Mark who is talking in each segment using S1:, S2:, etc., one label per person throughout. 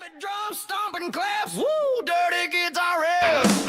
S1: Trumpet, drums, stomping claps, woo, dirty guitar riffs.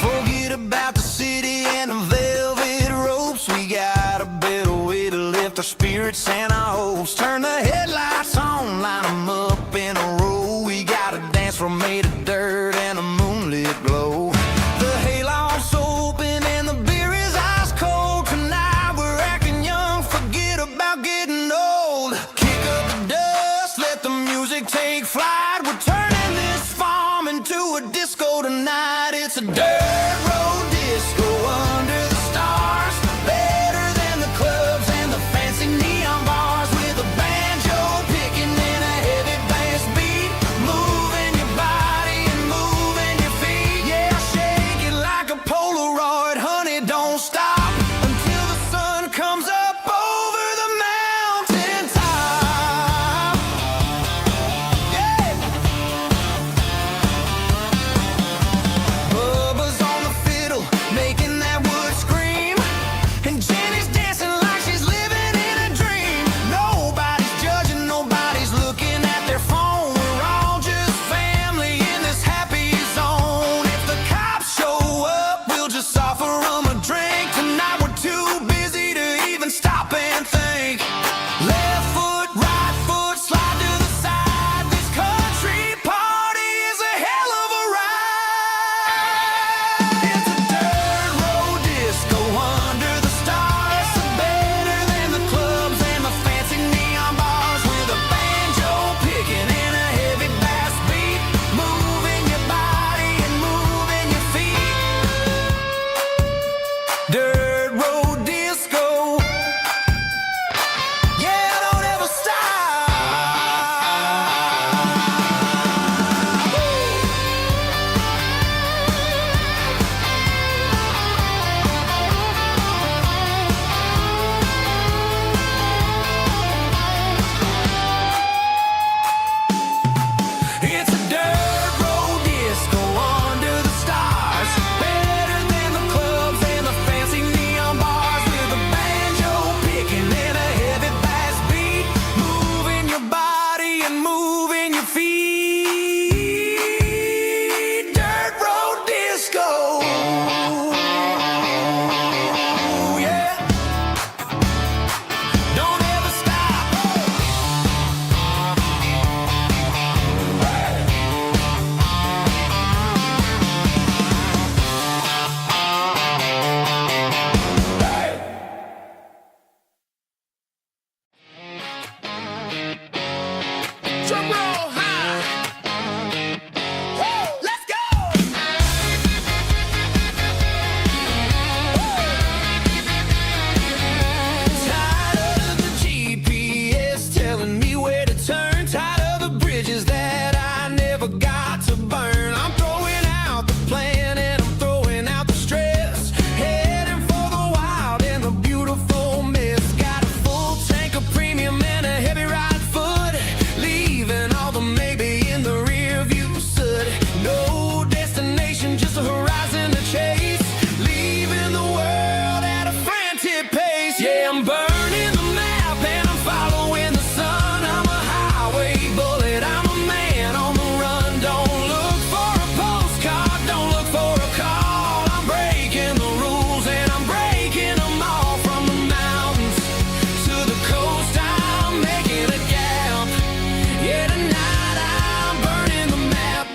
S1: Forget about the city and the velvet ropes. We got a better way to lift our spirits and our hopes. Turn the headlights on, line them up in a row. We got a dance floor made of dirt and a moonlit glow. The hayloft's open and the beer is ice cold. Tonight we're acting young, forget about getting old. Kick up the dust, let the music take flight. We're turning this farm into a disco tonight. It's a dirt road disco under the stars. Better than the clubs and the fancy neon bars. With a banjo picking and a heavy bass beat. Moving your body and moving your feet. Yeah, shake it like a Polaroid, honey, don't stop until the sun comes up over the mountain top. Yeah. Bubba's on the fiddle, making that wood scream. And Jenny's dancing like she's living in a dream. Nobody's judging, nobody's looking at their phone. We're all just family in this happy zone. If the cops show up, we'll just offer them a drink. Tonight we're too busy to even stop and think. Left foot, right foot, slide to the side. This country party is a hell of a ride. It's a dirt road disco under the stars. Better than the clubs and the fancy neon bars. With a banjo picking and a heavy bass beat. Moving your body and moving your feet. Dirt road disco. Yeah, don't ever stop. It's a dirt road disco under the stars. Better than the clubs and the fancy neon bars. With a banjo picking and a heavy bass beat. Moving your body and moving your feet. Dirt road disco. Yeah. Don't ever stop. Drum roll high. Woo, let's go. Tired of the GPS telling me where to turn. Tired of the bridges that I never got to burn. I'm throwing out the plan and I'm throwing out the stress. Heading for the wild and the beautiful mist. Got a full tank of premium and a heavy right foot. Leaving all the maybe in the rear view soot. No destination, just a horizon to chase. Leaving the world at a frantic pace. Yeah, I'm burning the map and I'm following the sun. I'm a highway bullet, I'm a man on the run. Don't look for a postcard, don't look for a call. I'm breaking the rules and I'm breaking them all. From the mountains to the coast, I'm making a gap. Yeah, tonight I'm burning the map.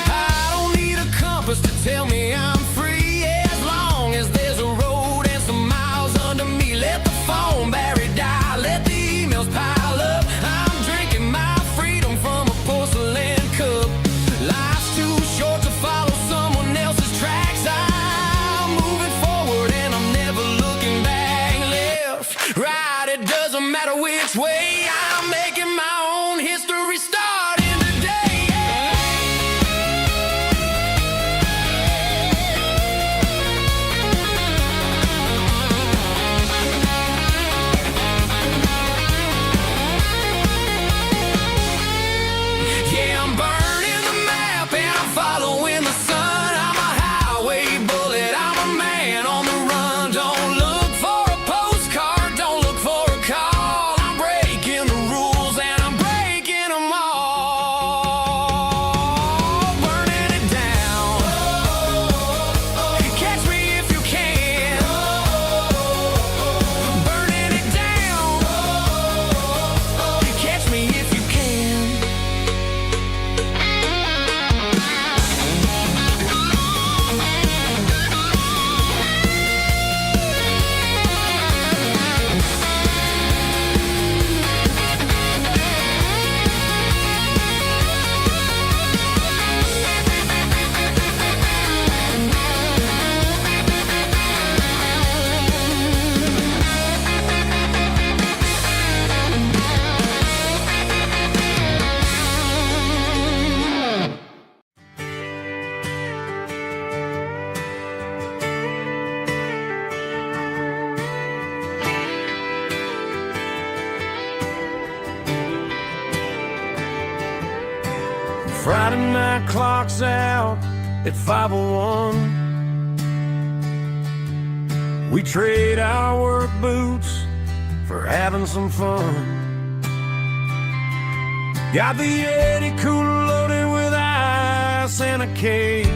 S1: I don't need a compass to tell me I'm free. As long as there's a road and some miles under me. Let the phone battery die, let the emails pile up. I'm drinking my freedom from a porcelain cup. Life's too short to follow someone else's tracks. I'm moving forward and I'm never looking back. Left, right, it doesn't matter which way. I'm making my own history starting today.
S2: Friday night clock's out at 5:01. We trade our work boots for having some fun. Got the Yeti cooler loaded with ice and a case,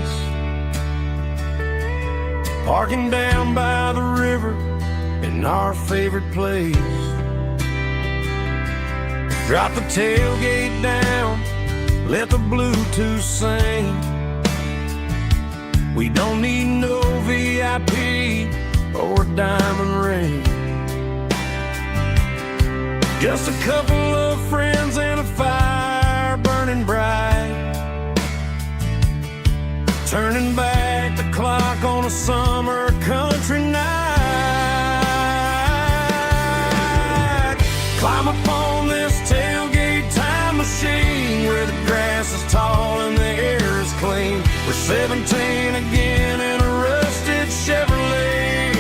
S2: parking down by the river in our favorite place. Drop the tailgate down, let the Bluetooth sing. We don't need no VIP or diamond ring. Just a couple of friends and a fire burning bright, turning back the clock on a summer country night. Climb up on this tailgate time machine where the grass is tall and the air is clean. We're 17 again in a rusted Chevrolet,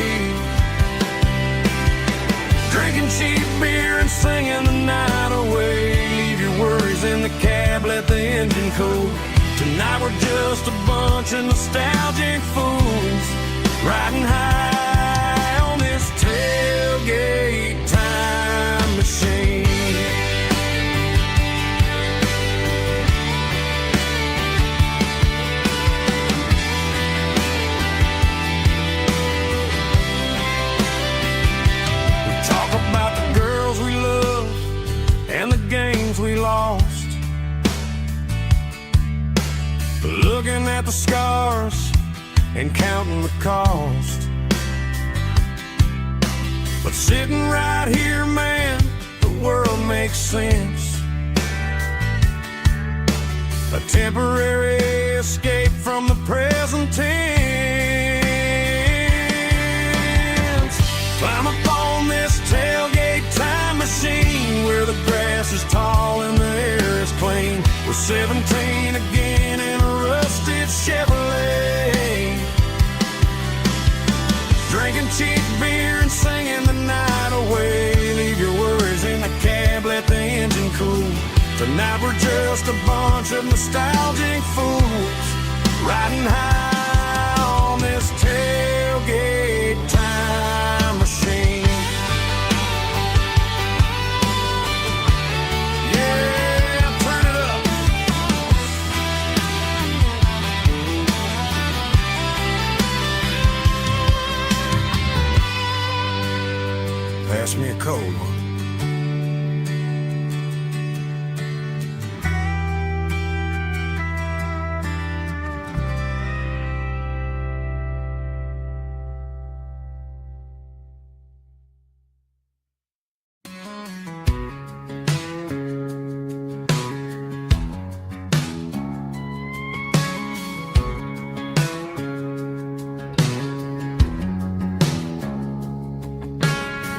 S2: drinking cheap beer and singing the night away. Leave your worries in the cab, let the engine cool. Tonight we're just a bunch of nostalgic fools, riding high on this tailgate time machine. We talk about the girls we love and the games we lost, looking at the scars and counting the cost. But sitting right here, man, the world makes sense. A temporary escape from the present tense. Climb up on this tailgate time machine where the grass is tall and the air is clean. We're 17 again in a rusted Chevrolet, drinking cheap beer and singing the night away. Leave your worries in the cab, let the engine cool. Tonight we're just a bunch of nostalgic fools, riding high on this tailgate time machine. Pass me a cold one.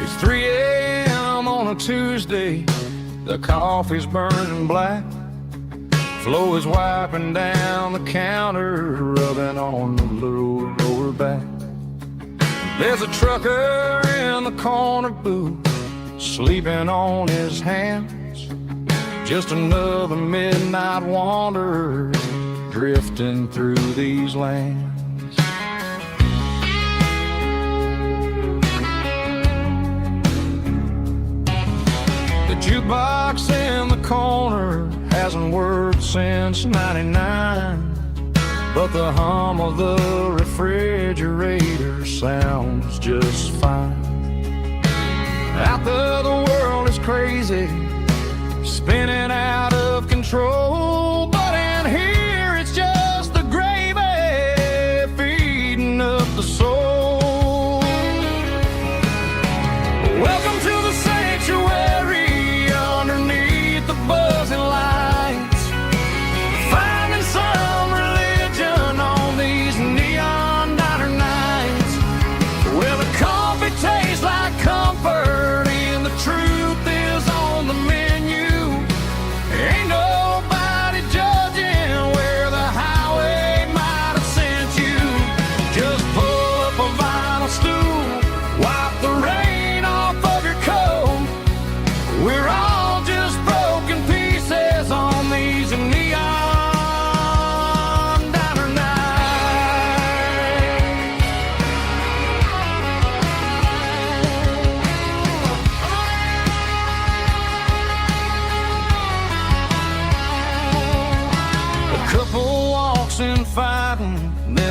S2: It's 3 a.m. on a Tuesday, the coffee's burning black. Flo is wiping down the counter, rubbing on the lower back. There's a trucker in the corner booth, sleeping on his hands. Just another midnight wanderer, drifting through these lands. The jukebox in the corner hasn't worked since '99, but the hum of the refrigerator sounds just fine. Out there the world is crazy, spinning out of control, but in here it's just the gravy feeding up the soul. Welcome to the sanctuary underneath the buzzing lights, finding some religion on these neon diner nights, where the coffee tastes like comfort and the truth is on the menu.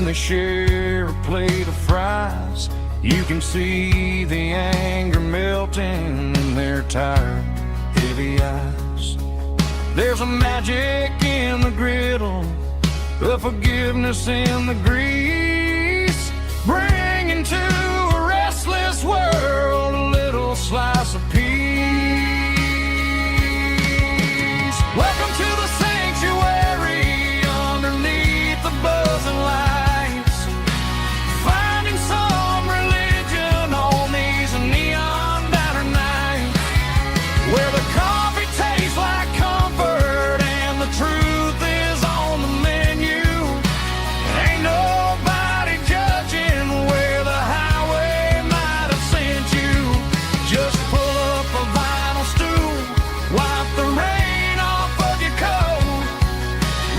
S2: when they share a plate of fries. You can see the anger melting in their tired, heavy eyes. There's a magic in the griddle, a forgiveness in the grease, bringing to a restless world a little slice of peace. Welcome to the sanctuary underneath the buzzing lights, finding some religion on these neon diner nights, where the coffee tastes like comfort and the truth is on the menu. Ain't nobody judging where the highway might have sent you. Just pull up a vinyl stool, wipe the rain off of your coat.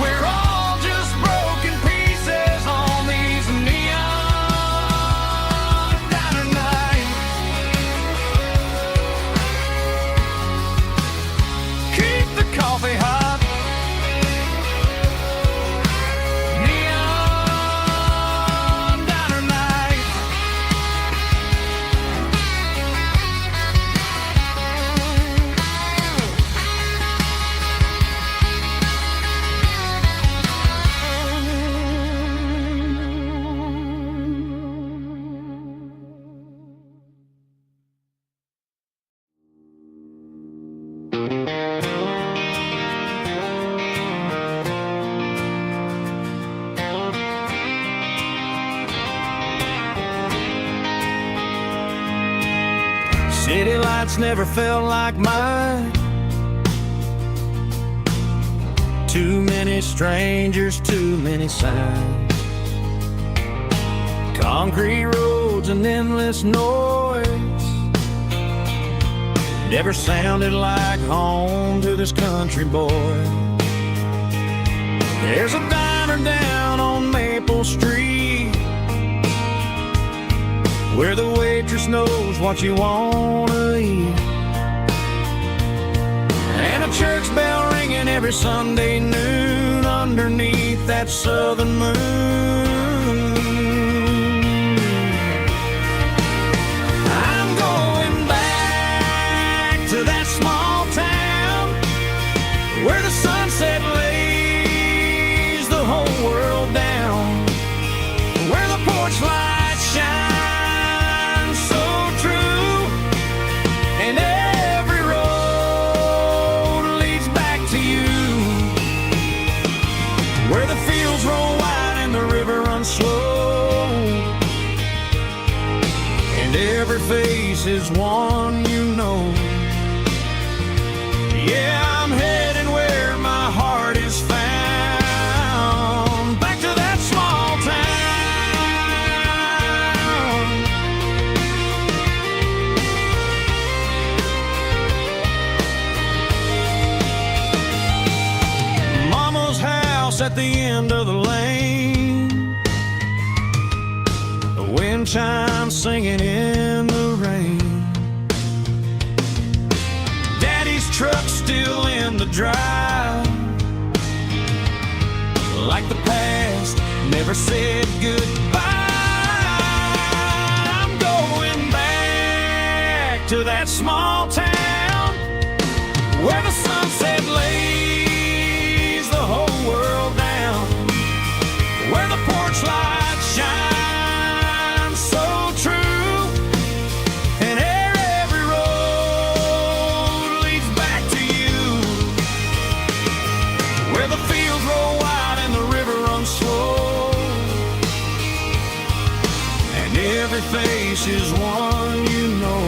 S2: We're all just broken pieces on these neon diner nights. Keep the coffee hot. Neon diner nights. City lights never felt like mine. Too many strangers, too many signs. Concrete roads and endless noise never sounded like home to this country boy. There's a diner down on Maple Street where the waitress knows what you wanna eat, and a church bell ringing every Sunday noon underneath that southern moon. I'm going back to that small town where the sunset lays the whole world down, where the porch lights shine so true, and every road leads back to you, where the fields roll wide and the river runs slow, and every face is one you know. Yeah, I'm heading where my heart is found, back to that small town. Mama's house at the end of the lane, the wind chimes singing in the rain. Daddy's truck still in the drive, like the past never said goodbye. I'm going back to that small town where the sunset lays the whole world down, where the porch lights shine so true, and every road leads back to you, where the fields roll wide and the river runs slow, and every face is one you know.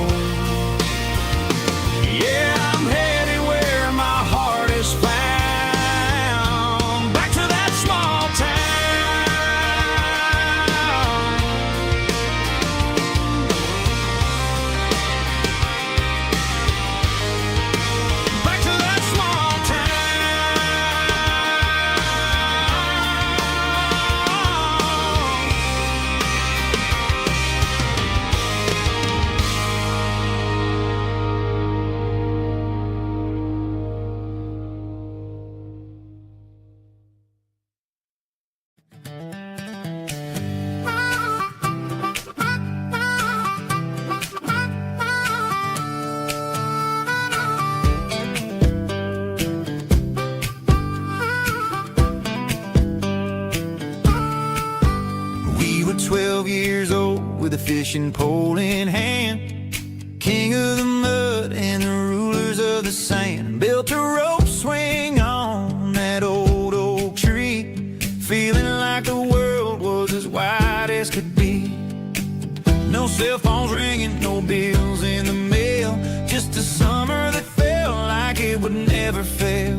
S1: fishing pole in hand, king of the mud and the rulers of the sand. Built a rope swing on that old oak tree, feeling like the world was as wide as could be. No cell phones ringing, no bills in the mail, just a summer that felt like it would never fail.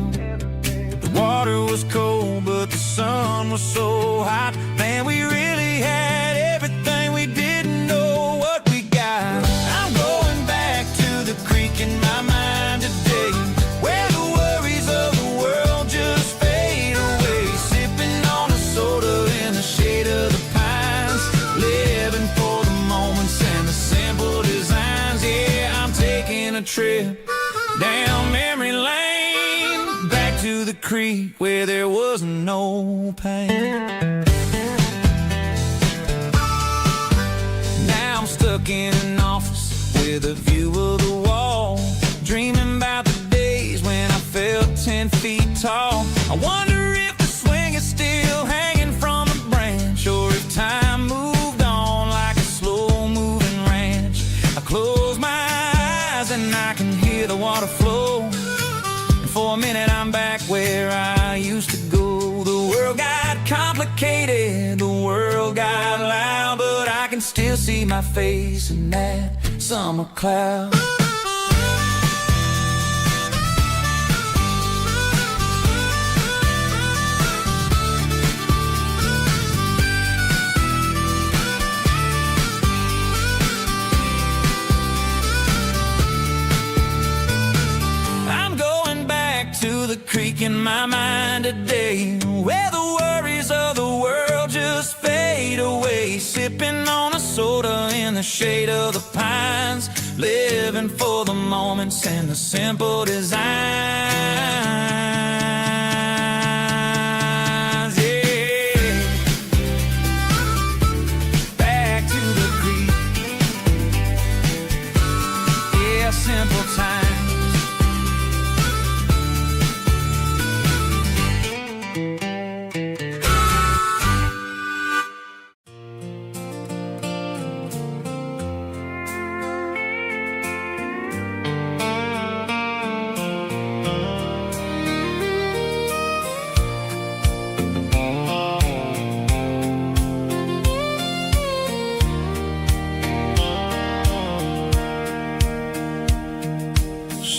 S1: The water was cold, but the sun was so hot. Man, we really had everything, we didn't know what we got. I'm going back to the creek in my mind today, where the worries of the world just fade away. Sipping on a soda in the shade of the pines, living for the moments and the simple designs. Yeah, I'm taking a trip down memory lane, back to the creek where there was no pain. Now I'm stuck in an office with a view of the wall, dreaming about the days when I felt 10 feet tall. I wonder if the swing is still hanging from a branch, or if time moved on like a slow-moving ranch. I close my eyes and I can hear the water flow, and for a minute I'm back where I used to go. The world got complicated, the world got loud, but I can still see my face in that summer cloud. To the creek in my mind today, where the worries of the world just fade away. Sipping on a soda in the shade of the pines, living for the moments and the simple designs. Yeah, back to the creek. Yeah, simple times.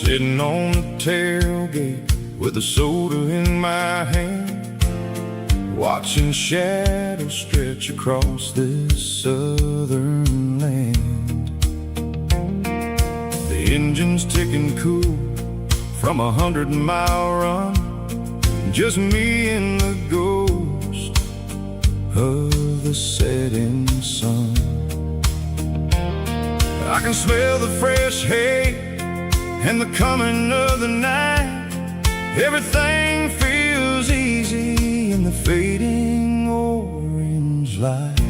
S2: Sitting on the tailgate with a soda in my hand, watching shadows stretch across this southern land. The engine's ticking cool from 100-mile run, just me and the ghost of the setting sun. I can smell the fresh hay and the coming of the night. Everything feels easy in the fading orange light.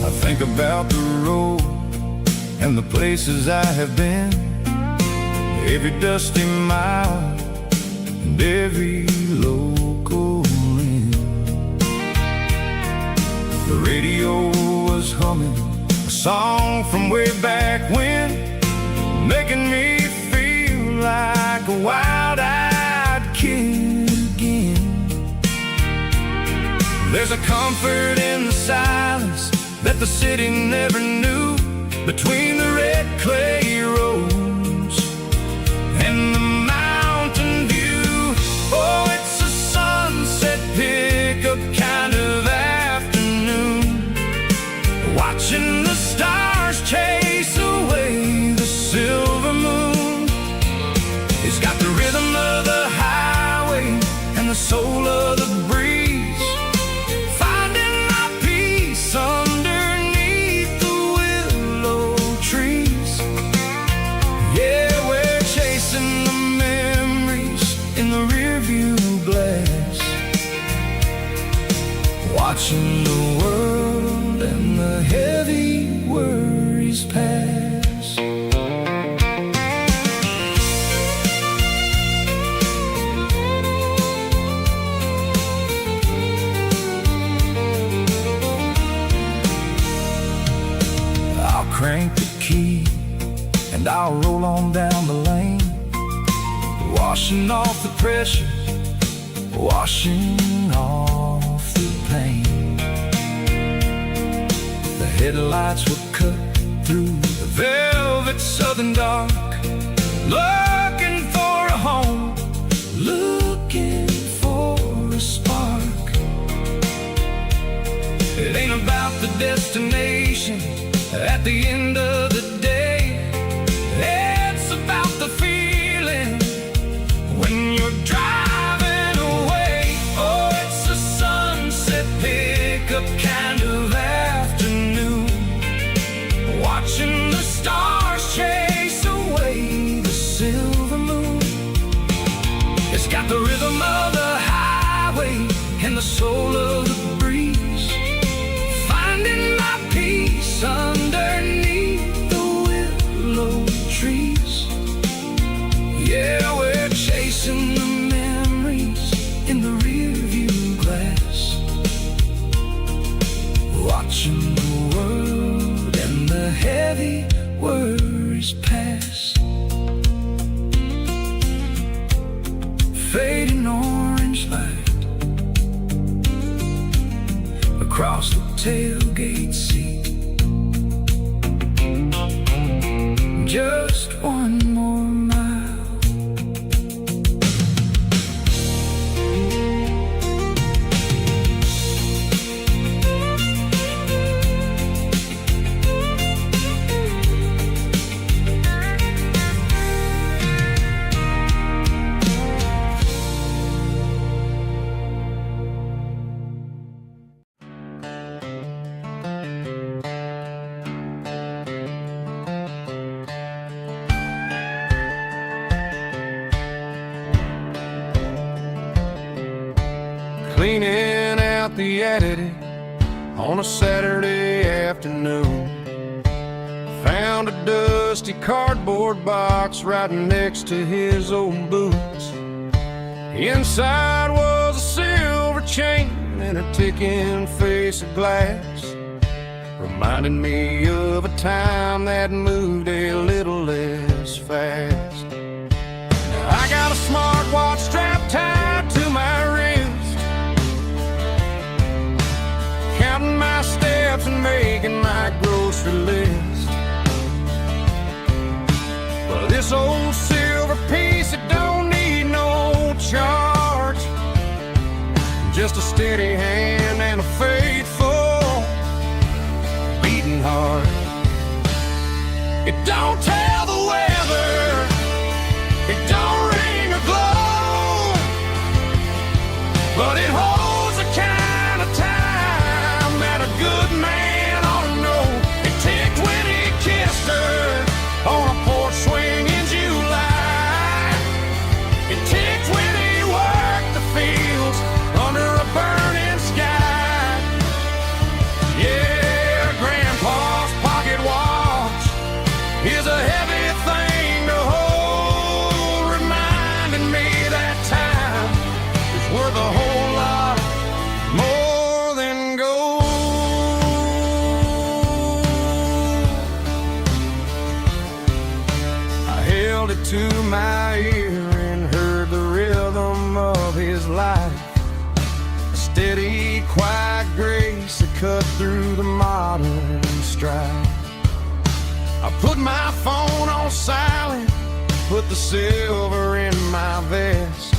S2: I think about the road and the places I have been, every dusty mile and every local inn. The radio was humming a song from way back when, making me feel like a wild-eyed kid again. There's a comfort in the silence that the city never knew, between the red clay roads and the mountain view. Oh, it's a sunset pickup kind of afternoon, watching the stars chase away the silver moon. It's got the rhythm of the highway and the soul of the breeze, finding my peace underneath the willow trees. Yeah, we're chasing the memories in the rearview glass, watching the world and the heavy worries pass.
S1: crank the key and I'll roll on down the lane, washing off the pressure, washing off the pain. The headlights were cut through the velvet southern dark, looking for a home, looking for a spark. It ain't about the destination at the end of the day, it's about the feeling when you're driving away. Oh, it's a sunset pickup kind of afternoon, watching the stars chase away the silver moon. It's got the rhythm of the highway and the soul of the breeze, finding my peace underneath the willow trees. Yeah, we're chasing the memories in the rearview glass, watching the world and the heavy worries pass. Fading orange light across the tailgate seat. Just one more mile.
S2: Cleaning out the attic on a Saturday afternoon, found a dusty cardboard box right next to his old boots. Inside was a silver chain and a ticking face of glass, reminding me of a time that moved a little less fast. Now I got a smartwatch strapped tied to my wrist, counting my steps and making my grocery list. Well, this old silver piece, it don't need no charge, just a steady hand and a faithful beating heart. It don't tell the weather, it don't ring or glow, but it holds the kind of time that a good man ought to know. It ticked when he kissed her on a porch swing in July. It ticked when he worked the fields under a burning sky. Yeah, Grandpa's pocket watch is a heavy thing to hold, reminding me that time is worth a whole lot more than gold. I held it to my ear and heard the rhythm of his life, a steady, quiet grace that cut through the modern strife. I put my phone on silent, put the silver in my vest,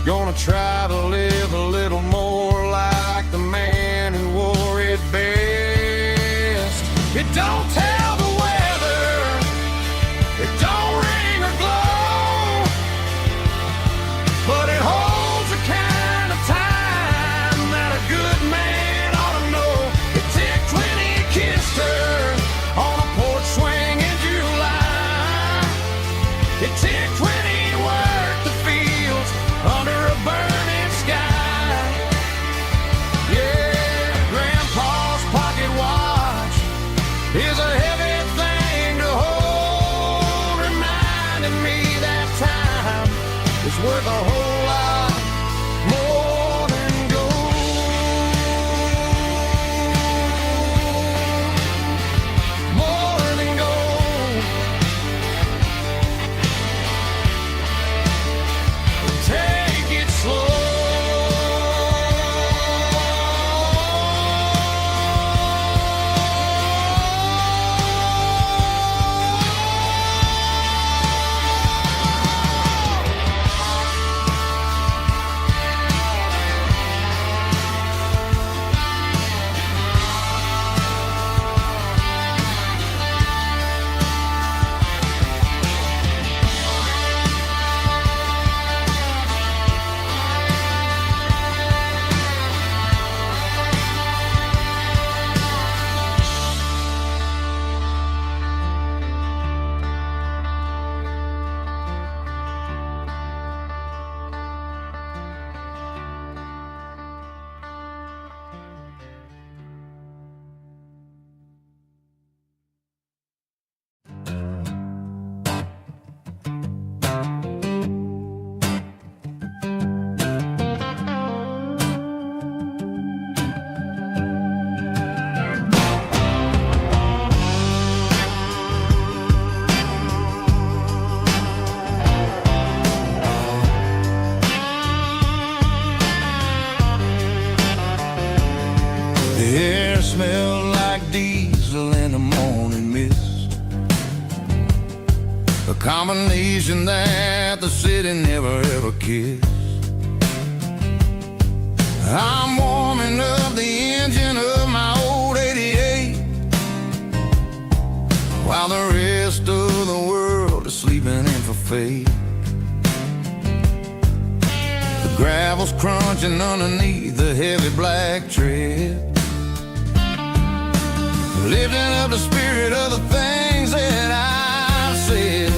S2: gonna try to live a little more like the man who wore it best. It don't tell the weather, it don't ring or glow, but it holds the kind of time that a good man ought to know. It ticked when he kissed her on a porch swing in July. It ticked when he worked the fields under a burning sky. Yeah, Grandpa's pocket watch is a heavy
S1: combination that the city never ever kissed. I'm warming up the engine of my old 88, while the rest of the world is sleeping in for fate. The gravel's crunching underneath the heavy black tread, lifting up the spirit of the things that I've said.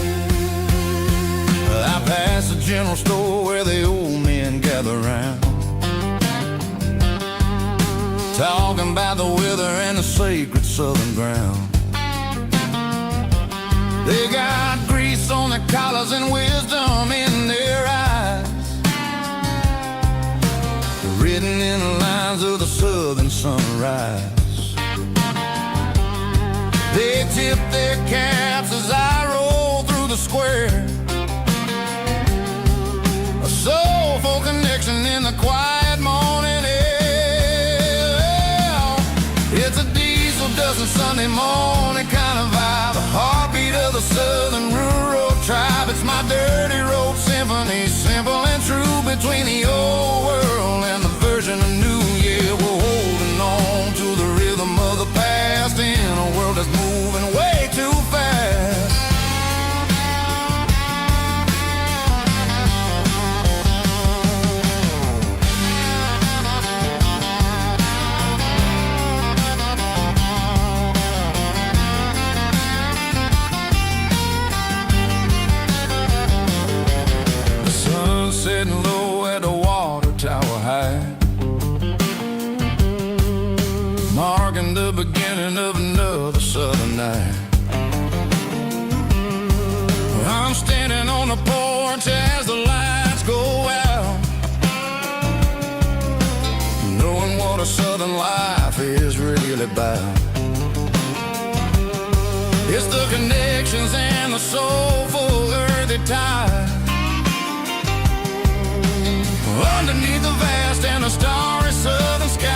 S1: I pass the general store where the old men gather round, talking about the weather and the sacred southern ground. They got grease on their collars and wisdom in their eyes, written in the lines of the southern sunrise. They tip their caps as I roll through the square, a soulful connection in the quiet morning air. It's a diesel dozen Sunday morning kind of vibe, a heartbeat of the southern rural tribe. It's my dirty road symphony, simple and true, between the old world and the version of new. Yeah, we're holding on to the rhythm of the past in a world that's moving way too fast. Sitting low at the water tower high, marking the beginning of another southern night. I'm standing on the porch as the lights go out, knowing what a southern life is really about. It's the connections and the soulful earthy ties, underneath the vast and the starry southern skies.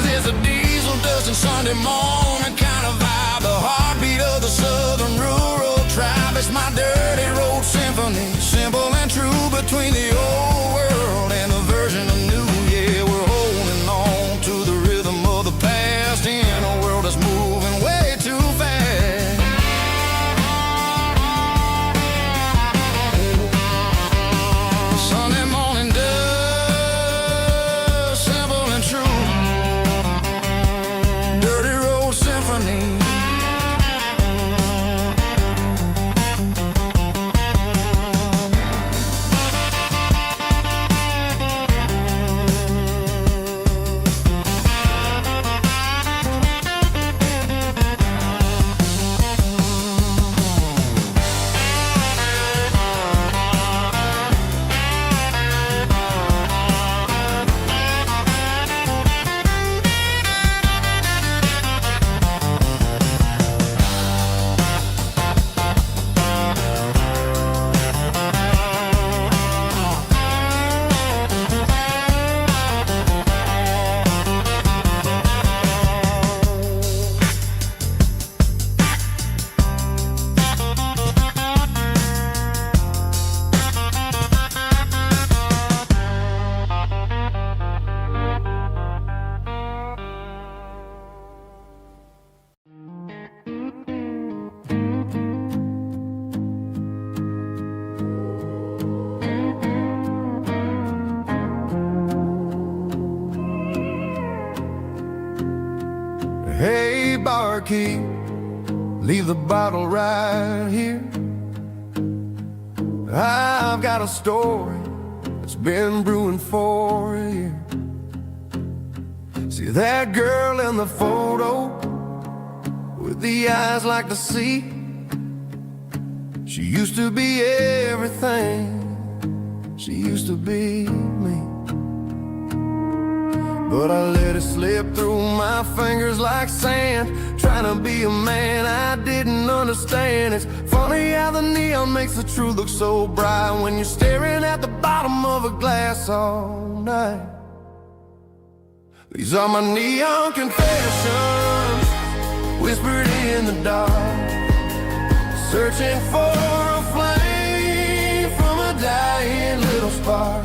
S1: It's a diesel dusting Sunday morning kind of vibe, the heartbeat of the southern rural tribe. It's my dirty road symphony, simple and true, between the old world and the version of new. Yeah, we're holding on to the rhythm of the past in a world that's moving way too fast. Sunday morning dust, simple and true, dirty road symphony. Hey, barkeep, leave the bottle right here. I've got a story that's been brewing for a year. See that girl in the photo with the eyes like the sea? She used to be everything, she used to be me. But I let it slip through my fingers like sand, trying to be a man I didn't understand. It's funny how the neon makes the truth look so bright when you're staring at the bottom of a glass all night. These are my neon confessions, whispered in the dark. searching for a flame from a dying little spark.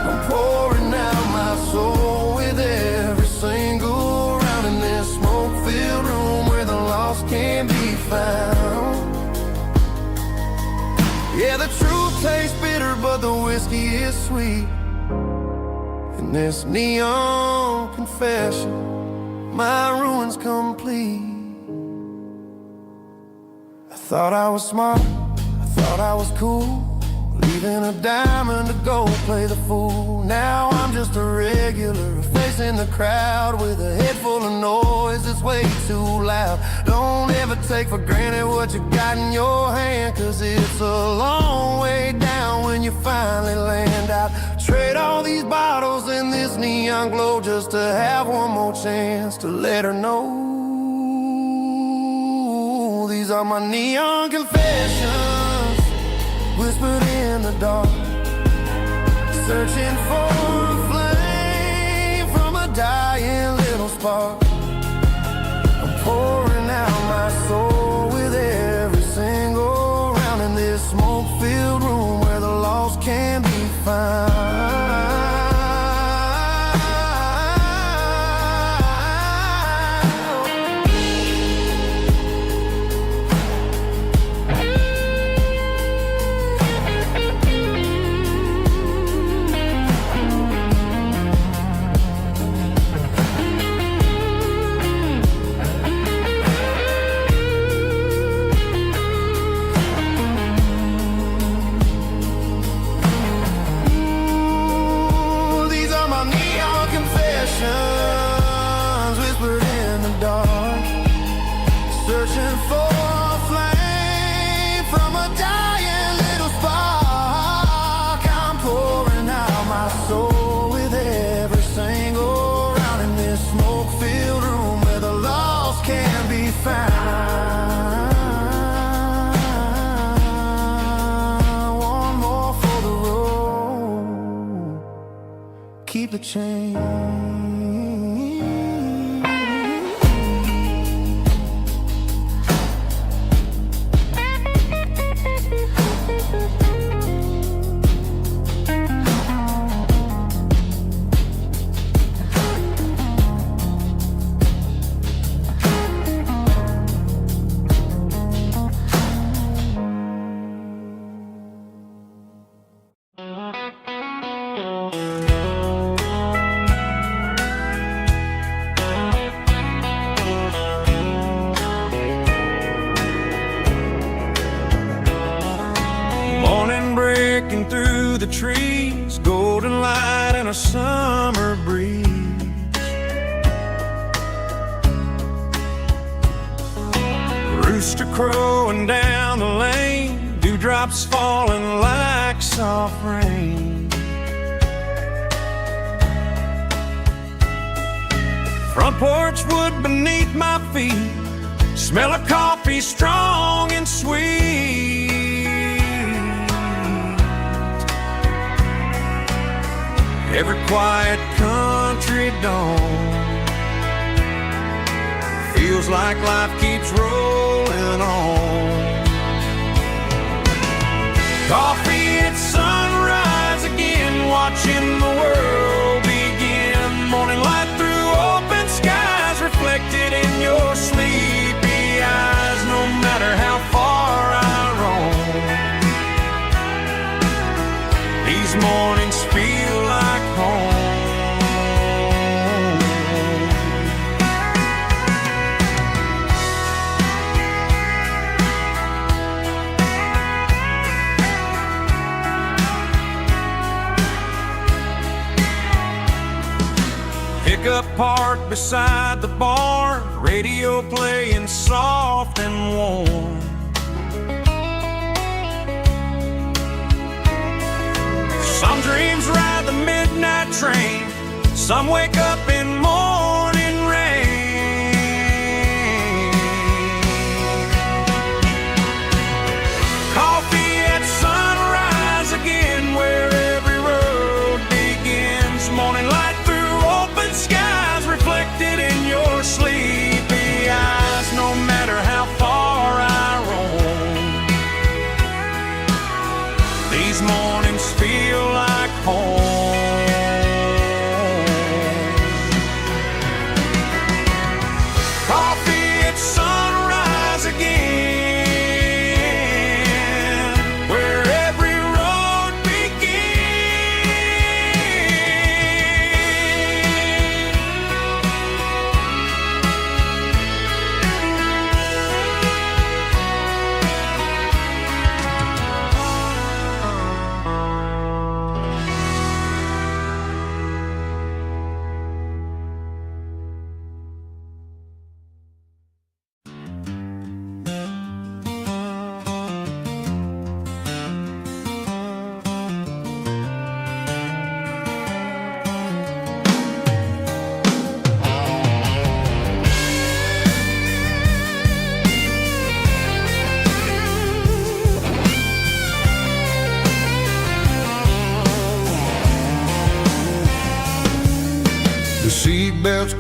S1: I'm pouring out my soul with every single round in this smoke-filled room where the lost can be found. Yeah, the truth tastes bitter, but the whiskey is sweet. In this neon confession, my ruin's complete. I thought I was smart, I thought I was cool, leaving a diamond to go play the fool. Now I'm just a regular, facing the crowd with a head full of noise that's way too loud. Don't ever take for granted what you got in your hand, 'cause it's a long way down when you finally land out. Trade all these bottles and this neon glow just to have one more chance to let her know. These are my neon confessions, whispered in the dark, searching for a flame from a dying little spark. I'm pouring out my soul with every single round in this smoke-filled room where the lost can be found. Whispered in the dark, searching for a flame from a dying little spark. I'm pouring out my soul with every single round in this smoke-filled room where the lost can be found. One more for the road, keep the change.
S2: Breaking through the trees, golden light and a summer breeze. Rooster crowing down the lane, dewdrops falling like soft rain. Front porch wood beneath my feet, smell of coffee strong and sweet. Every quiet country dawn feels like life keeps rolling on. Coffee at sunrise again, watching the world begin. Morning light through open skies, reflected in your sleepy eyes. No matter how far I roam, these mornings feel like home. Pickup parked beside the barn, radio playing soft and warm. Some dreams ride the midnight train, some wake up in morning rain. Coffee at sunrise again, where every road begins. Morning light through open skies, reflected in your sleepy eyes. No matter how far I roam,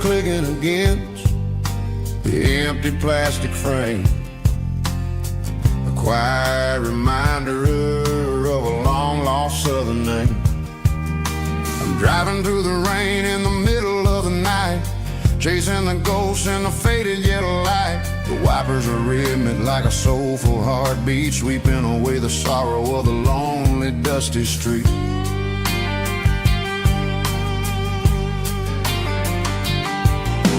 S2: clicking against the empty plastic frame. A quiet reminder of a long-lost southern name. I'm driving through the rain in the middle of the night, chasing the ghosts in the faded yellow light. The wipers are rhythmic like a soulful heartbeat, sweeping away the sorrow of the lonely, dusty street.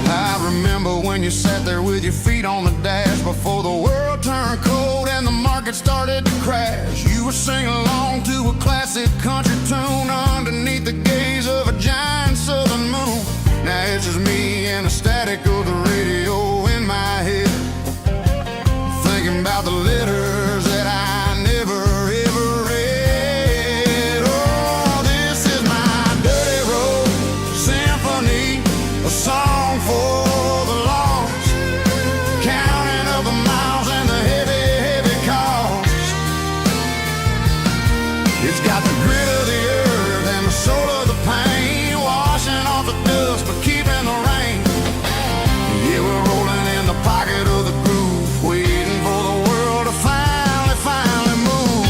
S2: I remember when you sat there with your feet on the dash, before the world turned cold and the market started to crash. You were singing along to a classic country tune underneath the gaze of a giant southern moon. Now it's just me and the static of the radio in my head, thinking about the letters that I never ever read. Oh, this is my dirty road symphony, a song for the lost, counting up the miles and the heavy, heavy cost. It's got the grit of the earth and the soul of the pain, washing off the dust but keeping the rain. Yeah, we're rolling in the pocket of the groove, waiting for the world to finally move.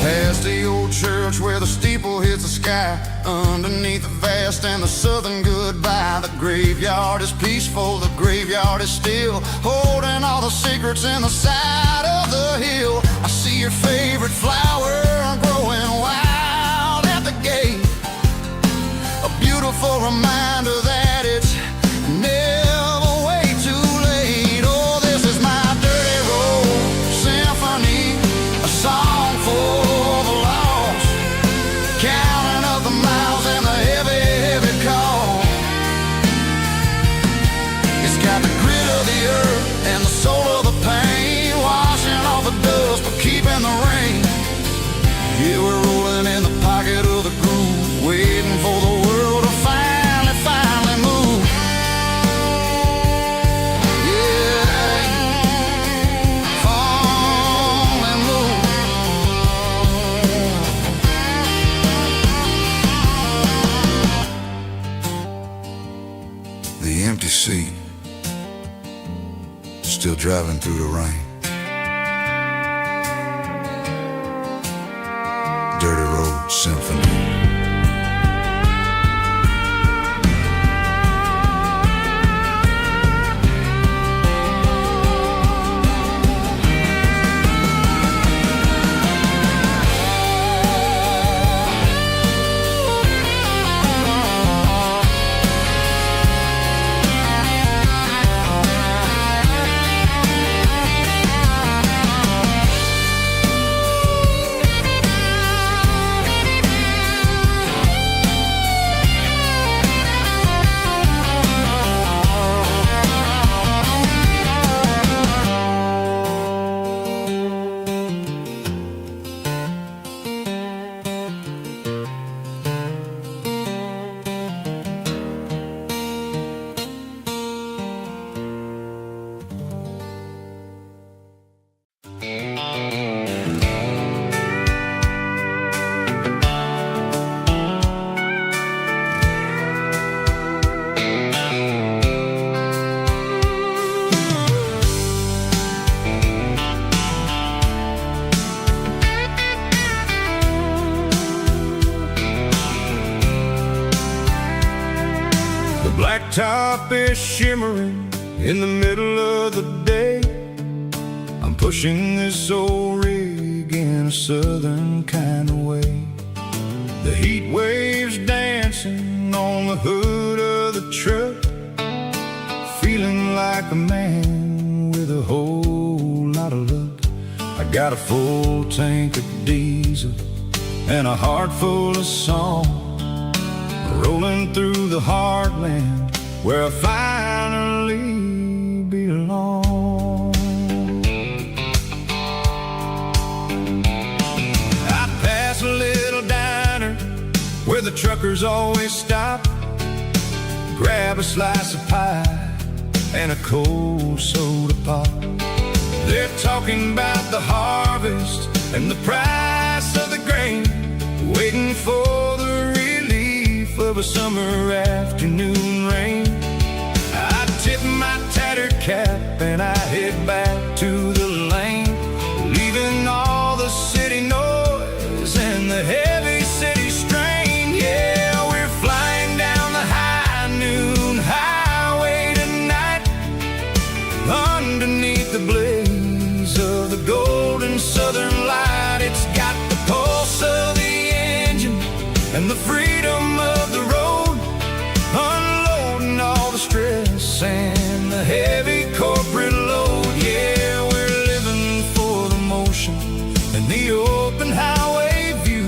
S2: Past the old church where the steeple hits the sky, underneath the vast and the southern goodbye. The graveyard is peaceful, the graveyard is still, holding all the secrets in the side of the hill. I see your favorite flower growing wild at the gate, a beautiful reminder that it's never way too late. Oh, this is my dirty road symphony, a song for the lost, counting up the miles and the heavy, heavy call. It's got the grit of the earth and the soul of the pain, washing off the dust but keeping the rain. Yeah, we're rolling in the pocket of the groove, waiting for the world to finally move. Yeah, finally move. The empty seat, still driving through the rain. Dirty road symphony. Blacktop is shimmering in the middle of the day. I'm pushing this old rig in a southern kind of way. The heat waves dancing on the hood of the truck, feeling like a man with a whole lot of luck. I got a full tank of diesel and a heart full of song, rolling through the heartland where I finally belong. I pass a little diner where the truckers always stop, grab a slice of pie and a cold soda pop. They're talking about the harvest and the price of the grain, waiting for the relief of a summer afternoon rain. I tip my tattered cap and I head back to the lane, leaving all the city noise and the heavy city strain. Yeah, we're flying down the high noon highway tonight, underneath the blaze of the golden southern light. It's got the pulse of the engine and the freedom of the road, unloading all the stress and the heavy corporate load. Yeah, we're living for the motion and the open highway view,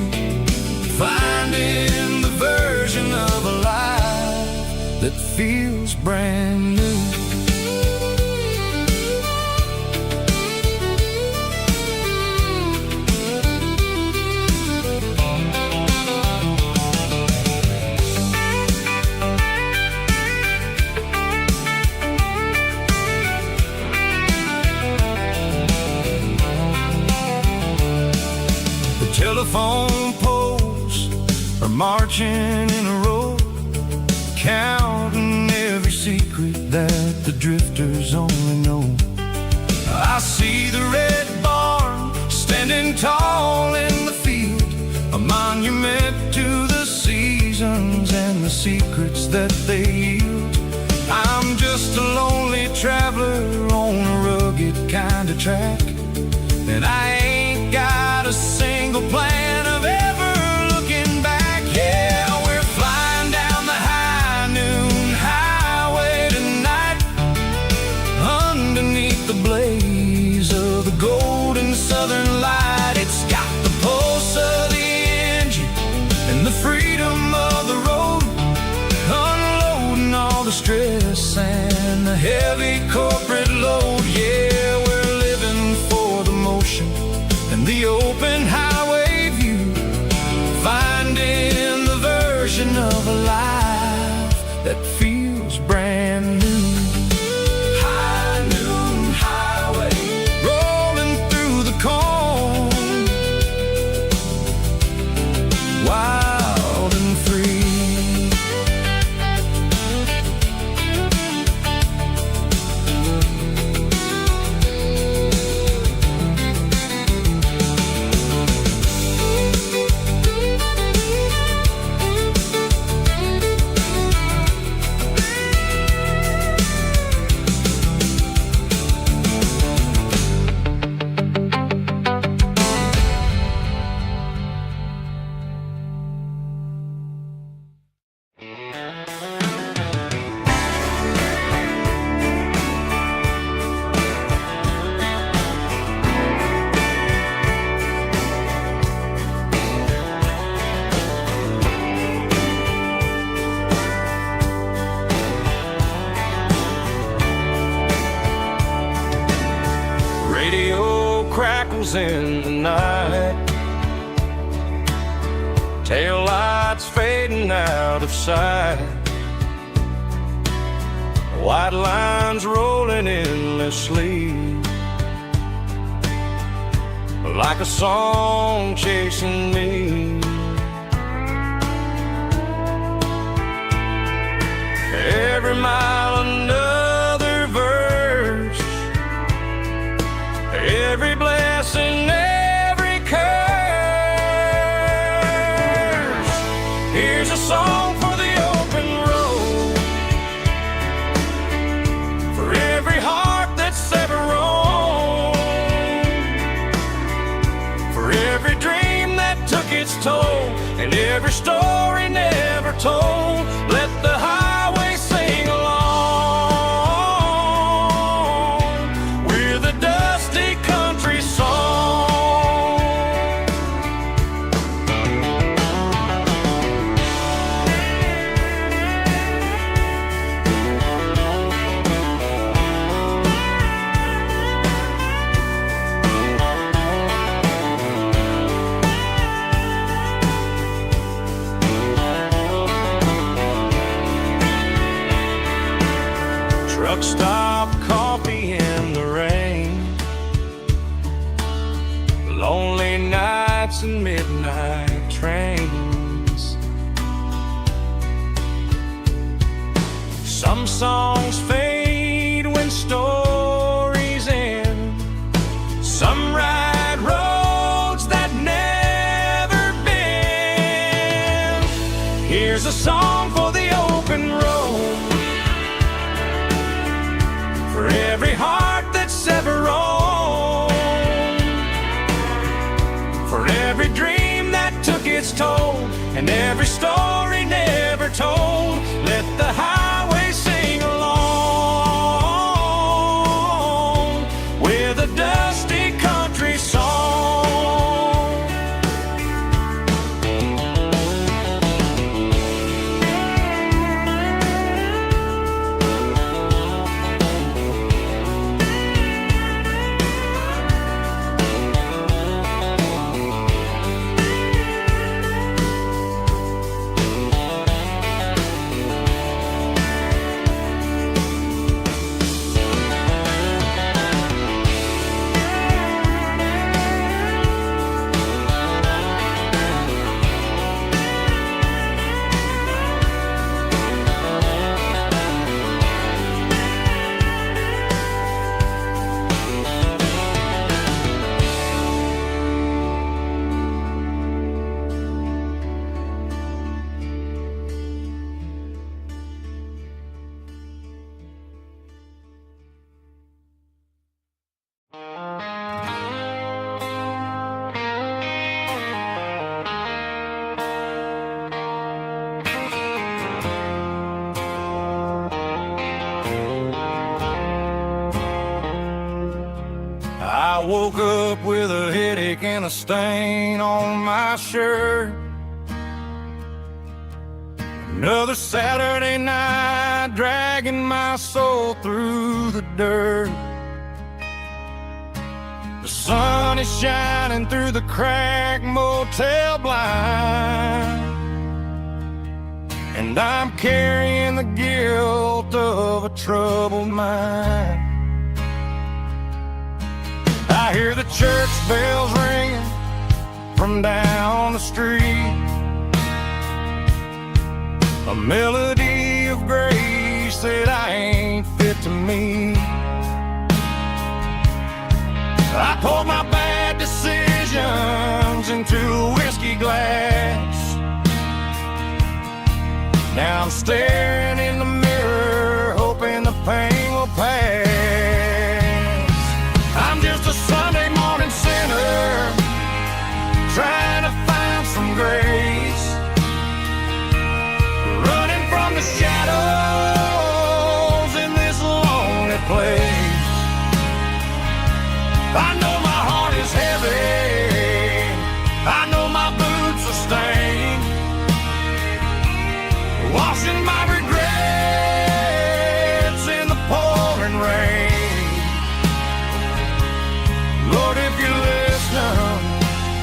S2: finding the version of a life that feels brand new. Telephone poles are marching in a row, counting every secret that the drifters only know. I see the red barn standing tall in the field, a monument to the seasons and the secrets that they yield. I'm just a lonely traveler on a rugged kind of track, and I ain't got a single plan of ever looking back. Yeah, we're flying down the high noon highway tonight, underneath the blaze of the golden southern light. It's got the pulse of the engine and the freedom of the road, unloading all the stress and the heavy corporate load. Yeah, we're living for the motion and the open highway view, finding the version of a life that feels brand new. High noon highway, rolling through the corn, wild and free. Crackles in the night, tail lights fading out of sight, white lines rolling endlessly, like a song chasing me. Every mile another verse, every blessing, every curse. Here's a song for the open road, for every heart that's ever roamed, for every dream that took its toll, and every story never told. Let the highway sing along with a dusty country song. lonely nights and midnight trains. Some songs fade when stories end. Some ride roads that never bend. Here's a song for the open road, for every heart that's ever roamed, for every dream that took its toll, and every story never told. Let the highway sing along with a dusty country song. I woke up with a headache and a stain on my shirt. Another Saturday night dragging my soul through the dirt. The sun is shining through the cracked motel blind, and I'm carrying the guilt of a troubled mind. I hear the church bells ringing from down the street, a melody of grace that I ain't fit to meet. I poured my bad decisions into a whiskey glass. Now I'm staring in the mirror, hoping the pain will pass. I'm just a Sunday morning sinner, trying to find some grace, running from the shadows in this lonely place. I know my heart is heavy, I know my boots are stained, washing my regrets in the pouring rain. Lord, if you listen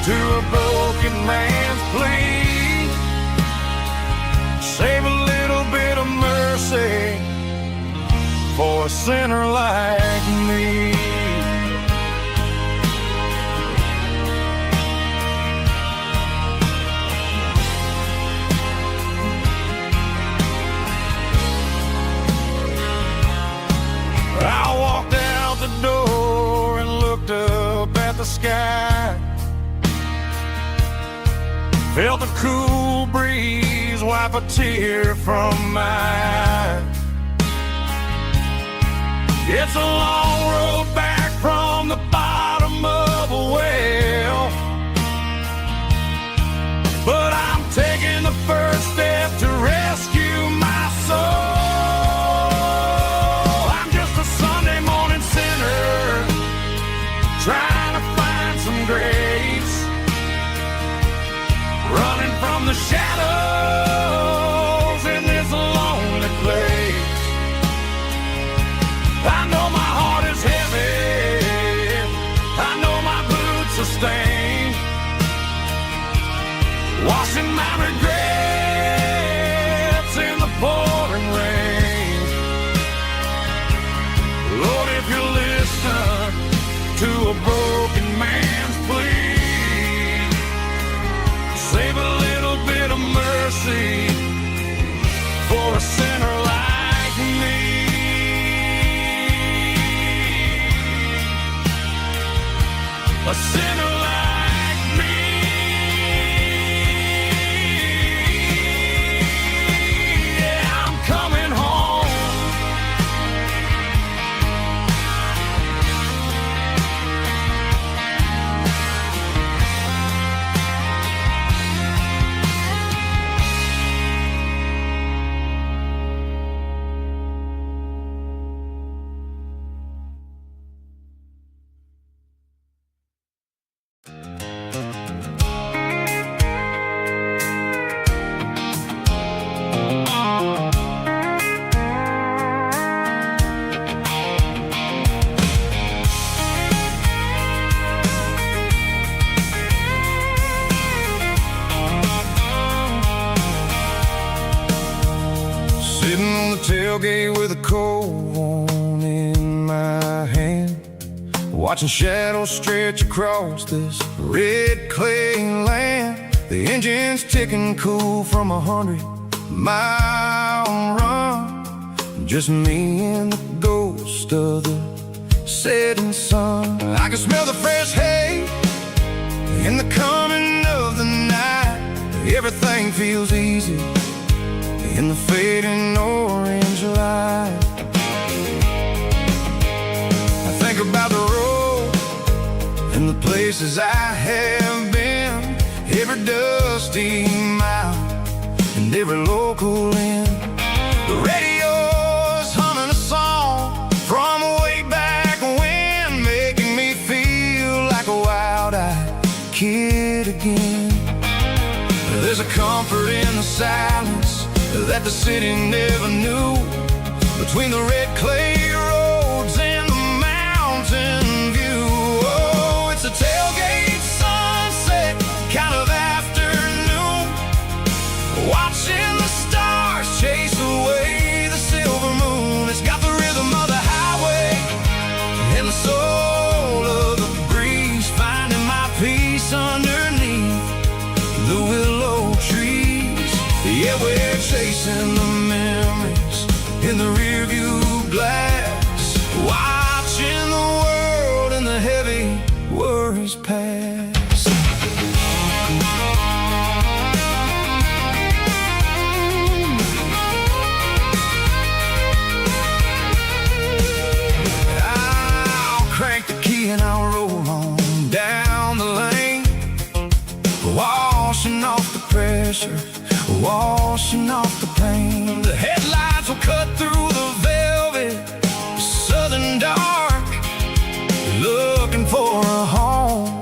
S2: to a broken man's plea, save a little bit of mercy for a sinner like me. I walked out the door and looked up at the sky, felt the cool breeze wipe a tear from my eye. It's a long road back from the bottom of a well, but I'm taking the first step to rescue my soul. Trying to find some grace, running from the shadows in this lonely place. I know my heart is heavy, I know my boots are stained, washing my regrets in the pouring rain. Lord, if you listen to a broken man's plea, tailgate with a cold one in my hand, watching shadows stretch across this red clay land. The engine's ticking cool from 100-mile run. Just me and the ghost of the setting sun. I can smell the fresh hay in the coming of the night. Everything feels easy in the fading orange light. I think about the road and the places I have been, every dusty mile and every local inn. The radio's humming a song from way back when, making me feel like a wild-eyed kid again. There's a comfort in the silence that the city never knew, between the red clay roads and the mountain view. Oh, it's a tailgate sunset kind of afternoon, watching the stars chase away the silver moon. It's got the rhythm of the highway and the soul of the breeze, finding my peace underneath the willow trees. Yeah, we're chasing the memories in the rearview glass, watching the world and the heavy worries pass. I'll crank the key and I'll roll on down the lane, washing off the pressure, washing off the pain. The headlights will cut through the velvet southern dark, looking for a home,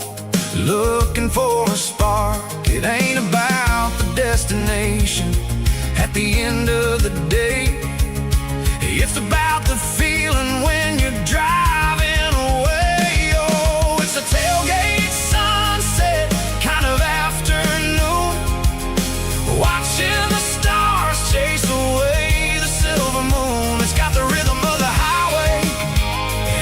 S2: looking for a spark. It ain't about the destination at the end of the day, it's about the feeling when you're driving away. Oh, it's a tailgate sunset kind of afternoon, watching the stars chase away the silver moon. It's got the rhythm of the highway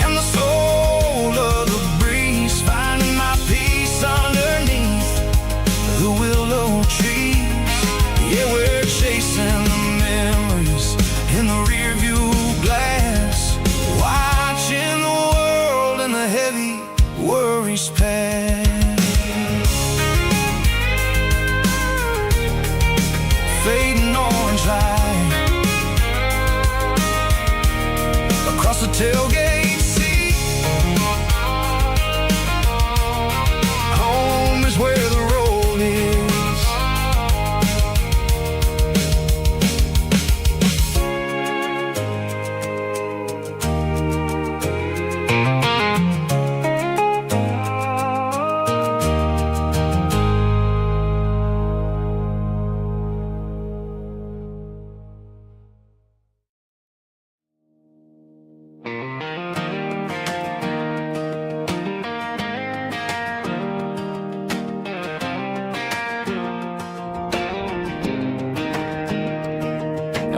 S2: and the soul of the breeze, finding my peace underneath the willow trees. Yeah, we're chasing the memories in the rearview glass, watching the world and the heavy worries pass. Fading orange light across the tailgate seat. Home is where the road is.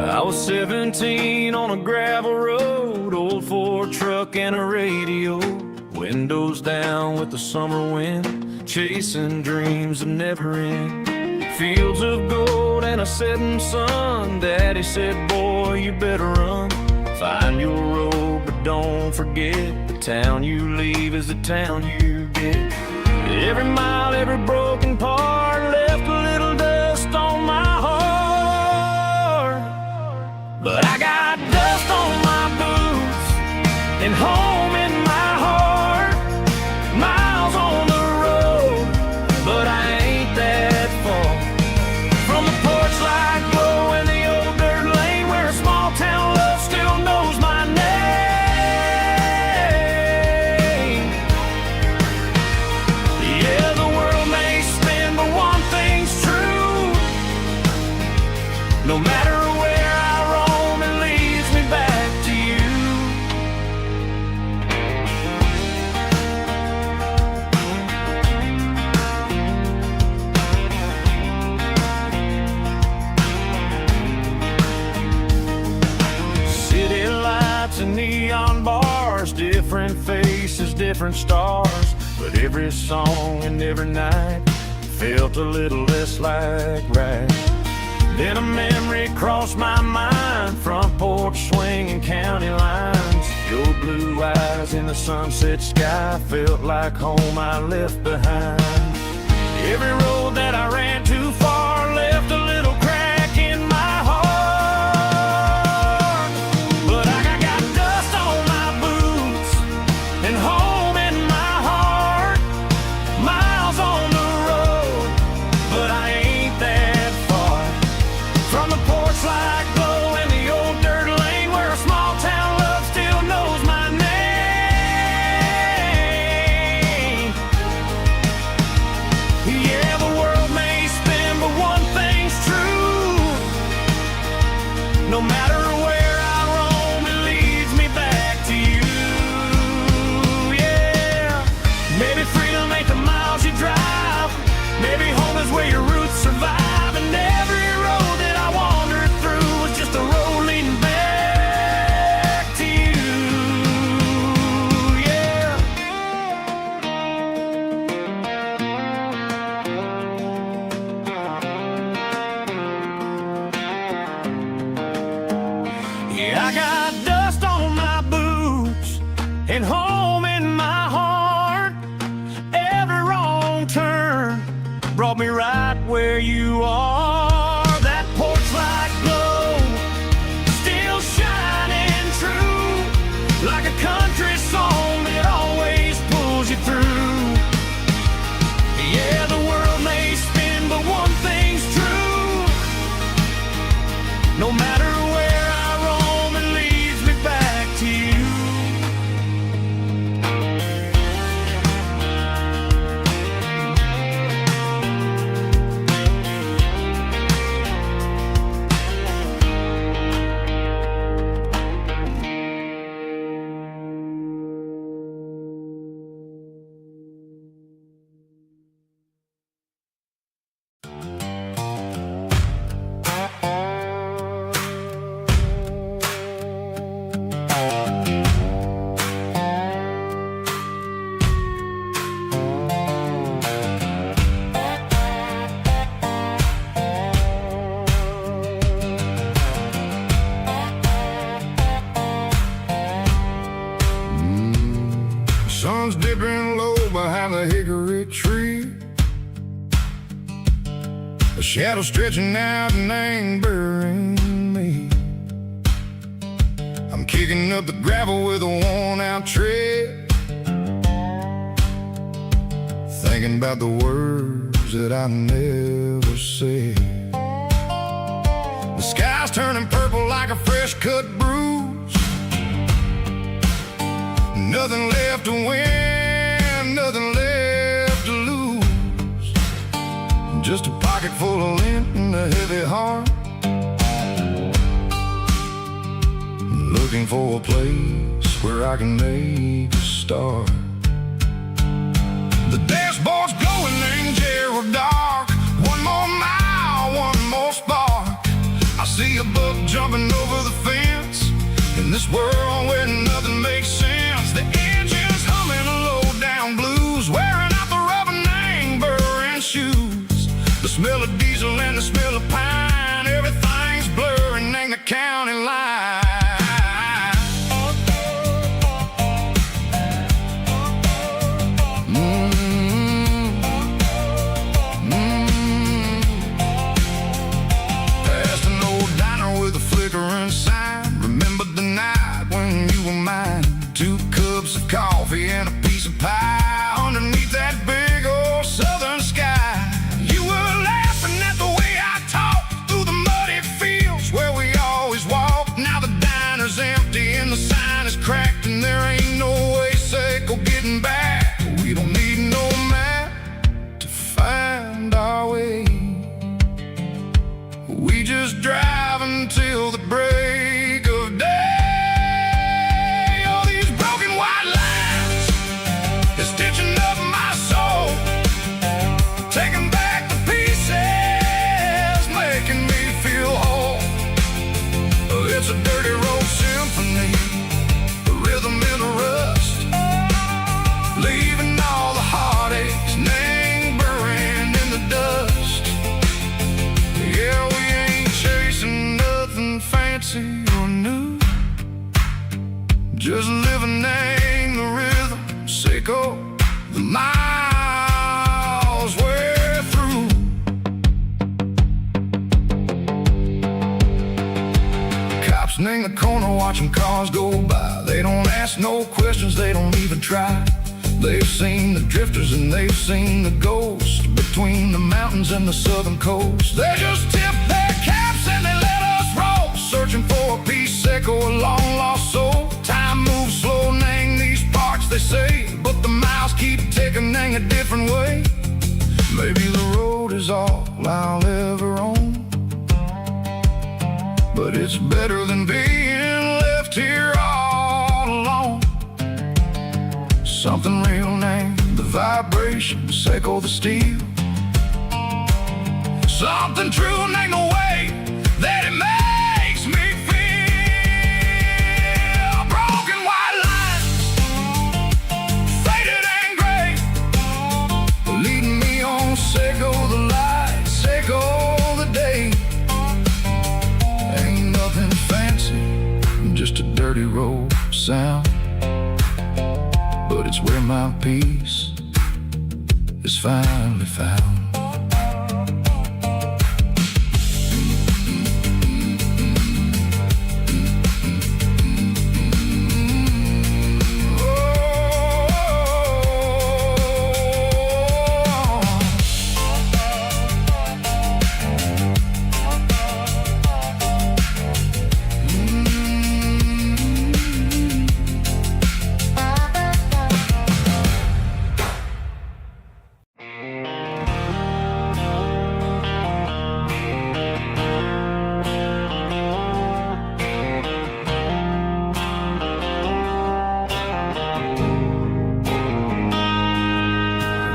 S2: I was 17 on a gravel road, old Ford truck and a radio, windows down with the summer wind, chasing dreams that never end. Fields of gold and a setting sun. Daddy said, boy, you better run. Find your road, but don't forget, the town you leave is the town you get. Every mile, every broken part left a little dust on my heart, but I got dust on my boots and home in my heart. Miles on the road, but I ain't that far from the porch light glow in the old dirt lane, where a small town love still knows my name. Yeah, the world may spin, but one thing's true: no matter where I roam, it leads me back to you. different stars, but every song and every night felt a little less like right. Then a memory crossed my mind, front porch swinging county lines. Your blue eyes in the sunset sky felt like home I left behind. Every road that I ran too far left a little crack in my heart. But I got dust on my boots and home in my heart. Miles on the road, but I ain't that far from the porch light glow and the old dirt lane where a small town love still knows my name. Yeah, the world may spin, but one thing's true. No matter where I roam, it leads me back to you. Yeah, maybe freedom ain't the miles you drive. Maybe home is where your roots survive. And every road that I wandered through was just a road leading back to you. Yeah. Yeah, I got dust on my boots and home in my heart. Every wrong turn brought me right where you are. That porch light glow still shining true, like a country song that always pulls you through. Yeah, the world may spin, but one thing's true. No matter where I roam, it leads me back to you. Sun's dipping low behind the hickory tree. A shadow stretching out and angering me. I'm kicking up the gravel with a worn-out tread, thinking about the words that I never said. The sky's turning purple like a fresh-cut bruise. Nothing left to win, nothing left to lose. Just a pocket full of lint and a heavy heart, looking for a place where I can make a start. The dashboard's glowing angel dark. One more mile, one more spark. I see a buck jumping over the fence in this world where nothing makes sense. The engine's humming low down blues, wearing out the rubber-nang burring shoes. The smell of diesel and the smell of pine, everything's blurring in the county line. Past an old diner with a flickering sign. Remember the night when you were mine. 2 cups of coffee and a piece of pie underneath that big old southern sky. You were laughing at the way I talked through the muddy fields where we always walked. corner watching cars go by. They don't ask no questions, they don't even try. They've seen the drifters and they've seen the ghosts between the mountains and the southern coast. They just tip their caps and they let us roll, searching for a piece echo, a long lost soul. Time moves slow, nang these parts, they say, but the miles keep ticking, nang a different way. Maybe the road is all I'll ever own, but it's better than being left here all alone. Something real named the vibrations echo the steel. Something true named the way that it makes me feel. Broken white lines, faded and gray, leading me on, echo the lights, echo the day. Ain't nothing fancy, just a dirty road sound, but it's where my peace is finally found.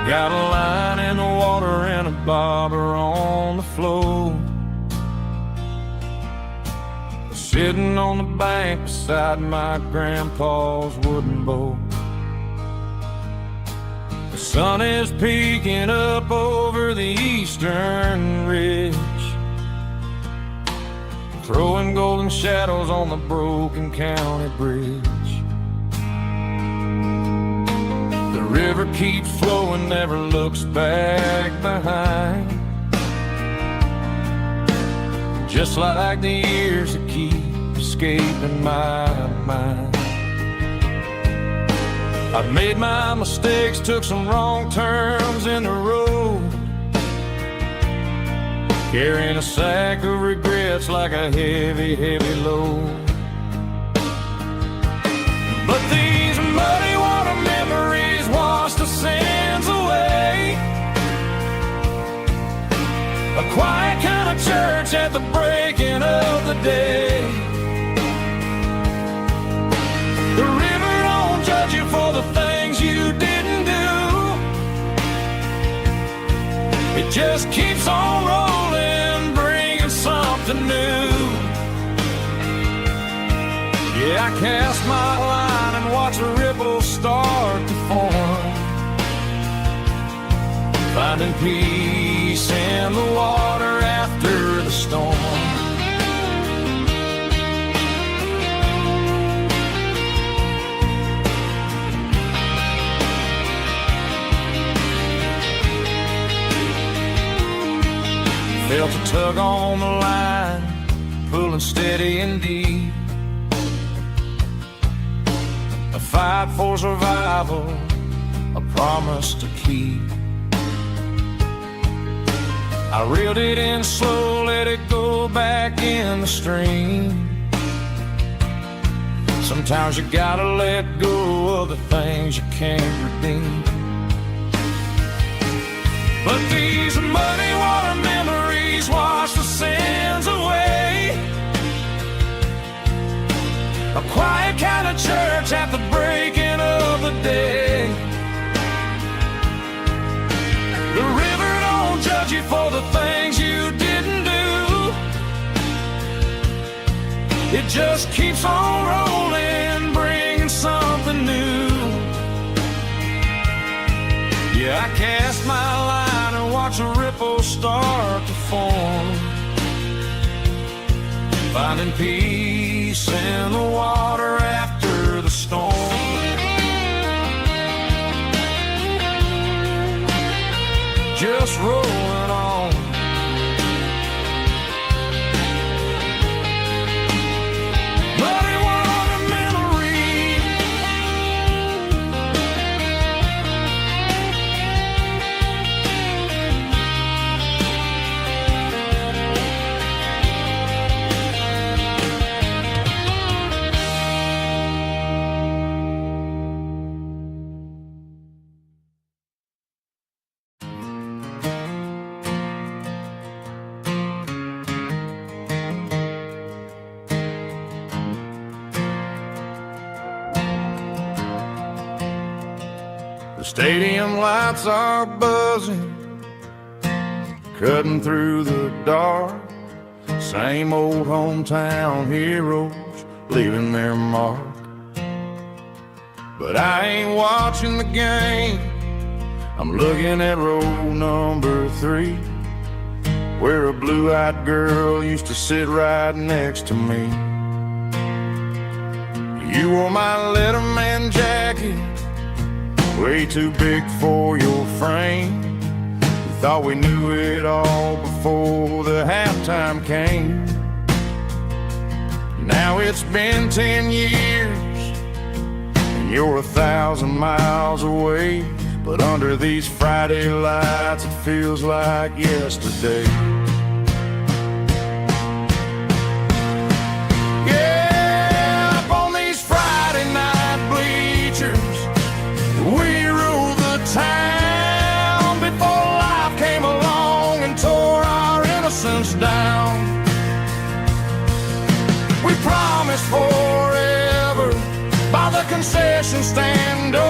S2: Got a line in the water and a bobber on the floor, sitting on the bank beside my grandpa's wooden boat. The sun is peeking up over the eastern ridge, throwing golden shadows on the broken county bridge. The river keeps flowing, never looks back behind, just like the years that keep escaping my mind. I've made my mistakes, took some wrong turns in the road, carrying a sack of regrets like a heavy, heavy load. But these muddy water memories wash the sins away. A quiet kind of church at the breaking of the day. The river don't judge you for the things you didn't do. It just keeps on rolling, bringing something new. Yeah, I cast my line and watch a ripple start to form, finding peace in the water after the storm. Felt a tug on the line, pulling steady and deep. A fight for survival, a promise to keep. I reeled it in slow, let it go back in the stream. Sometimes you gotta let go of the things you can't redeem. But these muddy water memories wash the sins away. A quiet kind of church at the breaking of the day. The river don't judge you for the things you didn't do. It just keeps on rolling, bringing something new. Yeah, I cast my line and watch a ripple start to form, finding peace in the water after the storm. Just rolling on. But Stadium lights are buzzing, cutting through the dark. Same old hometown heroes leaving their mark. But I ain't watching the game, I'm looking at row number 3, where a blue-eyed girl used to sit right next to me. You wore my Letterman jacket, way too big for your frame. We thought we knew it all before the halftime came. Now it's been 10 years, and you're 1,000 miles away. But under these Friday lights, it feels like yesterday. Yeah, up on these Friday night bleachers, we rule the town before life came along and tore our innocence down. We promised forever by the concession stand door.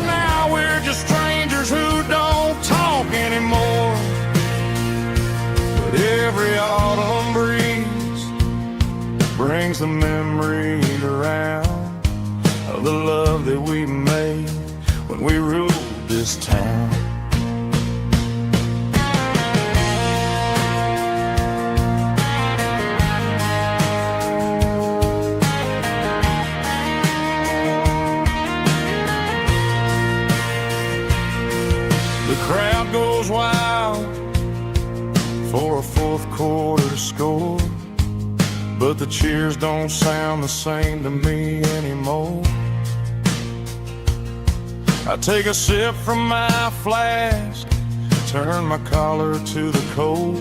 S2: Now we're just strangers who don't talk anymore. But every autumn breeze brings the memories around of the love that we made when we ruled this town. The crowd goes wild for a fourth quarter score, but the cheers don't sound the same to me anymore. I take a sip from my flask, turn my collar to the cold.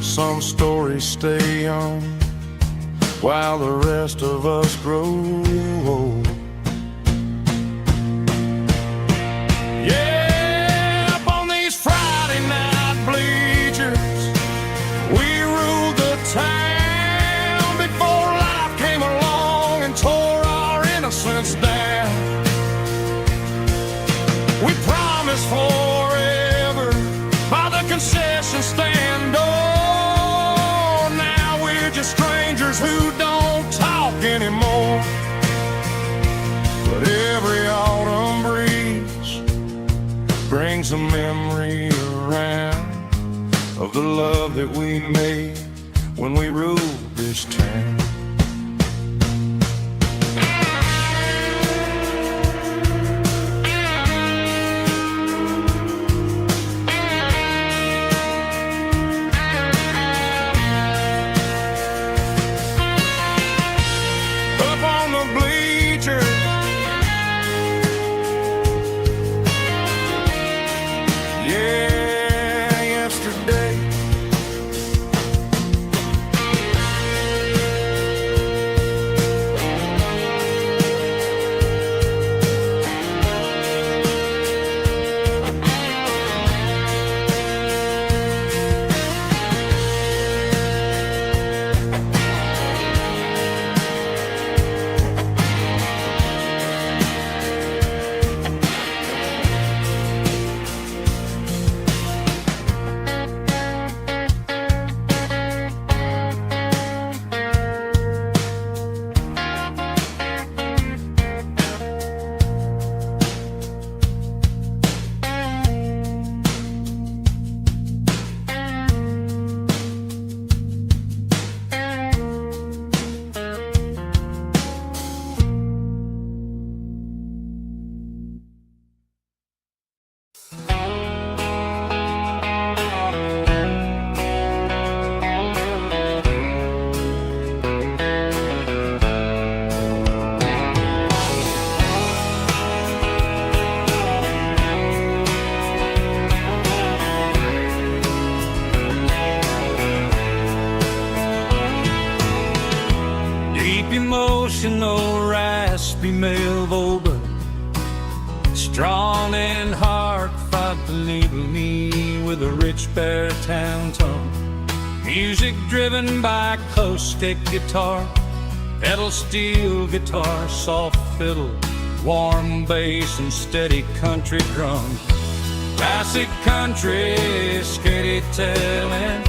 S2: Some stories stay young while the rest of us grow old. Yeah, up on these Friday night bleachers, we ruled the town before life came along and tore our innocence down. We promised forever by the concession stand door. Now we're just strangers who don't talk anymore. But every autumn breeze brings a memory around of the love that we made when we ruled this town. Up on the bleachers, yeah, yesterday. Emotional, raspy male vulgar, strong and hard, fought to label me with a rich baritone tone. Music driven by close stick guitar, pedal steel guitar, soft fiddle, warm bass and steady country drums. Classic country storytelling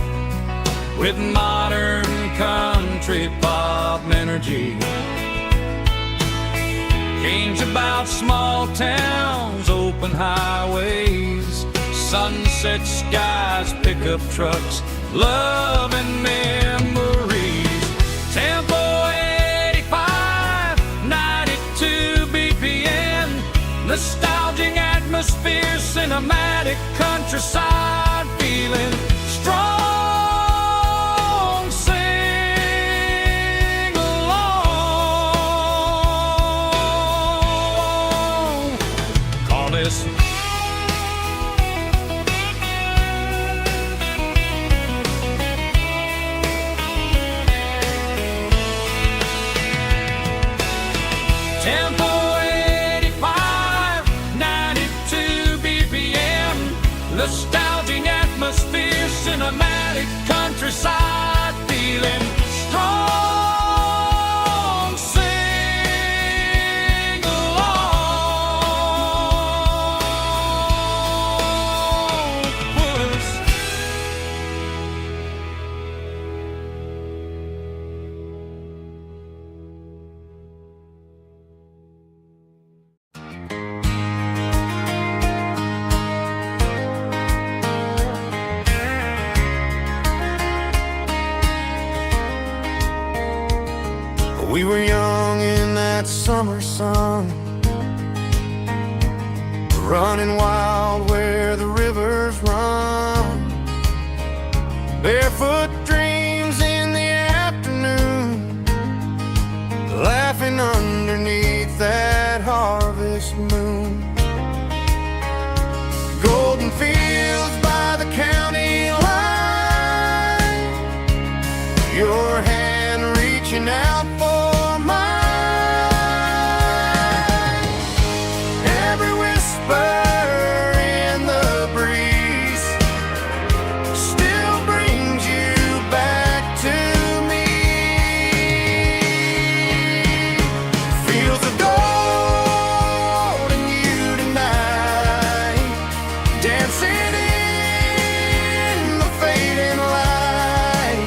S2: with modern country pop energy. Games about small towns, open highways, sunset skies, pickup trucks, love and memories. Tempo 85, 92 BPM, nostalgic atmosphere, cinematic countryside feeling strong. Sing along. Call this Tempo 85, 92 BPM, nostalgic atmosphere, cinematic countryside feeling strong. Sing along with us.
S1: We were young in that summer sun, running wild where the rivers run. Barefoot dreams in the afternoon, laughing underneath that harvest moon. Golden fields by the county line, your hand reaching out for mine. Every whisper in the breeze still brings you back to me. Fields of gold and you tonight, dancing in the fading light.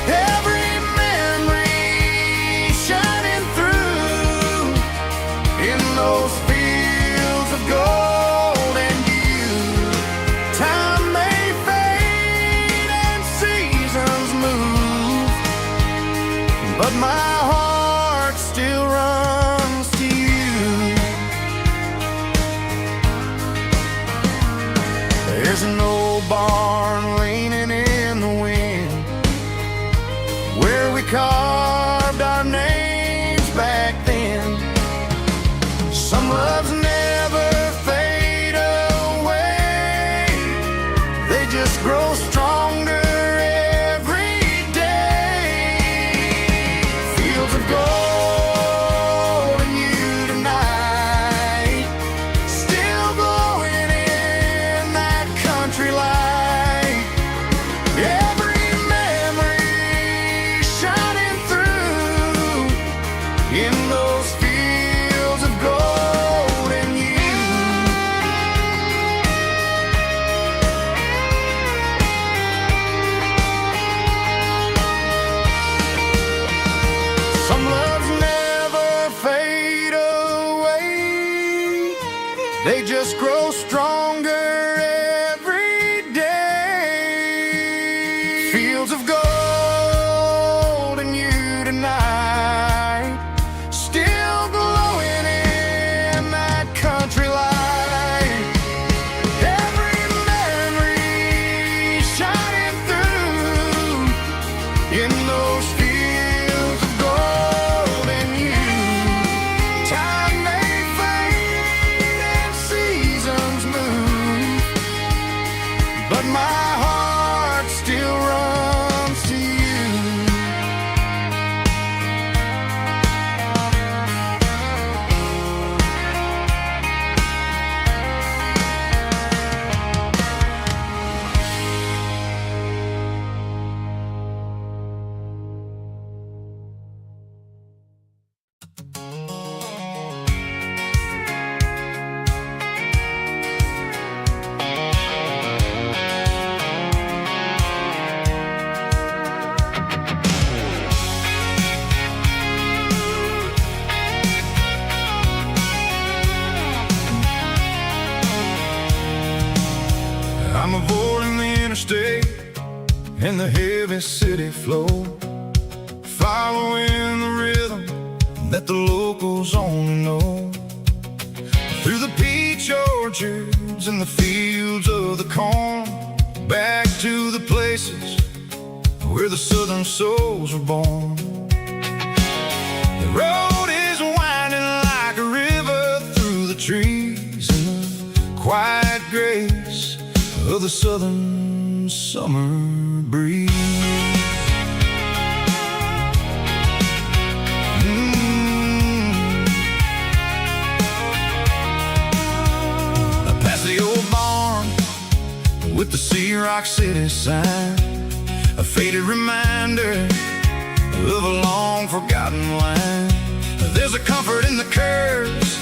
S1: Every memory shining through in those fields of gold and you. Time may fade and seasons move, but my heart still runs to you. There's an old barn leaning in the wind where we carved our names back then. Some loves never fade away, they just grow stronger every day. Fields of gold and you tonight, still glowing in that country light. Every memory shining through in those fields of gold and you. Some loves never fade away, they just grow stronger every day. Fields of gold and you tonight, still glowing in that country light. Every memory shining through in those fields of gold and you. Time may fade and seasons move,
S2: I'm avoiding the interstate and the heavy city flow, following the rhythm that the locals only know. Through the peach orchards and the fields of the corn, back to the places where the southern souls were born. The road is winding like a river through the trees in the quiet grace of the southern summer breeze. I pass the old barn with the Sea Rock City sign, a faded reminder of a long forgotten line. There's a comfort in the curves,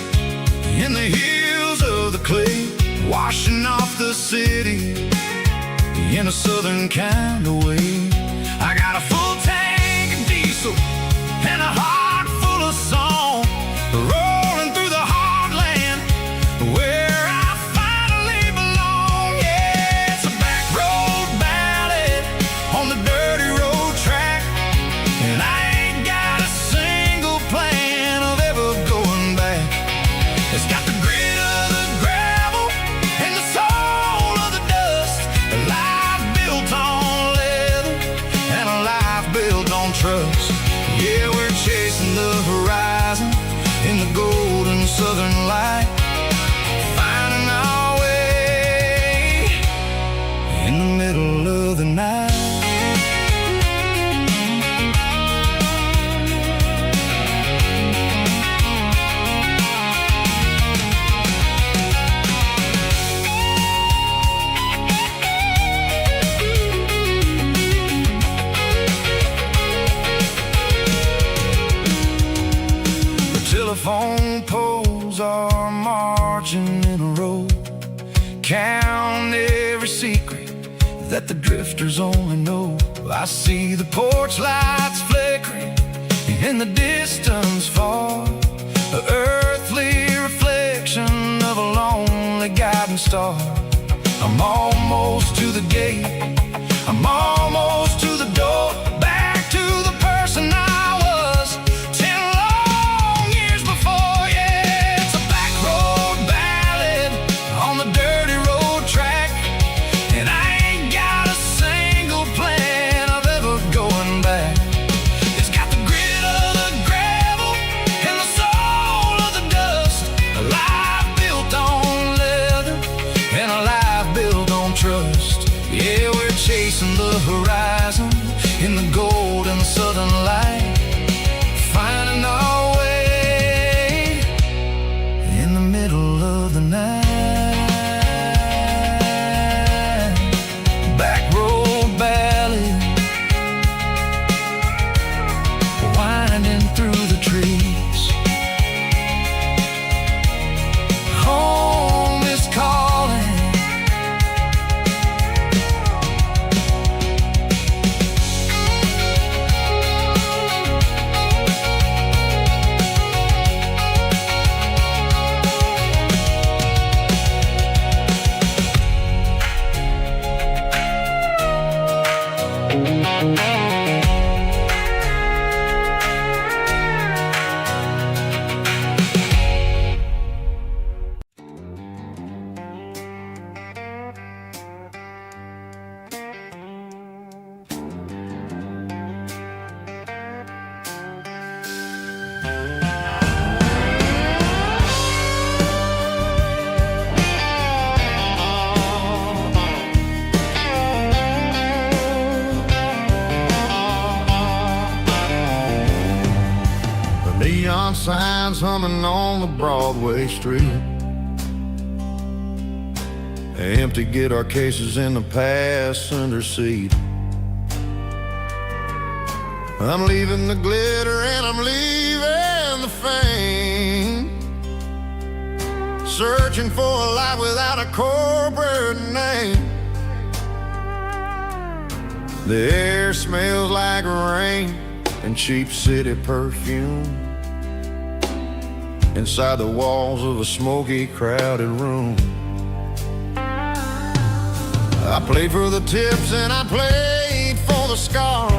S2: in the hills of the clay, washing off the city in a southern kind of way. I got a full tank of diesel and a heart full of song, rolling through the heartland where I finally belong. Yeah, it's a back road ballad on the dirty road track, and I ain't got a single plan of ever going back. It's got the grit of the gravel and the soul of the dust, a life built on leather and a life built on trust. Yeah, we're chasing the horizon in the golden southern light, finding our way in the middle of the night. Telephone poles are marching in a row, count every secret that the drifters only know. I see the porch lights flickering in the distance far, an earthly reflection of a lonely guiding star. I'm almost to the gate, I'm almost to the door, back to the person I was 10 long years before. Yeah, it's a back road ballad on the dirty road track, and I ain't got a single plan of ever going back. It's got the grit of the gravel and the soul of the dust, a life built on leather and a life built on trust. Yeah, we're chasing the horizon in the golden southern light, finding our way in the middle of the night. Back road ballad, winding through the trees. Home is calling. Neon signs humming on the Broadway street, empty guitar cases in the passenger seat. I'm leaving the glitter and I'm leaving the fame, searching for a life without a corporate name. The air smells like rain and cheap city perfume inside the walls of a smoky, crowded room. I played for the tips and I played for the scar,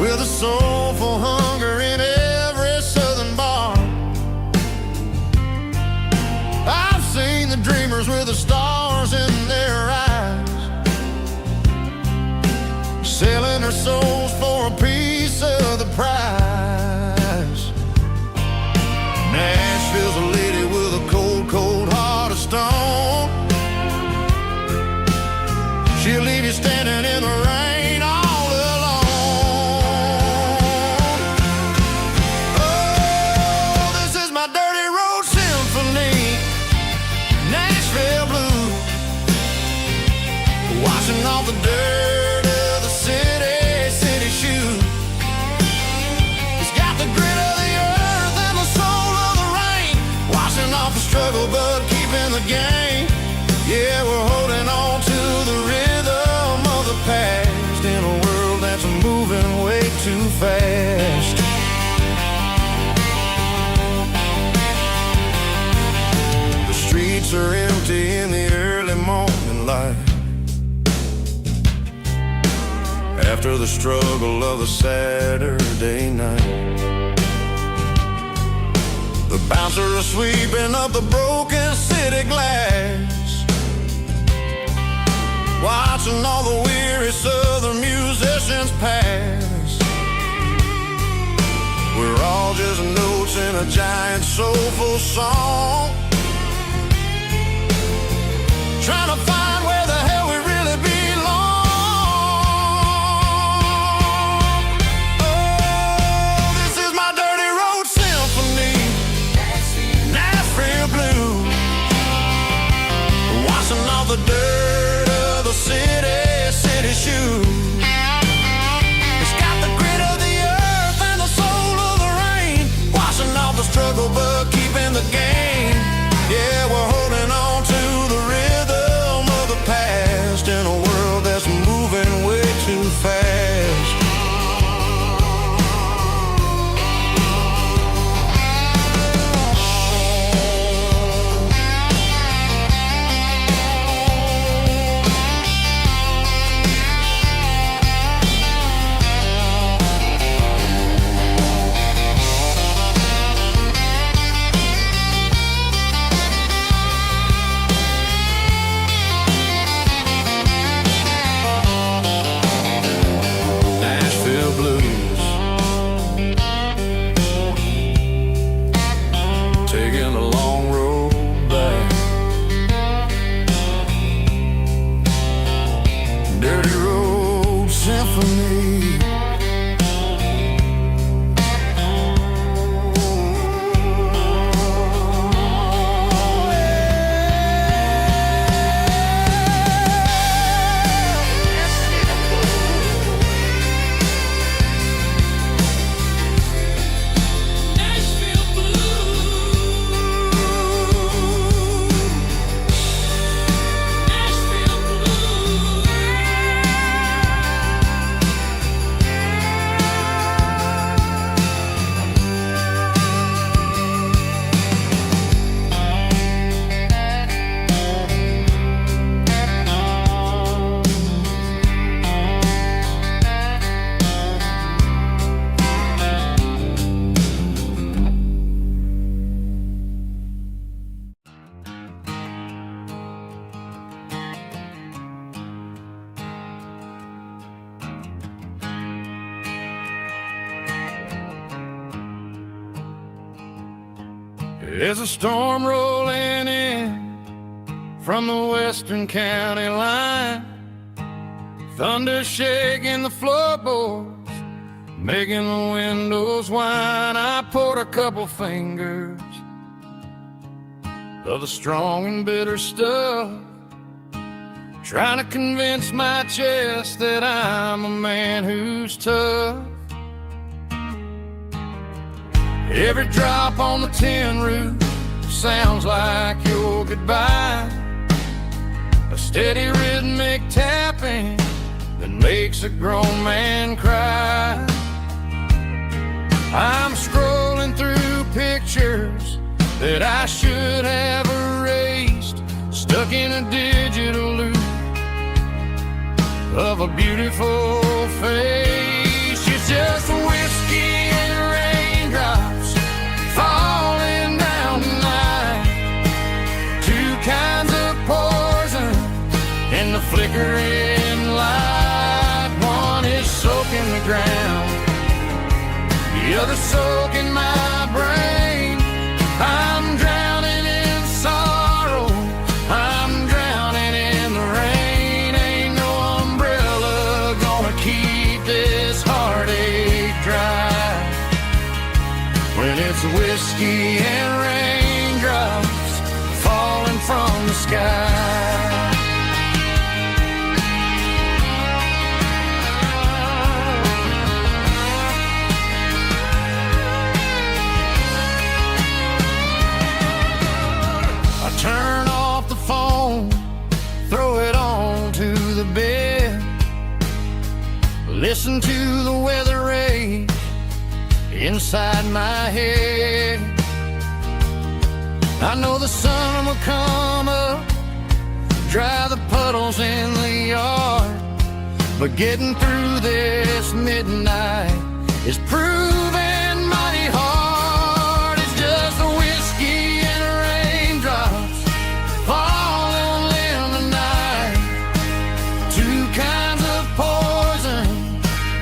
S2: with a soulful hunger in every southern bar. I've seen the dreamers with the stars in their eyes, selling their souls for a piece of the prize. Nashville's a lady with a cold, cold heart of stone. She'll leave you standing in the rain all alone. Oh, this is my dirty road symphony, Nashville blues, washing off the dirt of the city shoes. It's got the grit of the earth and the soul of the rain, washing off the struggle but keeping the game. Yeah, we're holding on to the rhythm of the past in a world that's moving way too fast. The streets are empty in the early morning light, after the struggle of the Saturday night. The bouncers are sweeping up the broken city glass, watching all the weary southern musicians pass. We're all just notes in a giant soulful song, trying to find where the hell we really belong. Oh, this is my dirty road symphony, Nashville blues, washing off the dirt of the city shoes. It's got the grit of the earth and the soul of the rain, washing off the struggle but keeping the game. Yeah, we're holding on to the rhythm of the past in a world that's moving way too fast. Nashville blues, taking a long road back. Dirty road symphony. There's a storm rolling in from the western county line, thunder shaking the floorboards, making the windows whine. I poured a couple fingers of the strong and bitter stuff, trying to convince my chest that I'm a man who's tough. Every drop on the tin roof sounds like your goodbye, a steady rhythmic tapping that makes a grown man cry. I'm scrolling through pictures that I should have erased, stuck in a digital loop of a beautiful face. It's just whiskey and raindrops falling down tonight. Two kinds of poison in the flickering light. One is soaking the ground, the other soaking my brain. I'm drowning in sorrow, I'm drowning in the rain. Ain't no umbrella gonna keep this heartache dry when it's whiskey and raindrops falling from the sky. Turn off the phone, throw it on to the bed. Listen to the weather rage inside my head. I know the sun will come up, dry the puddles in the yard, but getting through this midnight is proving mighty hard. It's just a whiskey and raindrops falling in the night. Two kinds of poison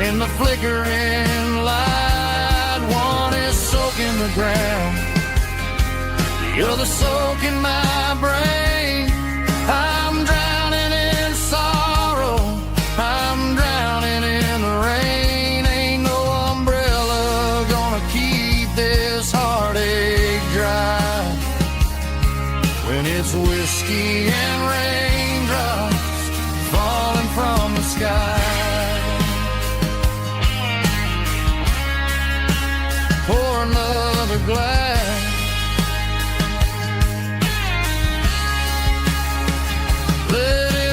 S2: in the flickering light. One is soaking the ground, the other soaking my brain. I'm drowning in sorrow, I'm drowning in the rain. Ain't no umbrella gonna keep this heartache dry when it's whiskey and raindrops falling from the sky. Pour another glass. Let it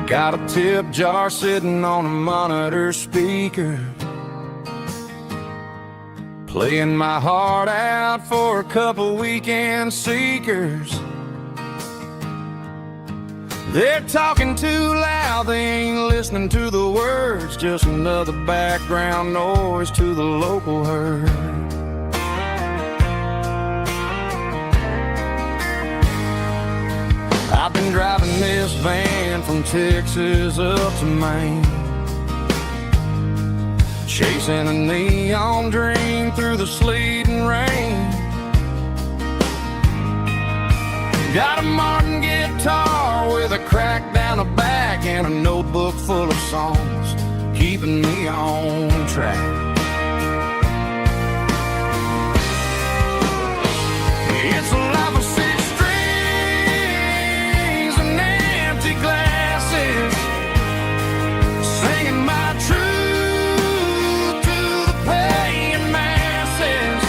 S2: got a tip jar sitting on a monitor speaker, playing my heart out for a couple weekend seekers. They're talking too loud, they ain't listening to the words, just another background noise to the local herd. I've been driving this van from Texas up to Maine, chasing a neon dream through the sleet and rain. Got a Martin guitar with a crack down the back and a notebook full of songs, keeping me on track. It's a life of six strings and empty glasses, singing my truth to the paying masses.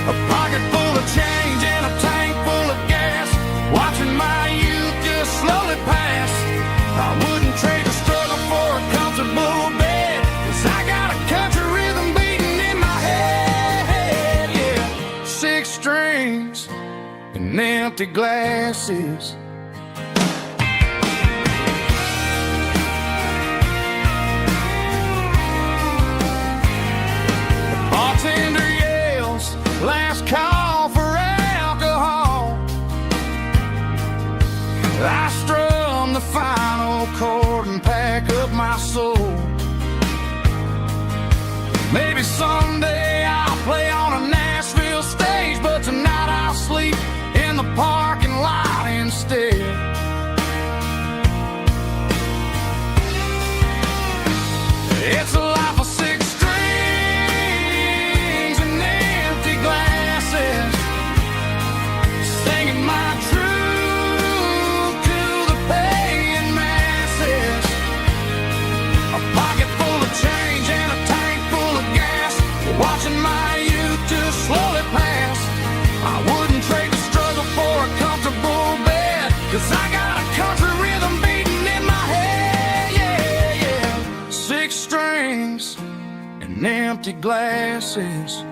S2: A pocket full of change and a tank full of gas, watching my youth just slowly pass. I wouldn't trade a struggle for a comfortable bed, 'cause I got a country rhythm beating in my head. Yeah, six strings and empty glasses. The bartender, yeah, and empty glasses.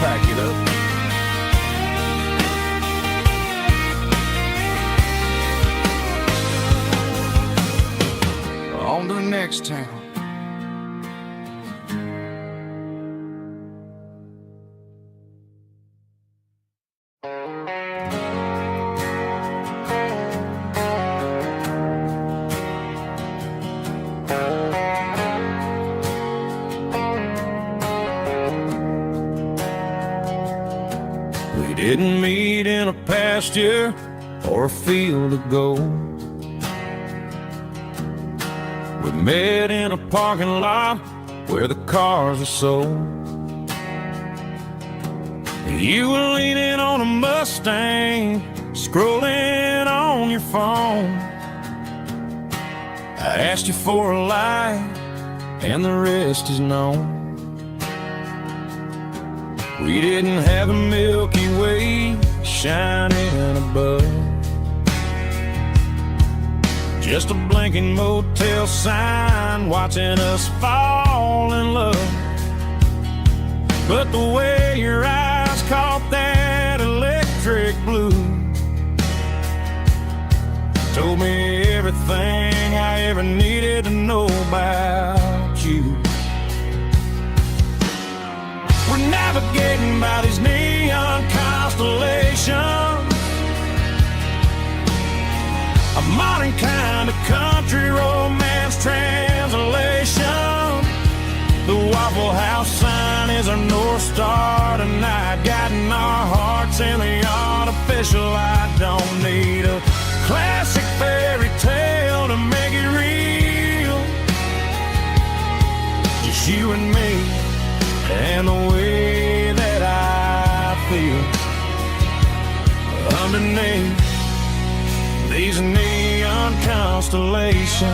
S2: Pack it up. On to the next town. We didn't meet in a pasture or a field of gold. We met in a parking lot where the cars are sold. You were leaning on a Mustang, scrolling on your phone. I asked you for a light, and the rest is known. We didn't have a Milky Way shining above, just a blinking motel sign watching us fall in love. But the way your eyes caught that electric blue told me everything I ever needed to know about you. We're navigating by these neon constellations, a modern kind of country romance translation. The Waffle House sign is our North Star tonight, guiding our hearts in the artificial light. Don't need a classic fairy tale to make it real, just you and me and the way that I feel underneath these neon constellations.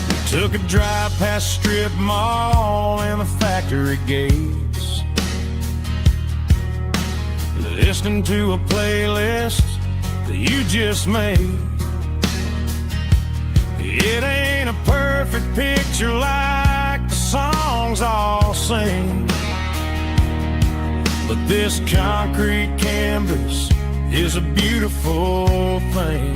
S2: We took a drive past strip mall and the factory gates, listening to a playlist that you just made. It ain't a perfect picture like the songs all sing, but this concrete canvas is a beautiful thing.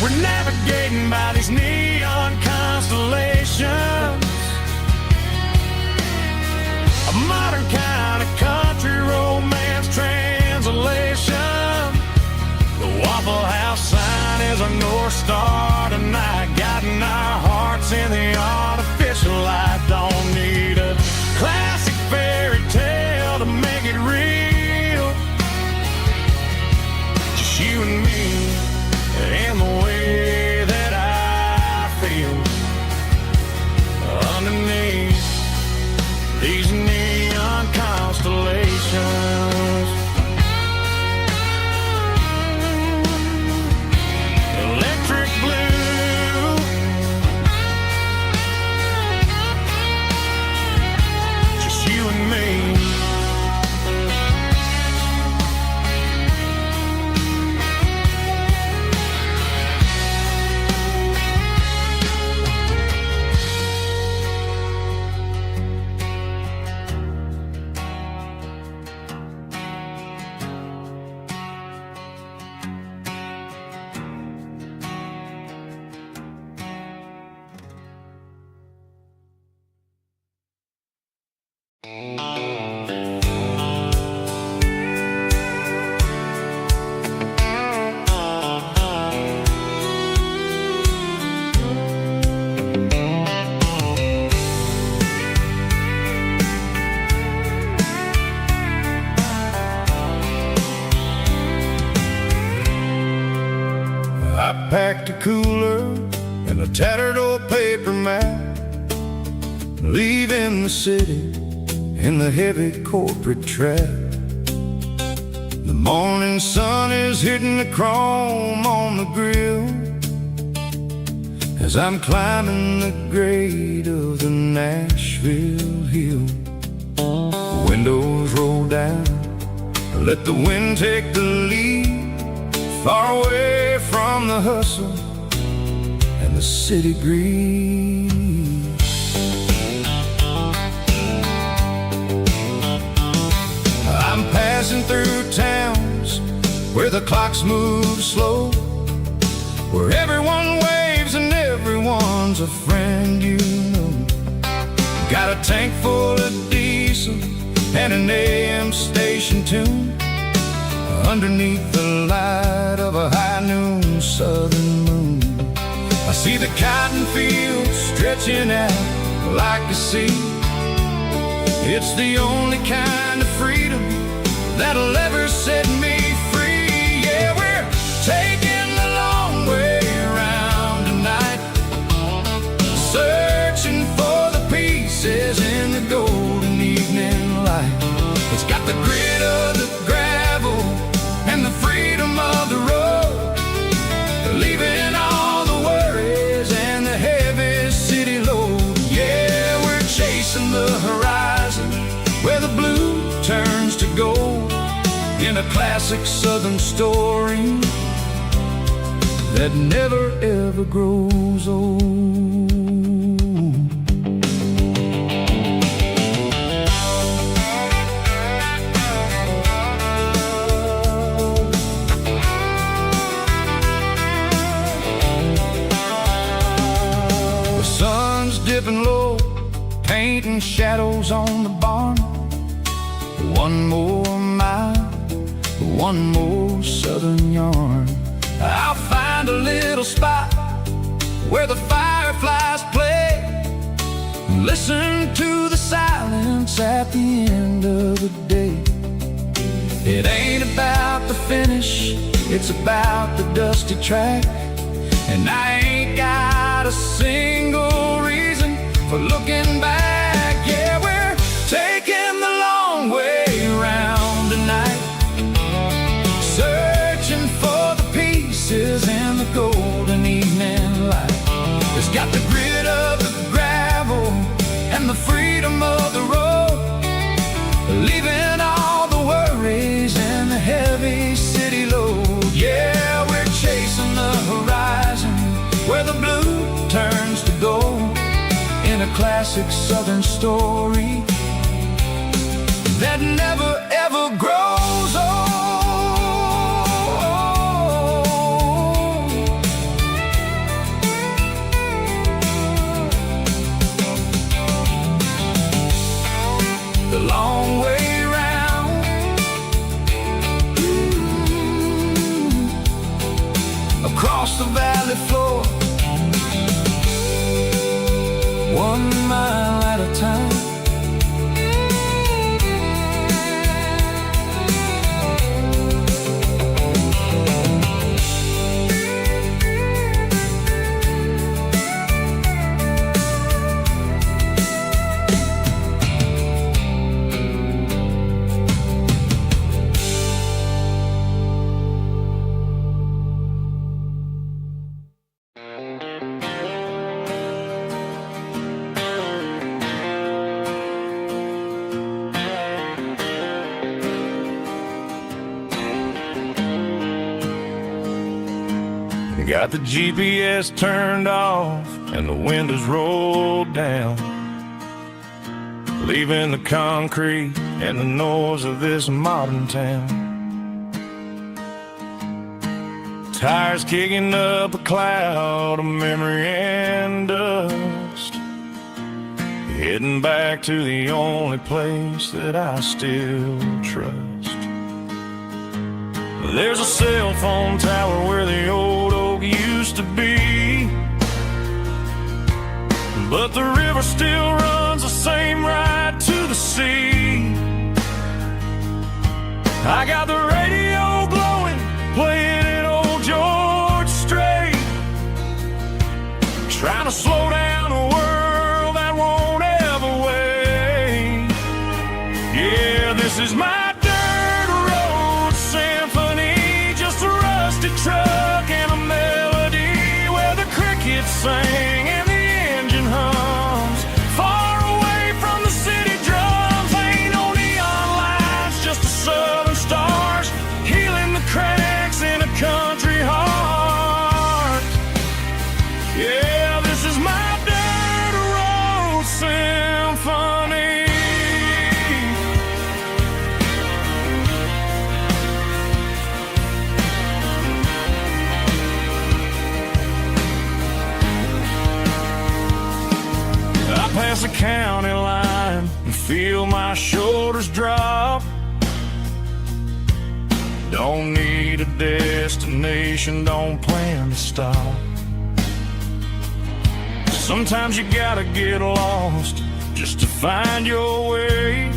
S2: We're navigating by these neon constellations, a modern kind of country romance translation. The Waffle House sign is our North Star tonight, guiding our hearts in the artificial light. Don't need a classic fairy tale to make it real, just you and me and the way that I feel underneath these neon constellations. Electric blue, just you and me. I packed a cooler and a tattered old paper map, leaving the city in the heavy corporate trap. The morning sun is hitting the chrome on the grill, as I'm climbing the grade of the Nashville hill. Windows roll down, let the wind take the lead, far away from the hustle and the city breeze. I'm passing through towns where the clocks move slow, where everyone waves and everyone's a friend you know. Got a tank full of diesel and an AM station tune, underneath the light of a high noon southern moon. I see the cotton fields stretching out like a sea. It's the only kind of freedom that'll ever set me free. Yeah, we're taking the long way around tonight, searching for the pieces in the golden evening light. It's got the grit of the gravel and the freedom of the road, leaving all the worries and the heavy city load. Yeah, we're chasing the horizon where the blue turns to gold, in a classic southern story that never ever grows old. The sun's dipping low, painting shadows on the barn. One more mile, one more southern yarn. I'll find a little spot where the fireflies play, listen to the silence at the end of the day. It ain't about the finish, it's about the dusty track, and I ain't got a single reason for looking back. Yeah, we're taking the long way around tonight, searching for the pieces in the golden evening light. It's got the grit of the gravel and the freedom of the road, leaving all the worries and the heavy city load. Yeah, we're chasing the horizon where the blue turns to gold, in a classic southern story that never ever grows old. The long way round, across the valley floor, 1 mile at a time. Got the GPS turned off and the windows rolled down, leaving the concrete and the noise of this modern town. Tires kicking up a cloud of memory and dust, heading back to the only place that I still trust. There's a cell phone tower where the old oak used to be, but the river still runs the same right to the sea. I got the radio glowing, playing an old George Strait, trying to slow down a world that won't ever wait. Yeah, this is my truck and a melody where the crickets sing past the county line and feel my shoulders drop. Don't need a destination, don't plan to stop. Sometimes you gotta get lost just to find your way,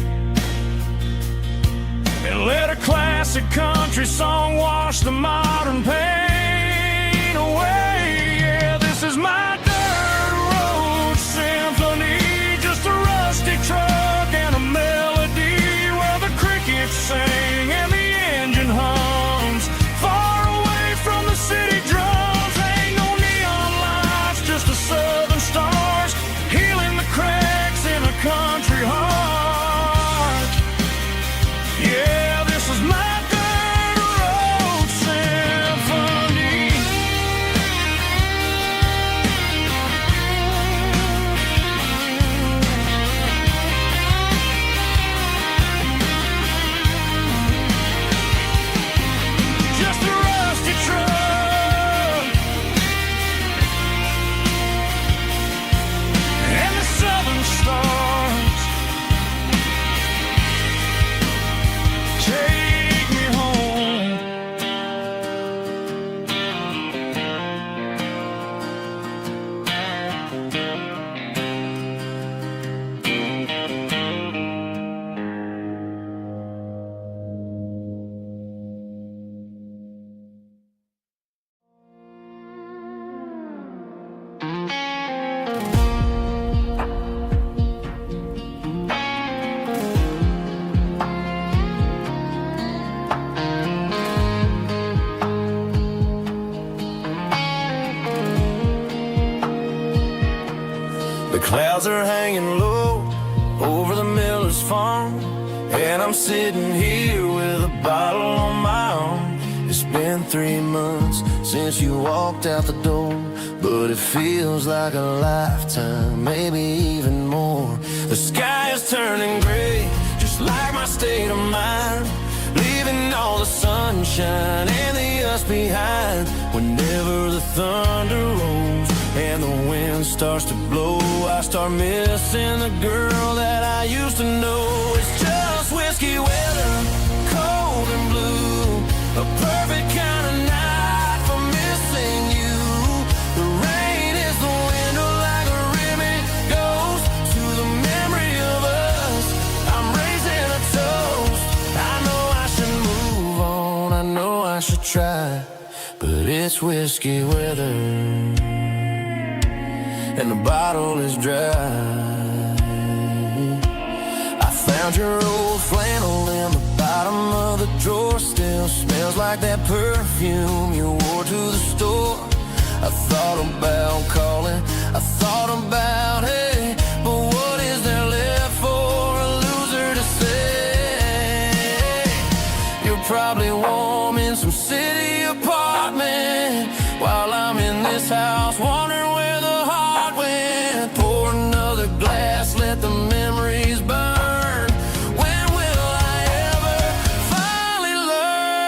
S2: and let a classic country song wash the modern pain away. Yeah, this is my dirt road symphony, just a rusty truck and a melody where the crickets sing and the engine hums far away from the city drums. Ain't no neon lights, just the southern stars healing the cracks in a country heart. Yeah, this is my dirt road symphony. Just a rusty truck and the southern stars take me home.
S1: The clouds are hanging low over the miller's farm, and I'm sitting here with a bottle on my arm. It's been 3 months since you walked out the door, but it feels like a lifetime, maybe even more. The sky is turning gray, just like my state of mind, leaving all the sunshine and the us behind. Whenever the thunder rolls and the wind starts to blow, I start missing the girl that I used to know. It's just whiskey weather, cold and blue, a perfect kind of night for missing you. The rain is the window like a ribbon goes to the memory of us. I'm raising a toast. I know I should move on, I know I should try, but it's whiskey weather and the bottle is dry. I found your old flannel in the bottom of the drawer, still smells like that perfume you wore to the store. I thought about calling, I thought about, hey, but what is there left for a loser to say? You're probably warm in some city apartment while I'm in this house wondering where the heart went. Pour another glass, let the memories burn. When will I ever finally learn?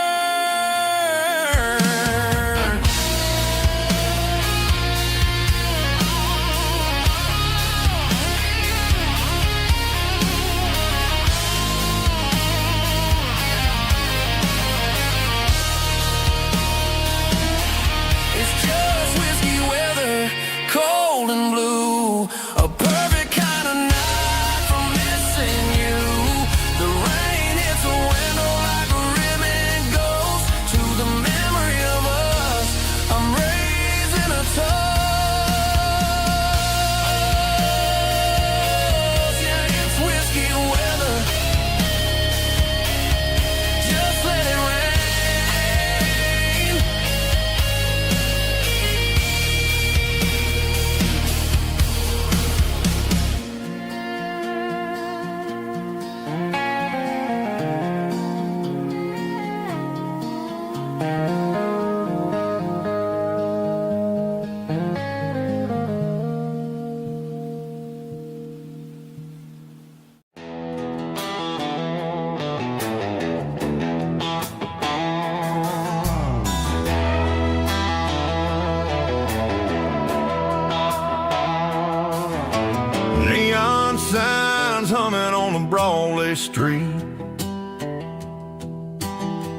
S1: winds humming on the Broadway street.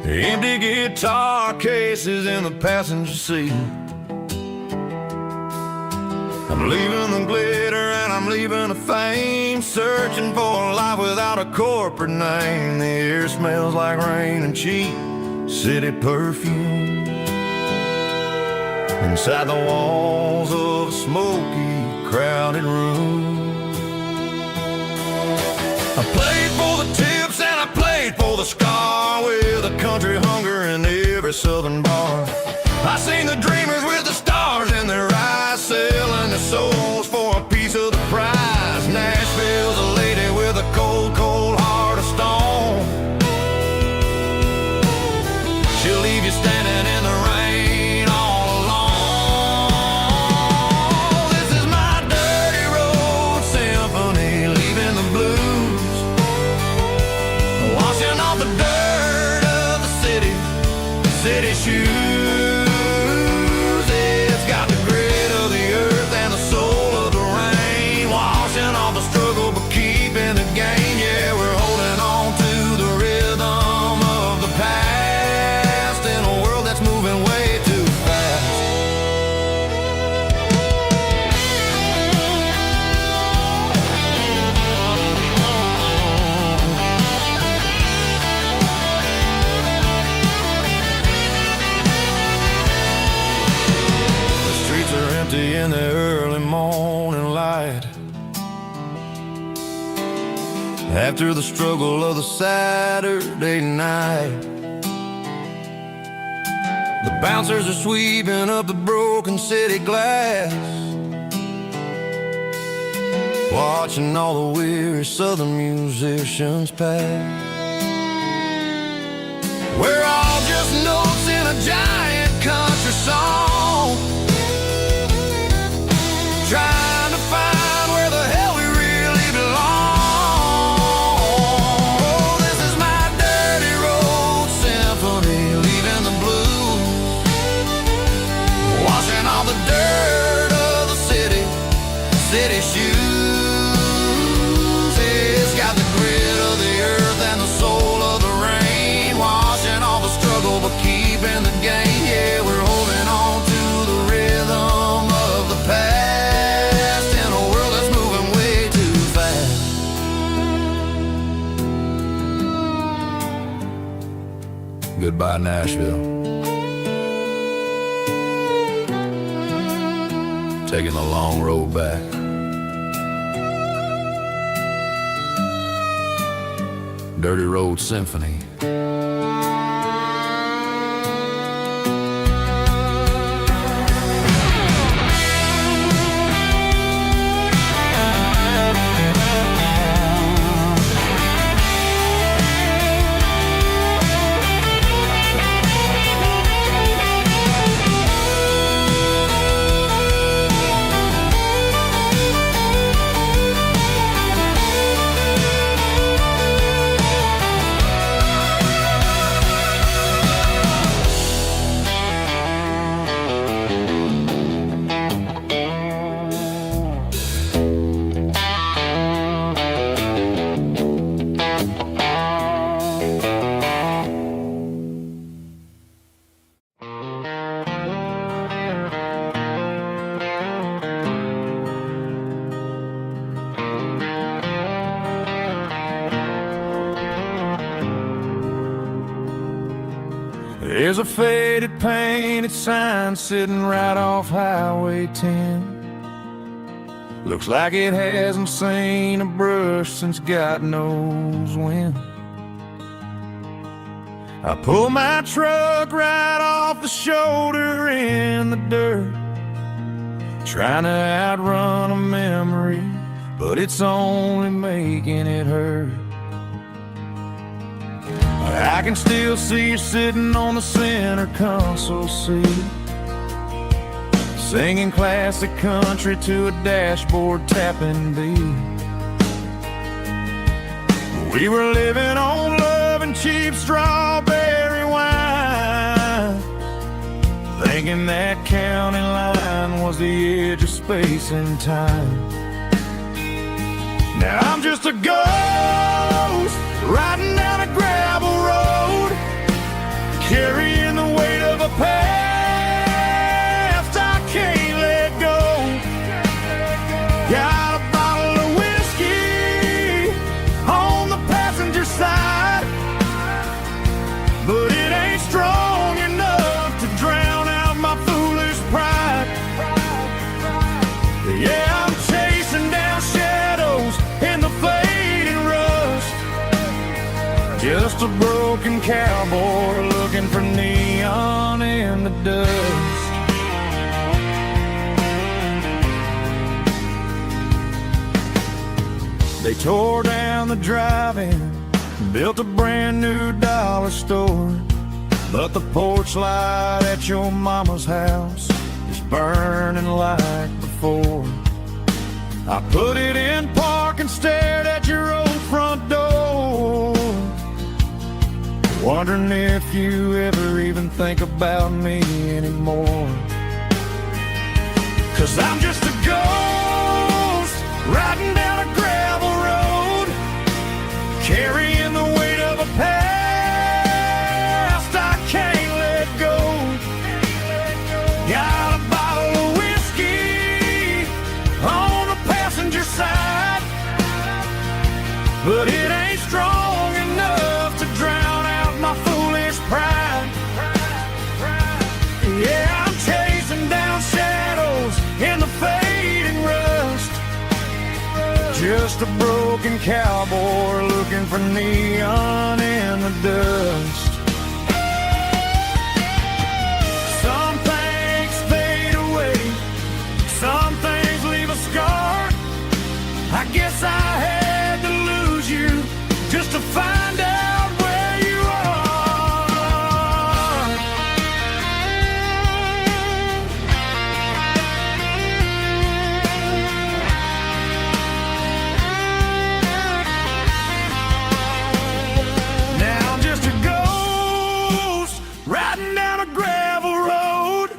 S1: Empty guitar cases in the passenger seat. I'm leaving the glitter and I'm leaving the fame, searching for a life without a corporate name. The air smells like rain and cheap city perfume. Inside the walls of a smoky, crowded room. I played for the tips and I played for the scar, with a country hunger in every southern bar. I seen the dreamers with the stars in their eyes, selling their souls for a piece of the prize. Nashville's a lady with a cold, cold heart of stone. She'll leave you standing in the rain all alone. This is my dirty road symphony, leaving the blues, washing off the dirt of the city shoes. It's got the grit of the earth and the soul of the rain, washing off the struggle but keeping the gain. Yeah, we're holding on to the rhythm of the past in a world that's moving way too fast. In the early morning light, after the struggle of the Saturday night, the bouncers are sweeping up the broken city glass, watching all the weary southern musicians pass. We're all just notes in a giant country song, trying to find where the hell we really belong. Oh, this is my dirty road symphony, leaving the blues, washing all the dirt of the city shoes. It's got the grit of the earth and the soul of the rain, washing all the struggle but keeping the gain. Yeah, we're holding on to the rhythm of the past. Goodbye, Nashville. Taking the long road back. Dirty Road Symphony. There's a faded painted sign sitting right off Highway 10. Looks like it hasn't seen a brush since God knows when. I pull my truck right off the shoulder in the dirt, trying to outrun a memory, but it's only making it hurt. I can still see you sitting on the center console seat, singing classic country to a dashboard tapping beat. We were living on love and cheap strawberry wine, thinking that county line was the edge of space and time.
S2: Now I'm just a ghost riding down a gravel road, carrying the weight of a past I can't let go. Got a bottle of whiskey on the passenger side, but it ain't strong enough to drown out my foolish pride. Yeah, I'm chasing down shadows in the fading rust, just a broken cowboy looking for neon in the dust. They tore down the drive-in, built a brand new dollar store, but the porch light at your mama's house is burning like before. I put it in park and stared at your old front door, wondering if you ever even think about me anymore. 'Cause I'm just a ghost riding down a gravel road, carrying the weight of a past I can't let go. Got a bottle of whiskey on the passenger side, but it ain't strong enough to drown out my foolish pride. Yeah, I'm chasing down shadows in the fading rust, just a broken cowboy looking for neon in the dust. Some things fade away, some things leave a scar. I guess I had to lose you just to find out where you are. Now I'm just a ghost riding down a gravel road,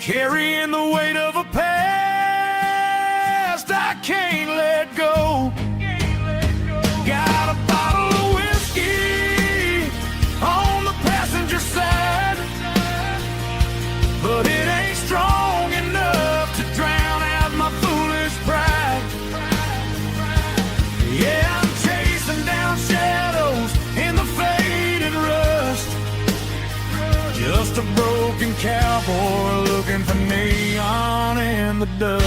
S2: carrying the weight of a past I can't let go. Got a bottle of whiskey on the passenger side, but it ain't strong enough to drown out my foolish pride. Yeah, I'm chasing down shadows in the faded rust, just a broken cowboy looking for neon in the dust.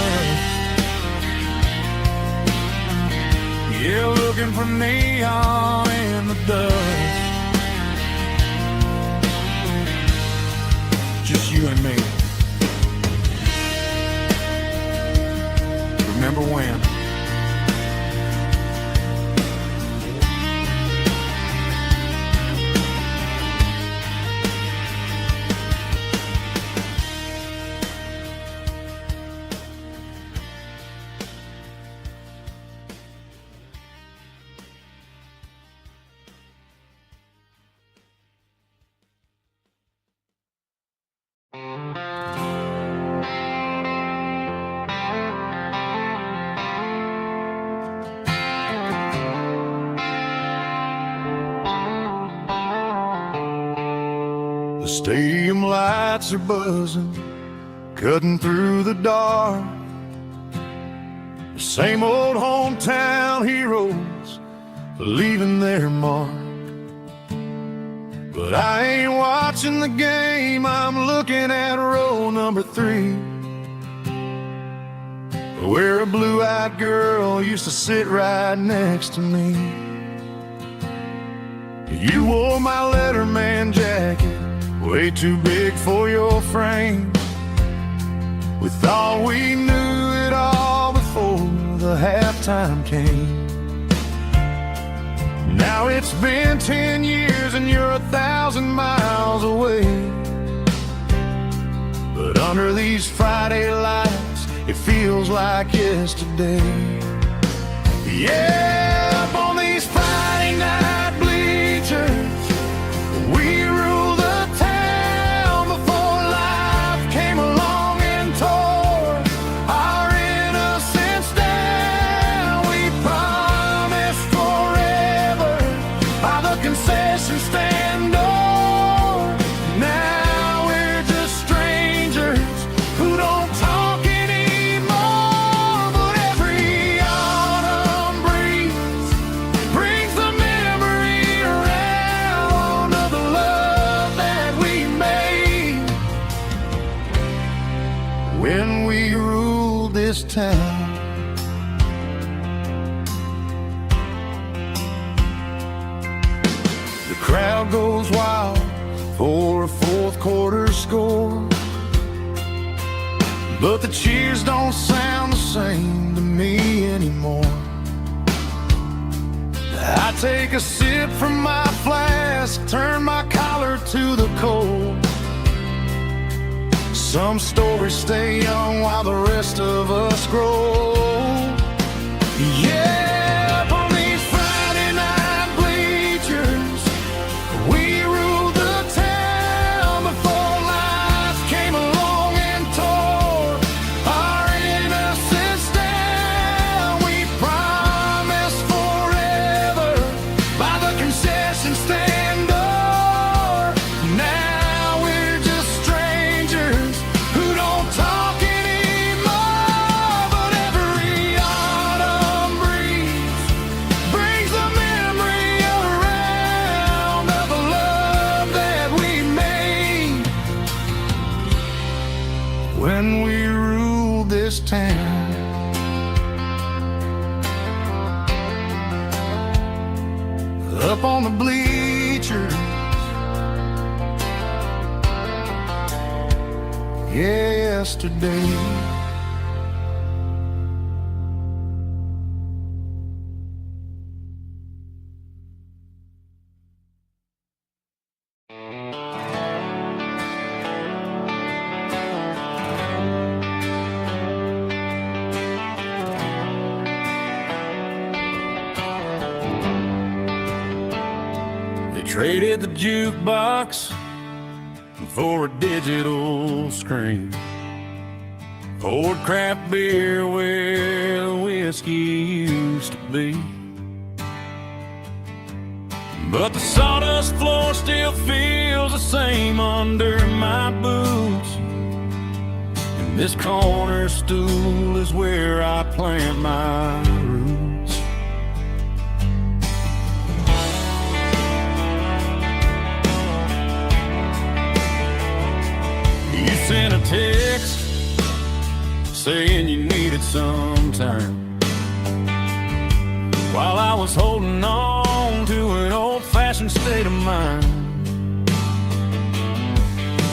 S2: Yeah, looking for neon in the dust. Just you and me. Remember when? The stadium lights are buzzing, cutting through the dark. The same old hometown heroes leaving their mark. But I ain't watching the game, I'm looking at row number 3, where a blue-eyed girl used to sit right next to me. You wore my Letterman jacket, way too big for your frame. We thought we knew it all before the halftime came. Now it's been 10 years and you're 1,000 miles away, but under these Friday lights it feels like yesterday. Yeah, up on these Friday night bleachers, we rule the town before life came along and tore our innocence down. We
S1: town. The crowd goes wild for a fourth quarter score, but the cheers don't sound the same to me anymore. I take a sip from my flask, turn my collar to the cold. Some stories stay young while the rest of us grow. Yeah, up on these Friday night bleachers, we ruled the town before life came along and tore our innocence down. We promised forever by the concession stand door. Now we're just strangers who don't talk anymore. But every autumn breeze brings the memory around of the love that we made when we ruled this town. Up on the bleachers, yesterday. They traded the jukebox for a digital screen, poured craft beer where the whiskey used to be. But the sawdust floor still feels the same under my boots, and this corner stool is where I plant my roots. You sent a text saying you needed some time, while I was holding on to an old-fashioned state of mind.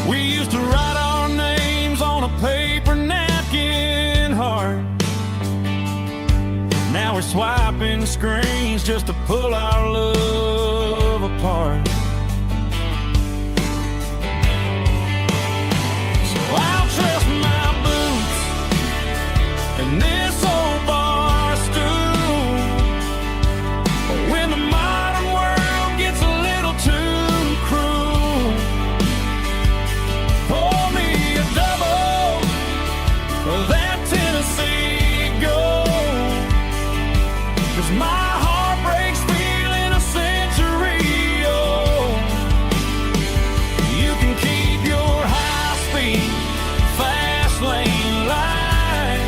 S1: We used to write our names on a paper napkin heart. Now we're swiping screens just to pull our love apart. I'll trust my boots and this old bar stool when the modern world gets a little too cruel. Pour me a double of that Tennessee Gold, 'cause my heart breaks feeling a century old. You can keep your high-speed fast lane light,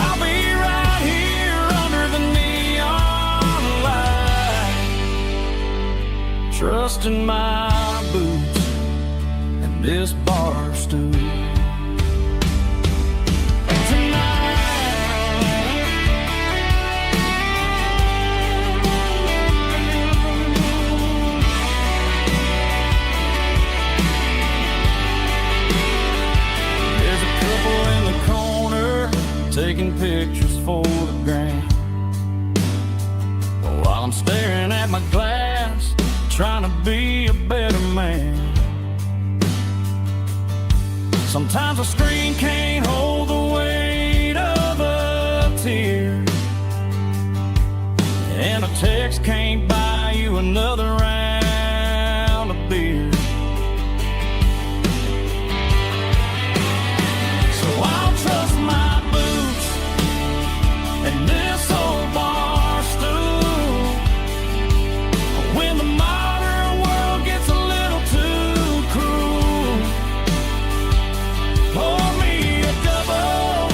S1: I'll be right here under the neon light, trusting my boots and this bar stool. Taking pictures for the gram, while I'm staring at my glass, trying to be a better man. Sometimes a screen can't hold the weight of a tear, and a text can't buy you another round of beer. So I'll trust my and this old bar stool when the modern world gets a little too cruel. Pour me a double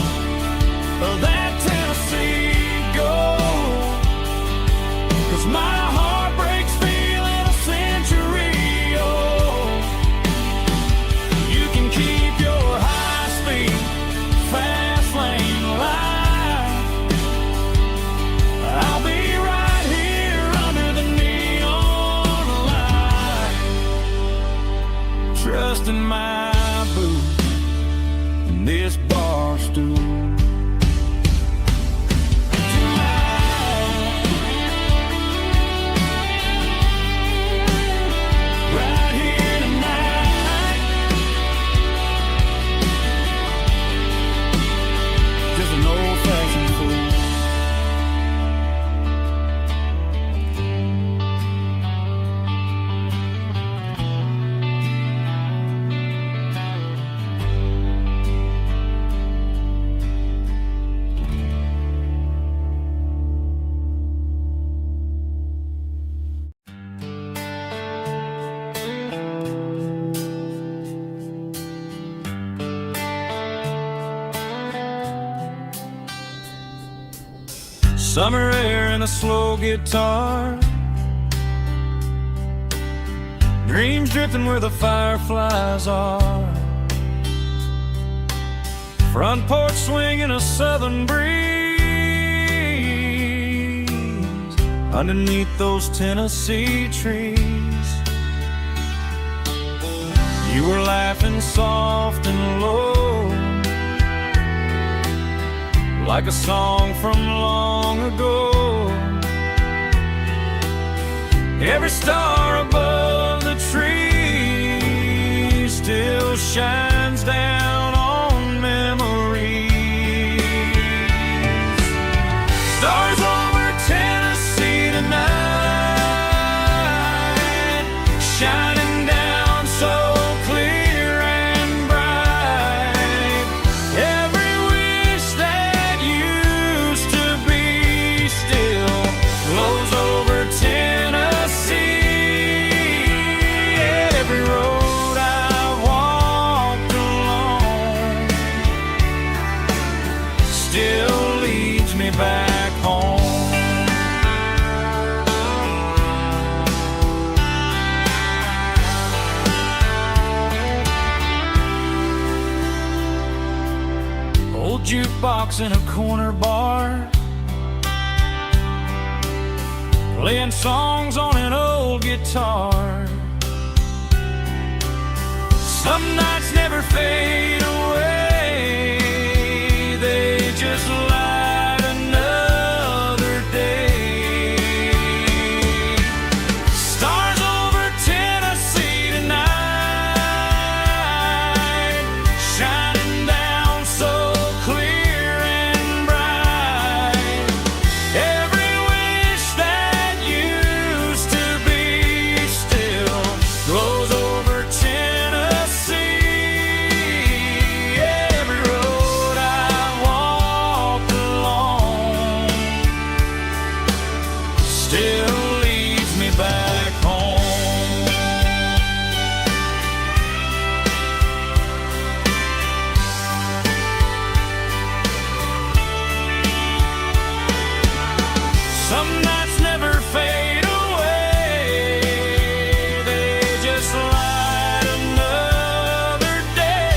S2: Summer air and a slow guitar, dreams drifting where the fireflies are. Front porch swinging a southern breeze underneath those Tennessee trees. You were laughing soft and low, like a song from long ago. Every star above the tree still shines down on memories. Stars over Tennessee tonight, shining down so clear and bright. Every wish that used to be still glows over Tennessee. Every road I've walked along still leads me back home. Old jukebox in a corner bar, playing songs on an old guitar. Some nights never fade away, they just light another day. Stars over Tennessee tonight, shining down so clear and bright. Every wish that used to be still glows over Tennessee. Every road I've walked along still leads me back home. Some nights never fade away, they just light another day.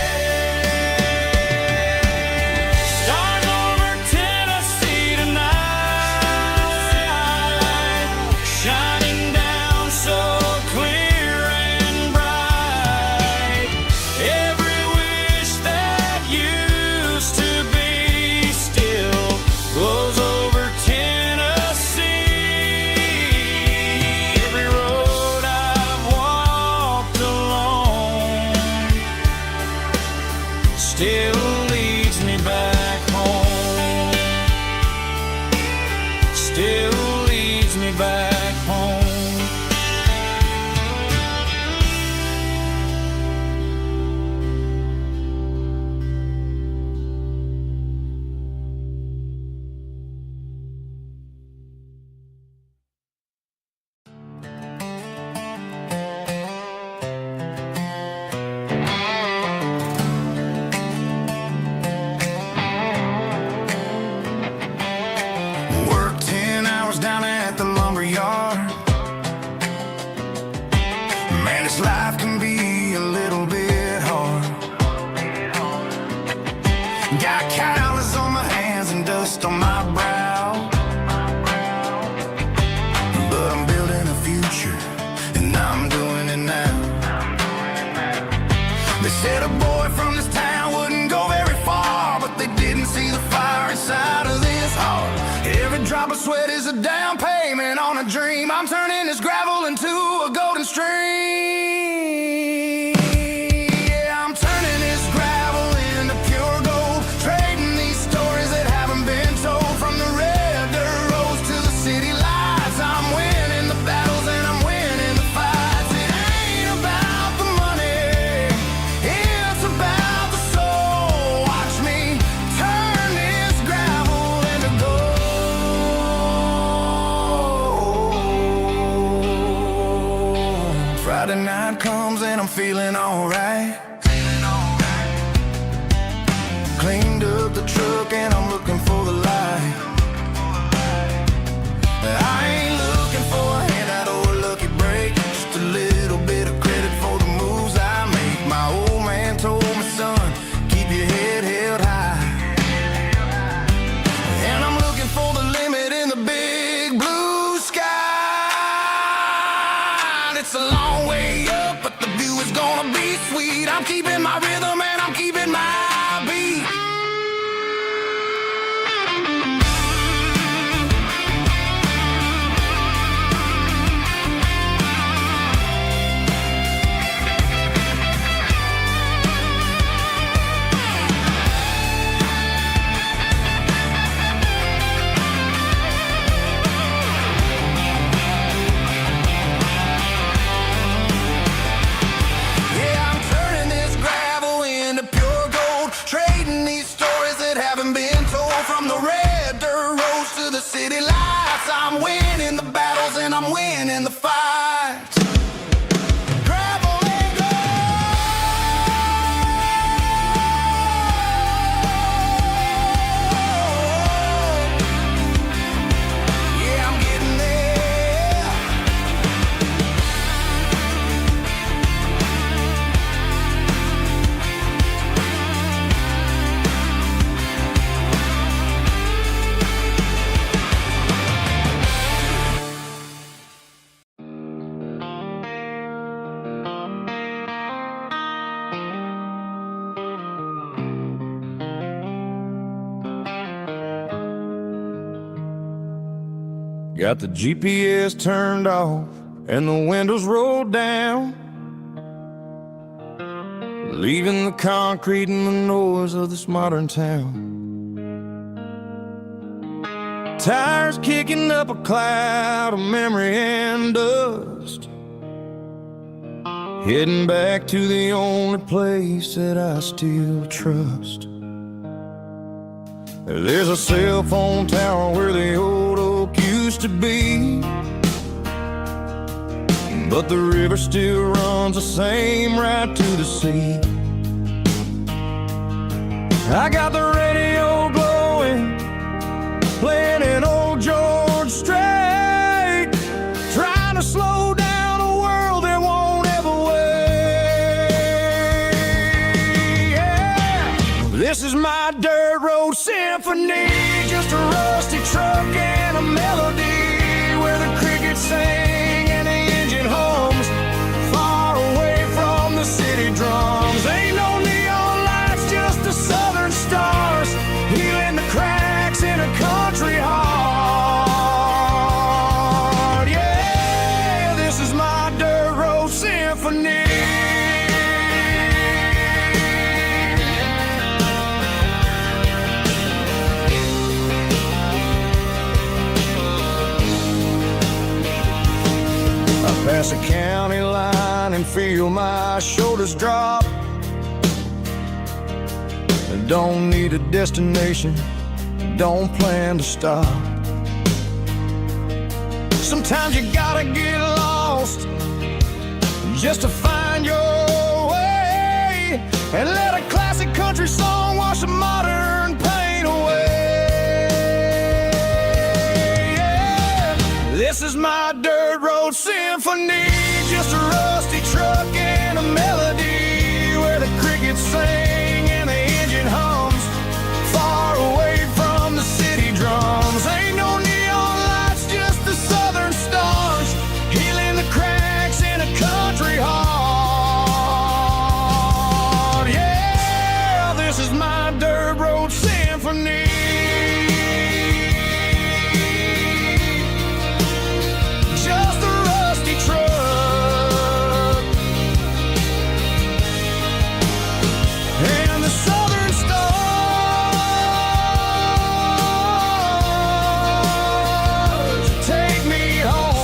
S2: Stars over Tennessee tonight, shining down so clear and bright. Every wish that used to be still glows over Tennessee. Every road I've walked along still leads me back home. Still leads me back home.
S1: Worked 10 hours down at the lumber yard. Man, this life can be a little bit hard. Got calluses on my hands and dust on my brow, but I'm building a future, and I'm doing it now. They said a boy from this town wouldn't go very far, but they didn't see the fire inside of this heart. Every drop of sweat is a down payment on a dream. I'm turning this gravel into a golden stream. Yeah, I'm turning this gravel into pure gold, trading these stories that haven't been told. From the red dirt roads to the city lights, I'm winning the battles and I'm winning the fights. It ain't about the money, it's about the soul. Watch me turn this gravel into gold. Friday night comes and I'm feeling alright. Cleaned up the truck and I'm looking for the light. city lights. I'm winning the battles and I'm winning the fights. Gravel and gold. Yeah, I'm getting there.
S2: Got the GPS turned off and the windows rolled down, leaving the concrete and the noise of this modern town. Tires kicking up a cloud of memory and dust, heading back to the only place that I still trust. There's a cell phone tower where the old oak used to be, but the river still runs the same right to the sea. I got the radio glowing, playing an old George Strait, trying to slow down a world that won't ever wait. Yeah. This is my dirt road symphony, just a rusty truck and a melody where the crickets sing and the engine hums, far away from the city drums. Ain't no neon lights, just the southern stars, healing the cracks in a country heart. Yeah, this is my dirt road symphony. Pass a county line and feel my shoulders drop. Don't need a destination, don't plan to stop. Sometimes you gotta get lost just to find your way, and let a classic country song wash a modern pain away. Yeah. This is my dirt road symphony, just a rusty truck and a melody where the crickets sing and the engine hums, far away from the city drums. Ain't no neon lights, just the southern stars, healing the cracks in a country heart. Yeah, this is my dirt road symphony. Just a rusty truck and the southern stars take me home.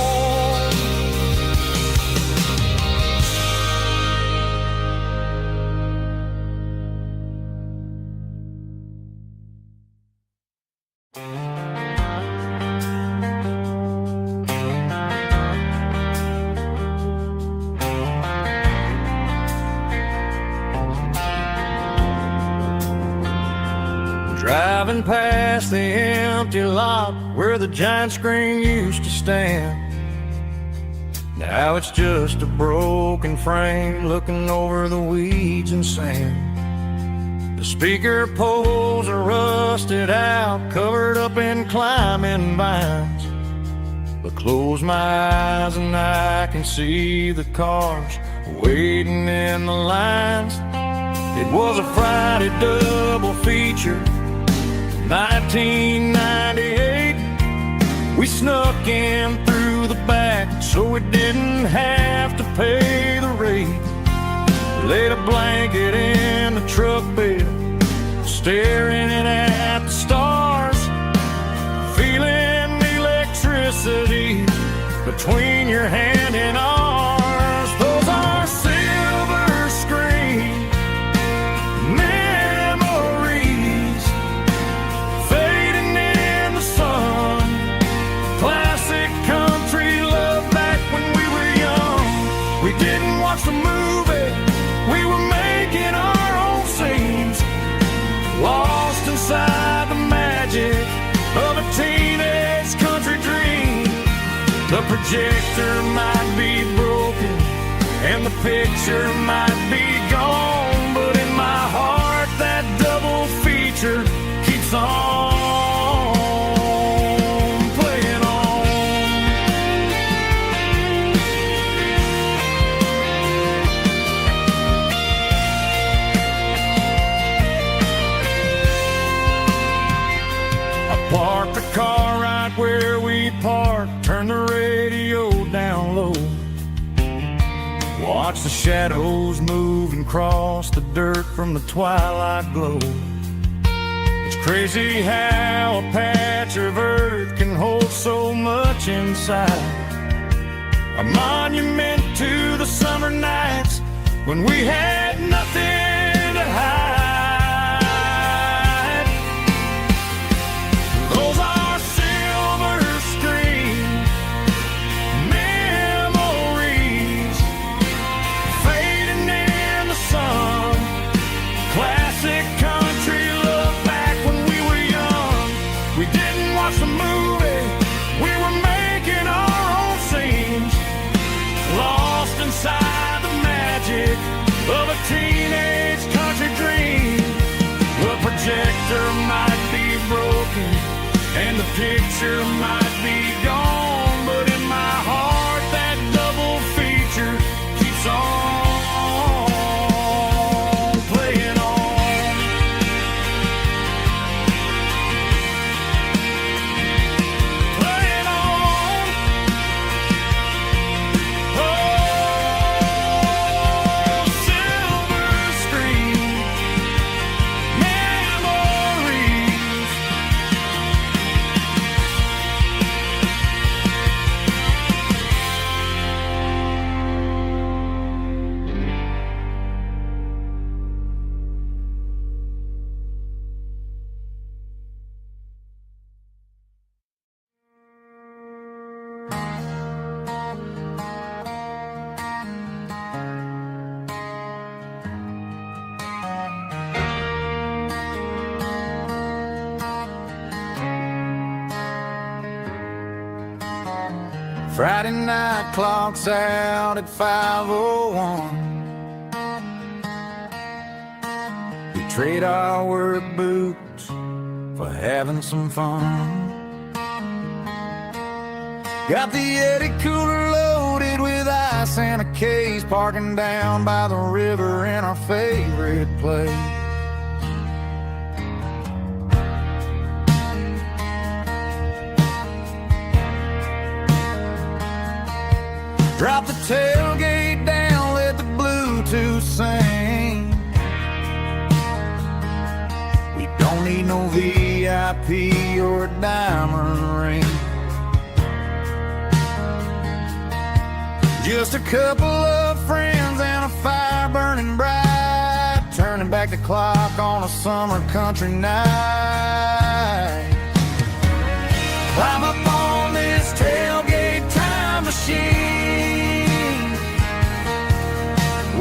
S2: Driving past the empty lot where the giant screen used to stand. Now it's just a broken frame looking over the weeds and sand. The speaker poles are rusted out, covered up in climbing vines. But close my eyes and I can see the cars waiting in the lines. It was a Friday double feature, 1998. We snuck in through the back so we didn't have to pay the rate. Laid a blanket in the truck bed, staring at the stars, feeling the electricity between your hand and ours. Those are silver screen memories fading in the sun. projector might be broken and the picture might be gone, but in my heart that double feature keeps on playing on. I parked the car right where we parked, turned the radio down low, watch the shadows move and cross the dirt from the twilight glow. It's crazy how a patch of earth can hold so much inside, a monument to the summer nights when we had nothing to hide. Those are silver screen memories fading in the sun, classic country look back when we were young. We didn't watch the movie, we were making our own scenes, lost inside the magic of a teenage country dream. The projector might be broken and the picture might be gone, but in my heart that double feature keeps on playing on. Playing on. Oh, silver screen memories. Friday night clocks out at 5:01. We trade our work boots for having some fun. Got the Eddie cooler loaded with ice and a case, parking down by the river in our favorite place. Drop the tailgate down, let the Bluetooth sing. We don't need no VIP or a diamond ring, just a couple of friends and a fire burning bright, turning back the clock on a summer country night. Climb up on this tailgate time machine,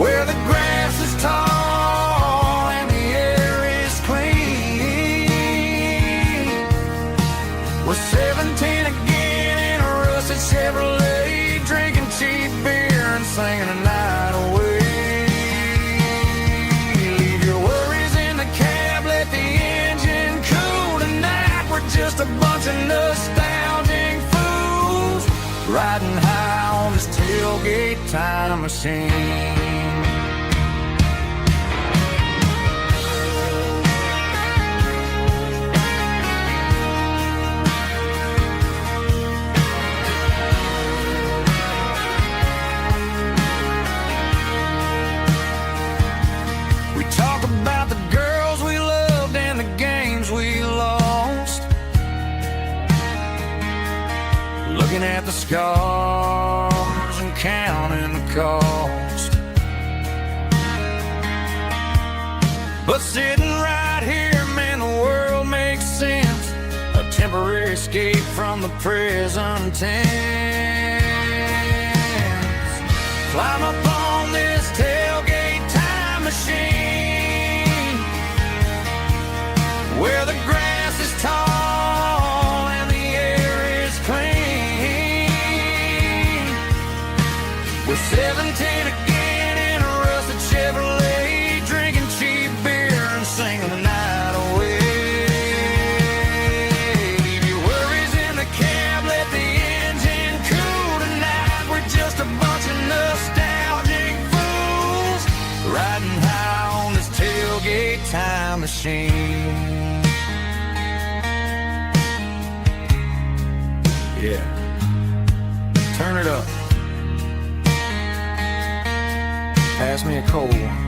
S2: where the grass is tall and the air is clean. We're 17 again in a rusted Chevrolet, drinking cheap beer and singing a night away. Leave your worries in the cab, let the engine cool tonight. We're just a bunch of nostalgic fools riding high on this tailgate time machine. We talk about the girls we loved and the games we lost, looking at the scars and counting the cost. But sitting right here, man, the world makes sense, a temporary escape from the present tense. Climb up on this tailgate time machine, where the grass is tall and the air is clean.
S1: machine.
S2: Yeah. Turn it up. Pass me a cold one.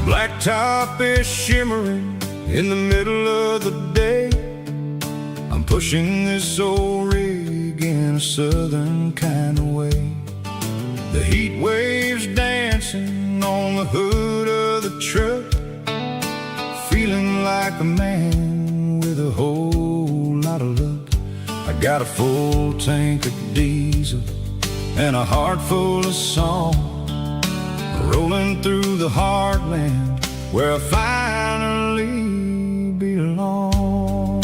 S1: Blacktop is shimmering in the middle of the day. I'm pushing this old rig in a southern kind of way. The heat waves dancing on the hood of the truck, feeling like a man with a whole lot of luck. I got a full tank of diesel and a heart full of song, rolling through the heartland where I finally belong.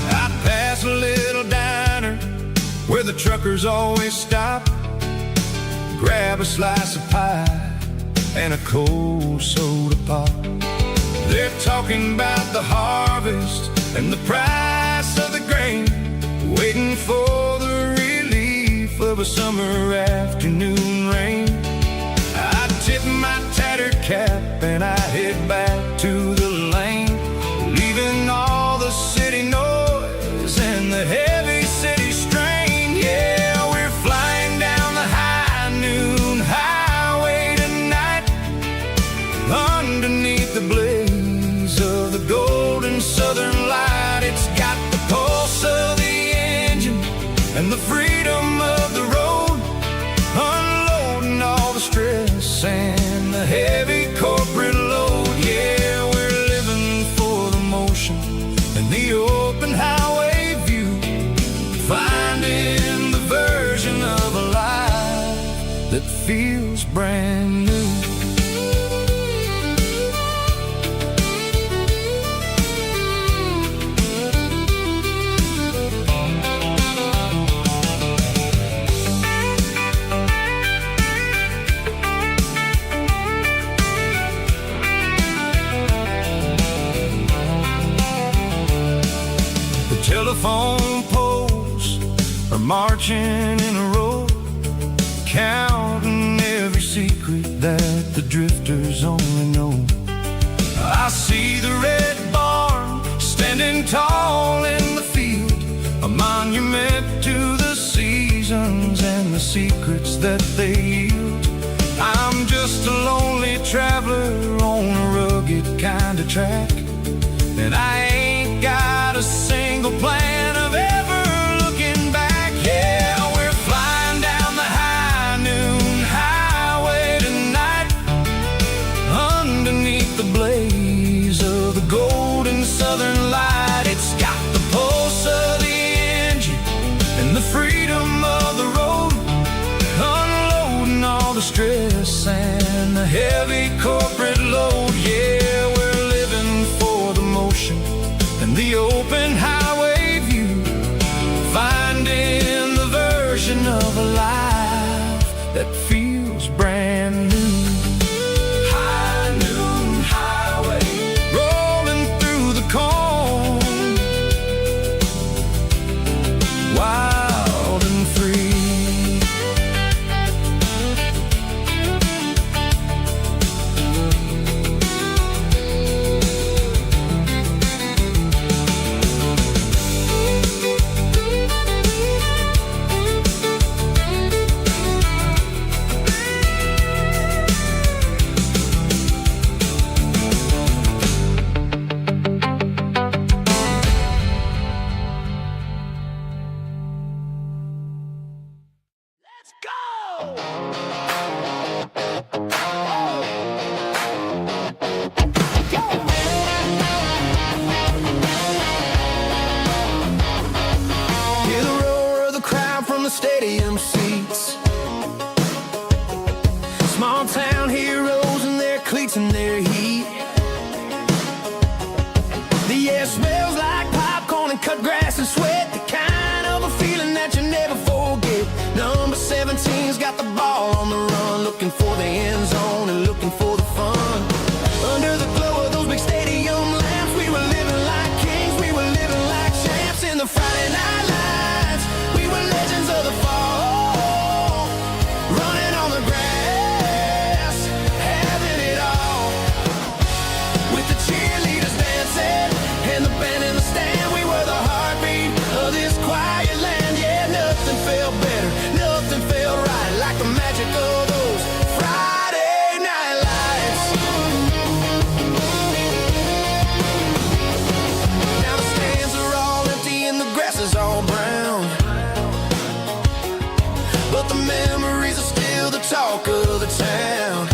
S1: I pass a little diner where the truckers always stop, grab a slice of pie and a cold soda pop. They're talking about the harvest and the price of the grain, waiting for the relief of a summer afternoon rain. I tip my tattered cap and I head back to the lane, leaving all the city noise and the heavy city strain. Yeah, we're flying down the high noon highway tonight, underneath the blaze of the golden southern light. It's got the pulse of the engine and the freedom of the road, unloading all the stress and the heavy corporate load. Yeah, we're living for the motion and the open highway view, finding the version of a life that feels brand new. Telephone poles are marching in a row, counting every secret that the drifters only know. I see the red barn standing tall in the field, a monument to the seasons and the secrets that they yield. I'm just a lonely traveler on a rugged kind of track, and I ain't got a single plan of ever looking back. Yeah, we're flying down the high noon highway tonight, underneath the blaze of the golden southern light. It's got the pulse of the engine and the freedom of the road, unloading all the stress and the heavy corporate load. Yeah, we're living for the motion and the open highway view, finding the version of a life that feels brand new. High noon highway, rolling through the corn, wild and free. small town heroes in their cleats and their heat. The air smells like popcorn and cut grass and sweat, the kind of a feeling that you never forget. Number 17's got the ball on the run, looking for the end zone and looking for the fun. Under the glow of those big stadium lamps, we were living like kings, we were living like champs. In the Friday night lights, we were legends of the fall, running on the grass, having it all. With the cheerleaders dancing and the band in the stand, we were the heartbeat of this quiet land. Yeah, nothing felt better, nothing felt right like the magic of those Friday night lights. Now the stands are all empty and the grass is all brown, but the memories are still the talk of the town.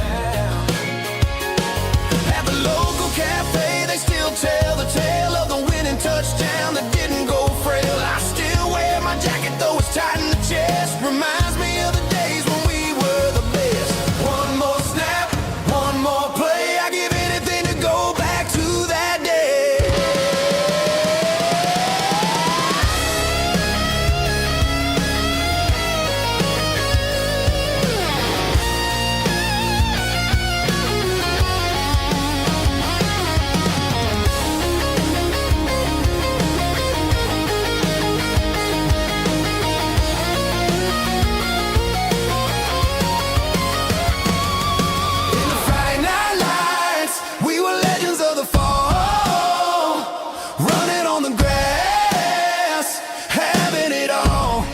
S1: At the local cafe, they still tell the tale of the winning touchdown that didn't go frail. I still wear my jacket though it's tight in the chest, reminds me of the days when we were the best. One more snap, one more play, I give anything to go back to that day. In the Friday night lights, we were legends of the fall, running on the grass, having it all.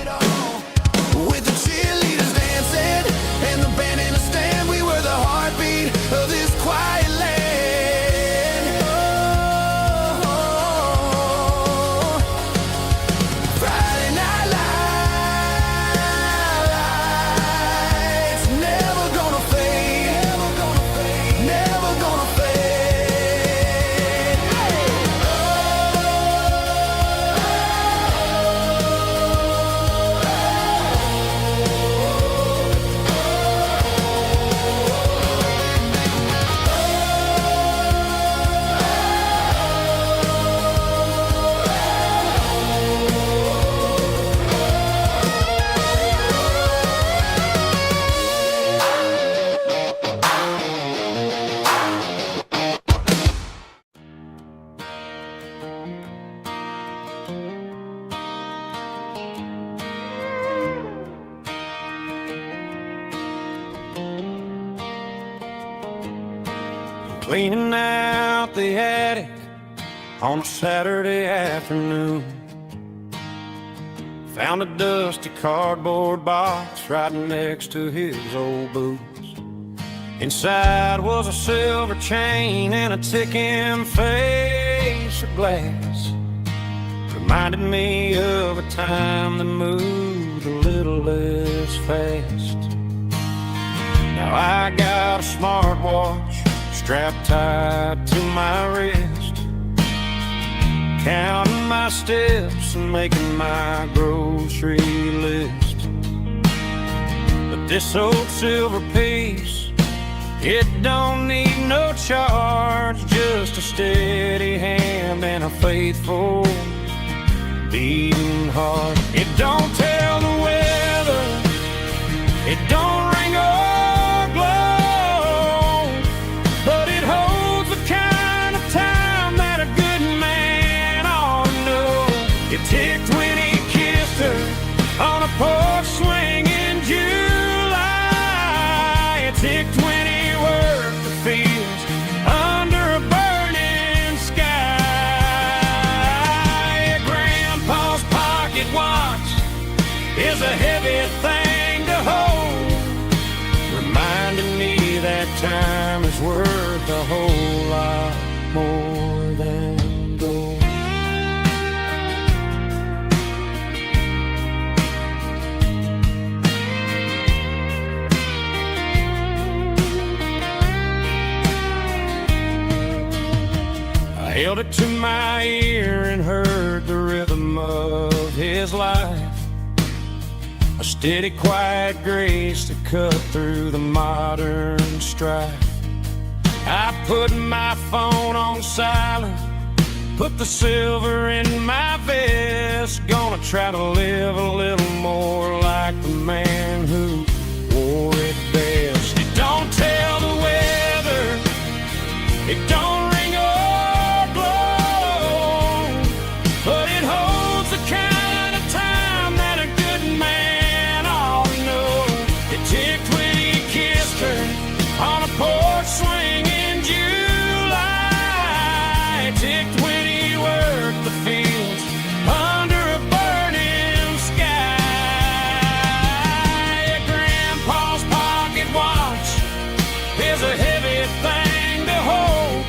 S1: With the cheerleaders dancing and the band in the stand, we were the heartbeat of this quiet land. Oh, Friday night lights, never gonna fade, never gonna fade. Cleaning out the attic on a Saturday afternoon, found a dusty cardboard box right next to his old boots. Inside was a silver chain and a ticking face of glass, reminded me of a time that moved a little less fast. Now I got a smartwatch strapped tight to my wrist, counting my steps and making my grocery list. But this old silver piece, it don't need no charge, just a steady hand and a faithful beating heart. It don't tell the weather, it don't ring or glow, but it holds the kind of time that a good man ought to know. It ticked when he kissed her on a porch swing in July. It ticked when he worked the fields under a burning sky. Grandpa's pocket watch is a heavy thing to hold, reminding me that time is worth a whole lot more than gold. I held it to my ear and heard the rhythm of his life, a steady, quiet grace that cut through the modern
S2: stride. I put my phone on silent, put the silver in my vest. Gonna try to live a little more like the man who wore it best. It don't tell the weather, it don't ring or blow, but it holds the kind of time that a good man ought to know. It ticked when he kissed her on a porch swing in July. It ticked when he worked the fields under a burning sky. Grandpa's pocket watch is a heavy thing to hold,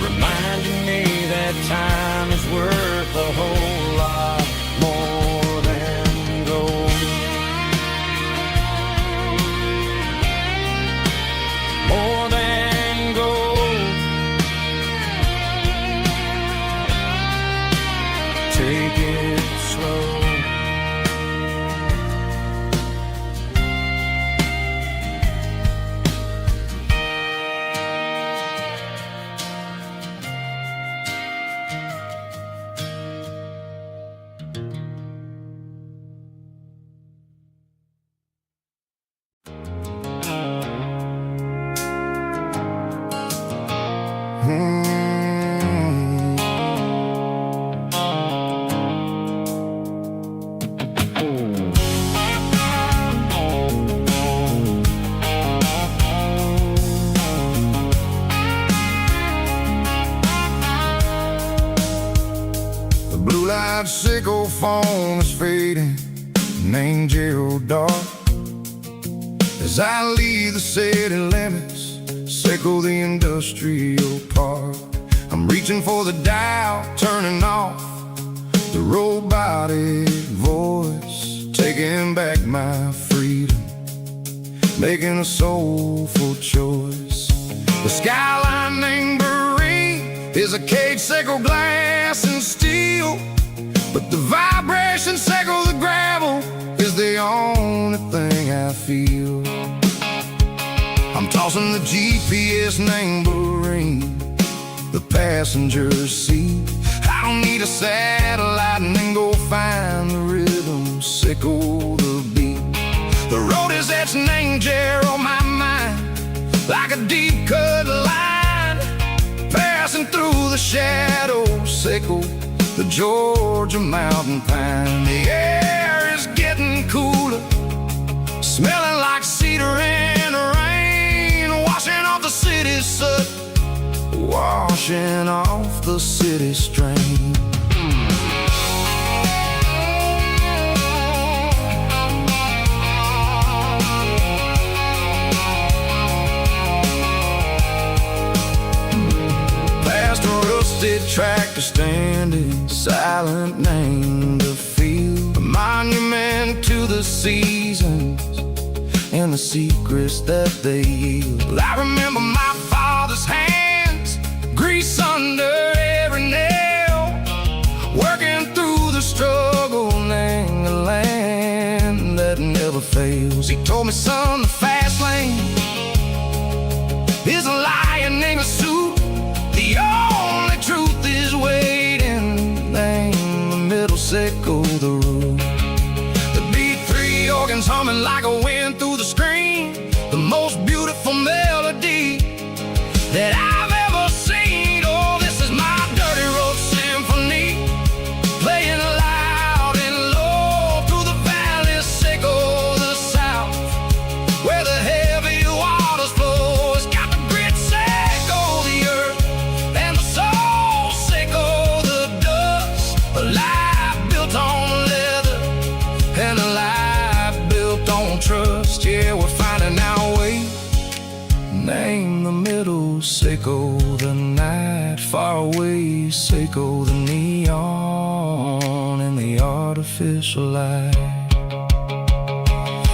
S2: reminding me that time is worth a whole lot more than gold. More than gold. Take it slow.
S1: The blue light sickle phone is fading, an angel dark. As I leave the city limits, sickle the industrial park. I'm reaching for the dial, turning off the robotic voice, taking back my freedom, making a soulful choice. The skyline named Marine is a cage sickle, glass and steel, but the vibration sickle, the gravel, is the only thing I feel. I'm tossing the GPS named Marine, the passenger seat. I don't need a satellite and then go find the rhythm, sickle the beat. The road is etched and angel on my mind, like a deep cut line, passing through the shadows, sickle the Georgia mountain pine. The air is getting cooler, smelling like cedar in the rain, washing off the city soot, washing off the city strain. Past a rusted tractor standing silent, named the field, a monument to the seasons and the secrets that they yield. I remember my father's hands, grease under every nail, working through the struggle, laying the land that never fails. He told me, son, the fast lane is a lion in a suit. The only truth is waiting. Name the middle, sickle the root. The beat, three organs humming like a wind through the screen, the most beautiful melody that I've ever seen. Oh, this is my dirty road symphony, playing loud and low through the valley, sickle the south, where the heavy waters flow. It's got the grit, sickle the earth, and the soul, sickle the dust. A life built on leather and a life built on trust. Yeah, we're finding our way. Name the middle, sickle the night, far away, sickle the neon and the artificial light.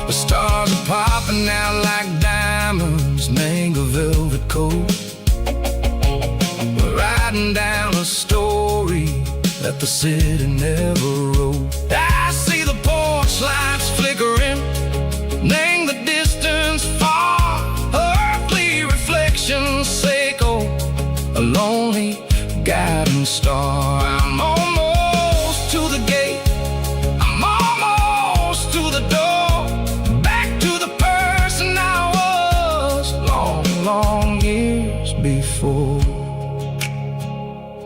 S1: The stars are popping out like diamonds, mango velvet coat. We're riding down a story that the city never wrote. I see the porch lights flickering, name the distance far, earth
S2: shooting star. I'm almost to the gate, I'm almost to the door, back to the person I was long, long years before.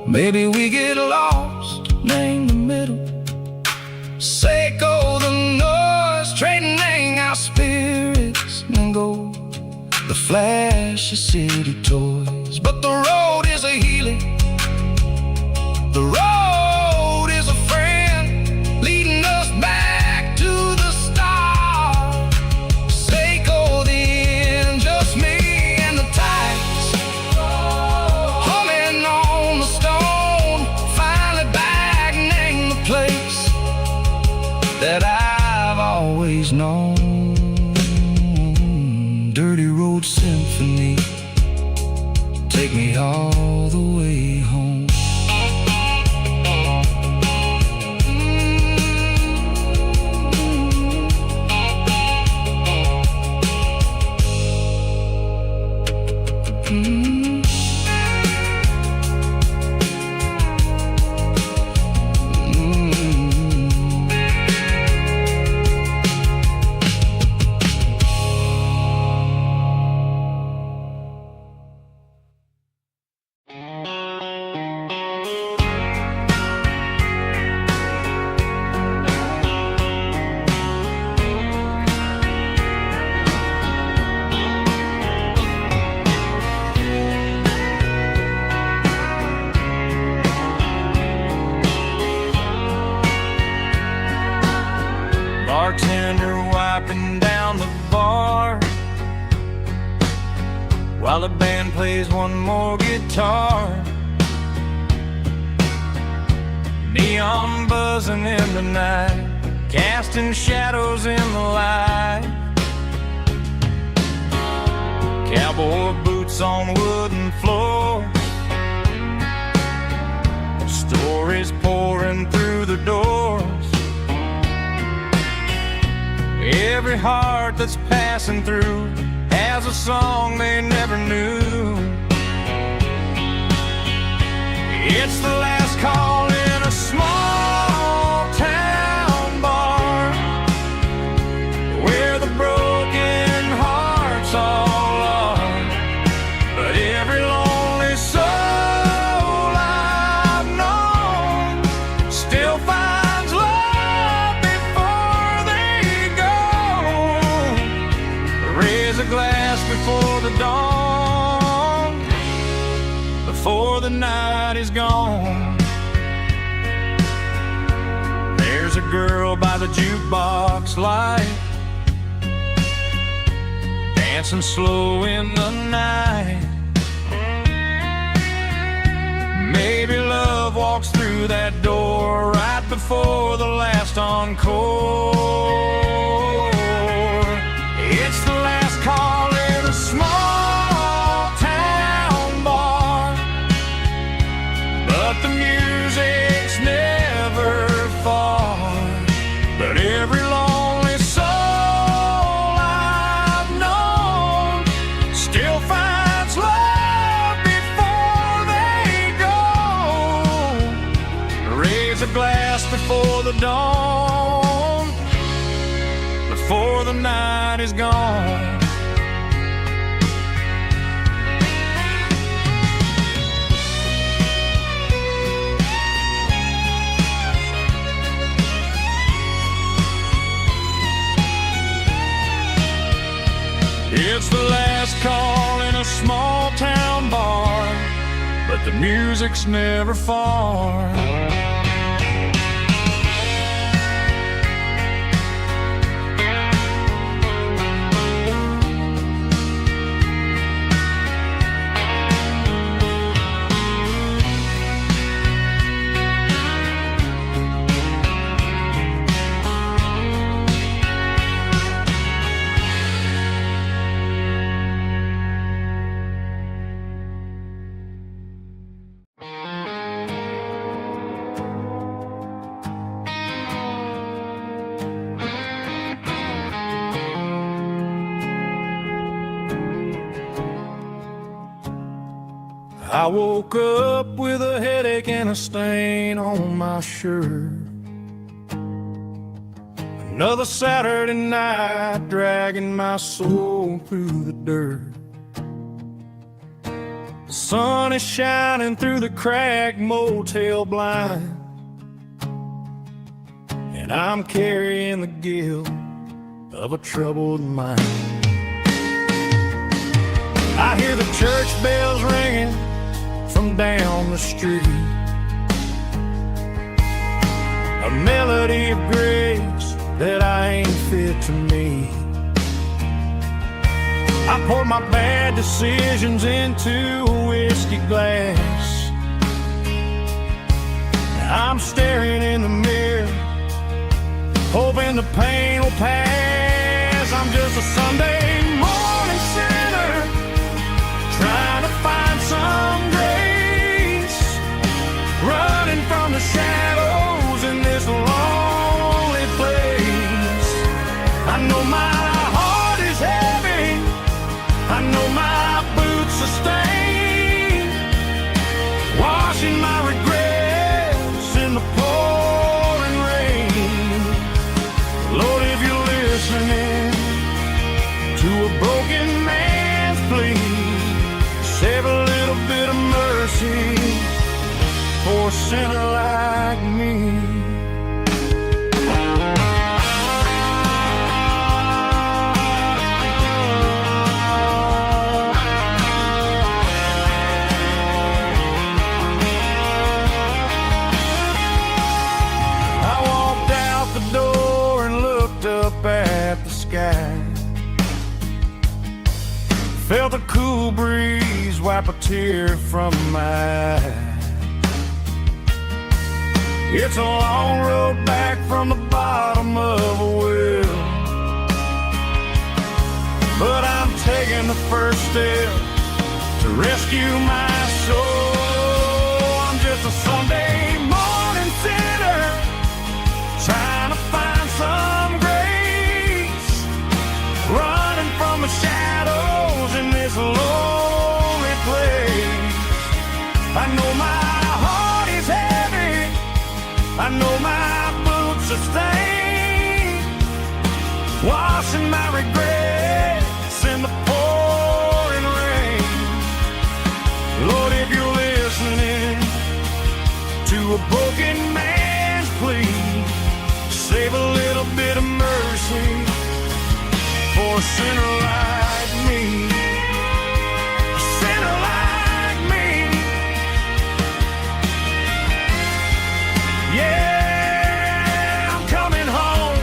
S2: Maybe we get lost, name the middle, Seiko the noise, trading our spirits and gold, the flash of city toys. But the road is a healing, the road is a friend, leading us back to the start. Seiko the end, just me and the tides, humming on the stone, finally back, name the place that I've always known. Dirty Road Symphony, take me all the way home.
S1: Bartender wiping down the bar while the band plays one more guitar. Neon buzzing in the night, casting shadows in the light. Cowboy boots on wooden floors, stories pouring through the doors. Every heart that's passing through has a song they never knew. It's the last call in a small town bar where the broken hearts all are. But every lonely soul I've known still finds love before they go. Raise a glass before the dawn, before the night is gone. There's a girl by the jukebox light, dancing slow in the night. Maybe love walks through that door right before the last encore. It's the last call in a small town bar, but the music's never far. But every lonely soul I've known still finds love before they go. Raise a glass before the dawn, before the night is gone. It's the last call in a small town bar, but the music's never far.
S2: I woke up with a headache and a stain on my shirt. Another Saturday night dragging my soul through the dirt. The sun is shining through the cracked motel blind, and I'm carrying the guilt of a troubled mind. I hear the church bells ringing from down the street, a melody of grace that I ain't fit to meet. I pour my bad decisions into a whiskey glass. I'm staring in the mirror, hoping the pain will pass. I'm just a Sunday morning sinner, trying to find some grace, running from the shadows in this lonely place. I know my heart is heavy, I know my boots are stained, washing my regrets in the pouring rain. Lord, if you're listening to a broken man's plea, save a little bit of mercy for a sinner like me. I walked out the door and looked up at the sky, felt the cool breeze wipe a tear from my eye. It's a long road back from the bottom of a well, but I'm taking the first step to rescue my soul. I'm just a Sunday morning sinner, trying to find some grace, running from the shadows in this lonely place. I know my heart is heavy, I know my boots are stained, washing my regrets in the pouring rain. Lord, if you're listening to a broken man's plea, save a little bit of mercy for a sinner like me. A sinner like me. Yeah, I'm coming home.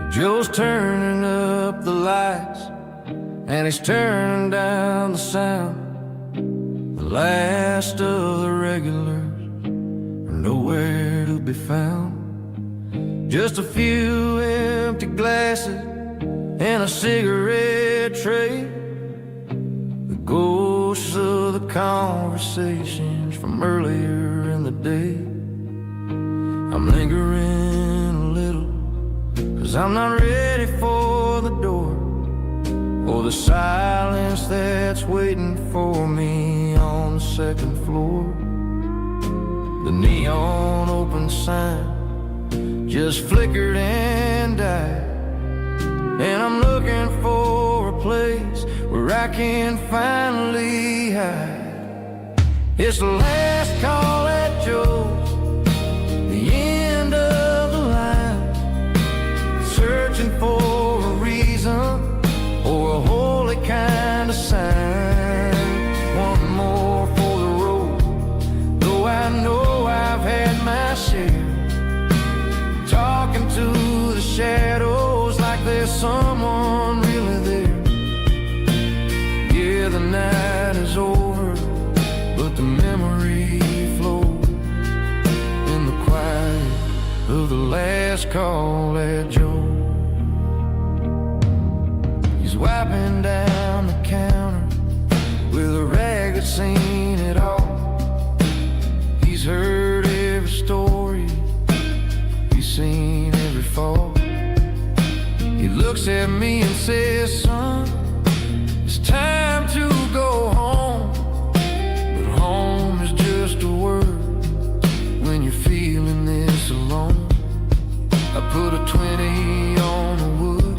S2: Joe's turning up the lights and he's turning down the sound. The last of the regulars are nowhere to be found. Just a few empty glasses and a cigarette tray, the ghosts of the conversations from earlier in the day. I'm lingering a little, 'cause I'm not ready for the door, or the silence that's waiting for me on the second floor. The neon open sign just flickered and died, and I'm looking for a place where I can finally hide. It's the last call at Joe's, the end of the line, searching there's someone really there. Yeah, the night is over, but the memory flows in the quiet of the last call at Joe. He's wiping down the counter with a rag that's seen it all. He's heard every story, he's seen every fall. He looks at me and says, son, it's time to go home. But home is just a word when you're feeling this alone. I put a 20 on the wood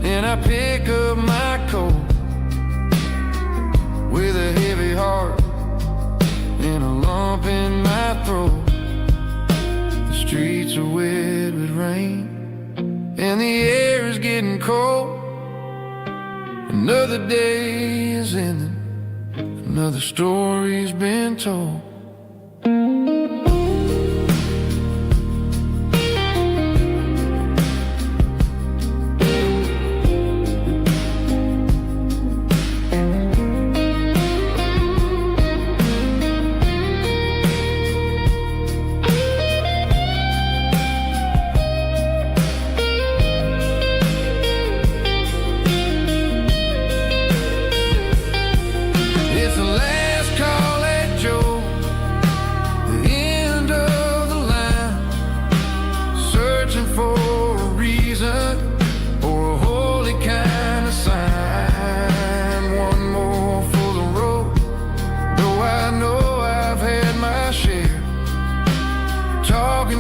S2: and I pick up my coat with a heavy heart and a lump in my throat. The streets are wet with rain and the air is getting cold. Another day is ending, another story's been told.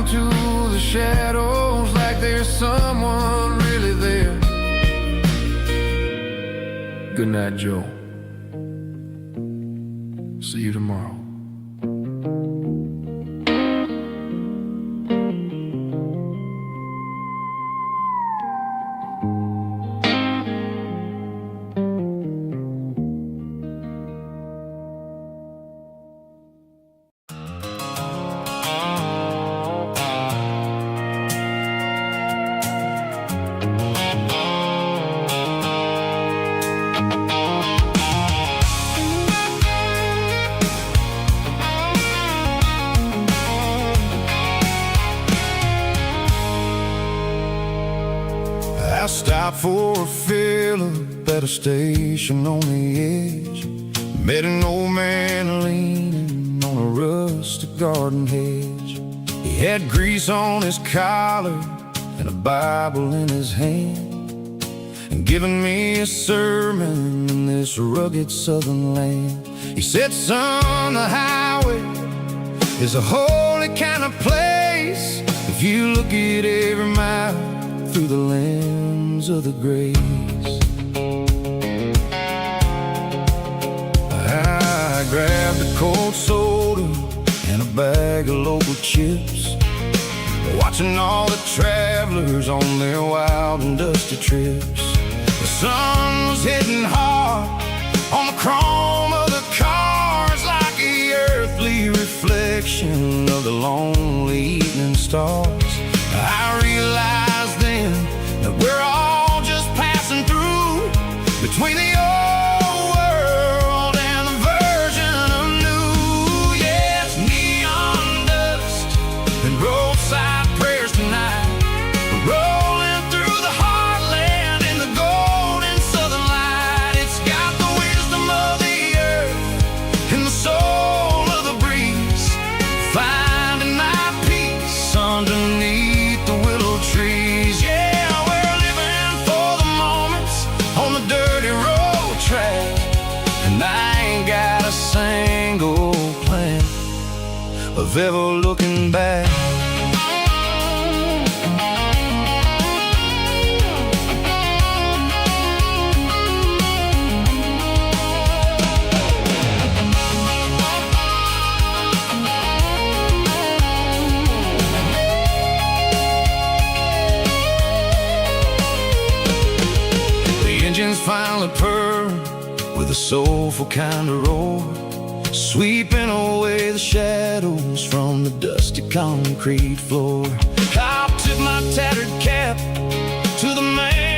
S2: To the shadows like there's someone really there. Good night, Joe. See you tomorrow.
S1: I stopped for a fill-up at a station on the edge. Met an old man leaning on a rustic garden hedge. He had grease on his collar and a Bible in his hand, and giving me a sermon in this rugged southern land. He said, son, the highway is a holy kind of place if you look at every mile through the lens of the grace. I grabbed a cold soda and a bag of local chips, watching all the travelers on their wild and dusty trips. The sun was hitting hard on the chrome of the cars, like the earthly reflection of the lonely evening stars. I realized then that we're all just passing through between the old world and the version of new. Yes, neon dust and roadside prayers tonight, rolling through the heartland in the golden southern light. It's got the wisdom of the earth and the soul of the breeze, finding my peace underneath the willow trees. Yeah, we're living for the moments on the dirty road track, and I ain't got a single plan of ever looking back. Engines finally purr with a soulful kind of roar, sweeping away the shadows from the dusty concrete floor. I tip my tattered cap to the man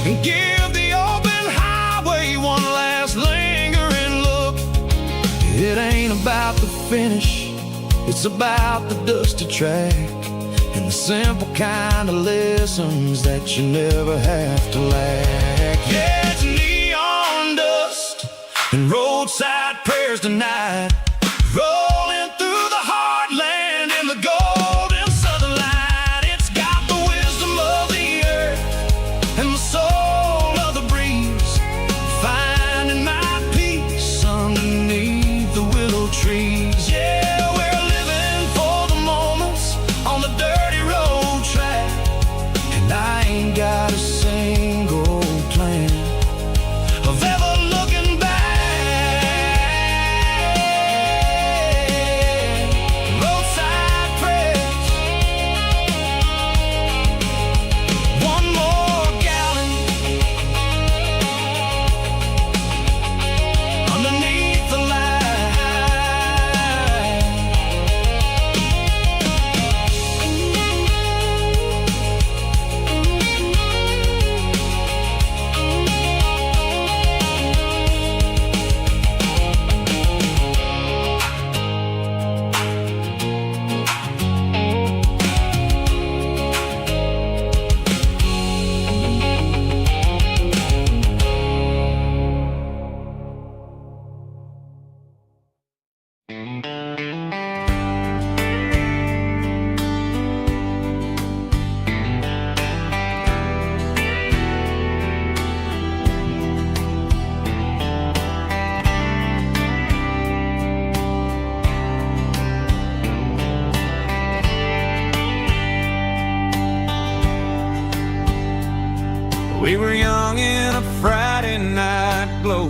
S2: and give the open highway one last lingering look. It ain't about the finish, it's about the dusty track and the simple kind of lessons that you never have to lack. Yeah, it's neon dust and roadside prayers tonight, rolling through the heartland in the golden southern light. It's got the wisdom of the earth and the soul of the breeze, finding my peace underneath the willow trees. Yeah, we're living for the moments on the dirty road track, and I ain't got a single plan of ever looking back. Roadside prayers, one more gallon underneath the light. We were young in a Friday night glow,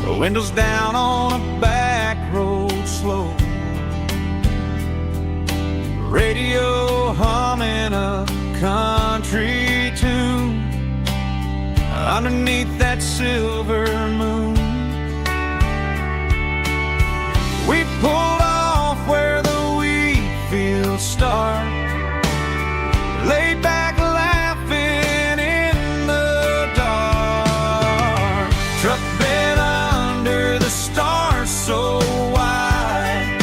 S2: the windows down on a back road slow, radio humming a country tune underneath that silver moon. We pulled off where the wheat fields start, laid back laughing in the dark, truck bed under the stars so wide,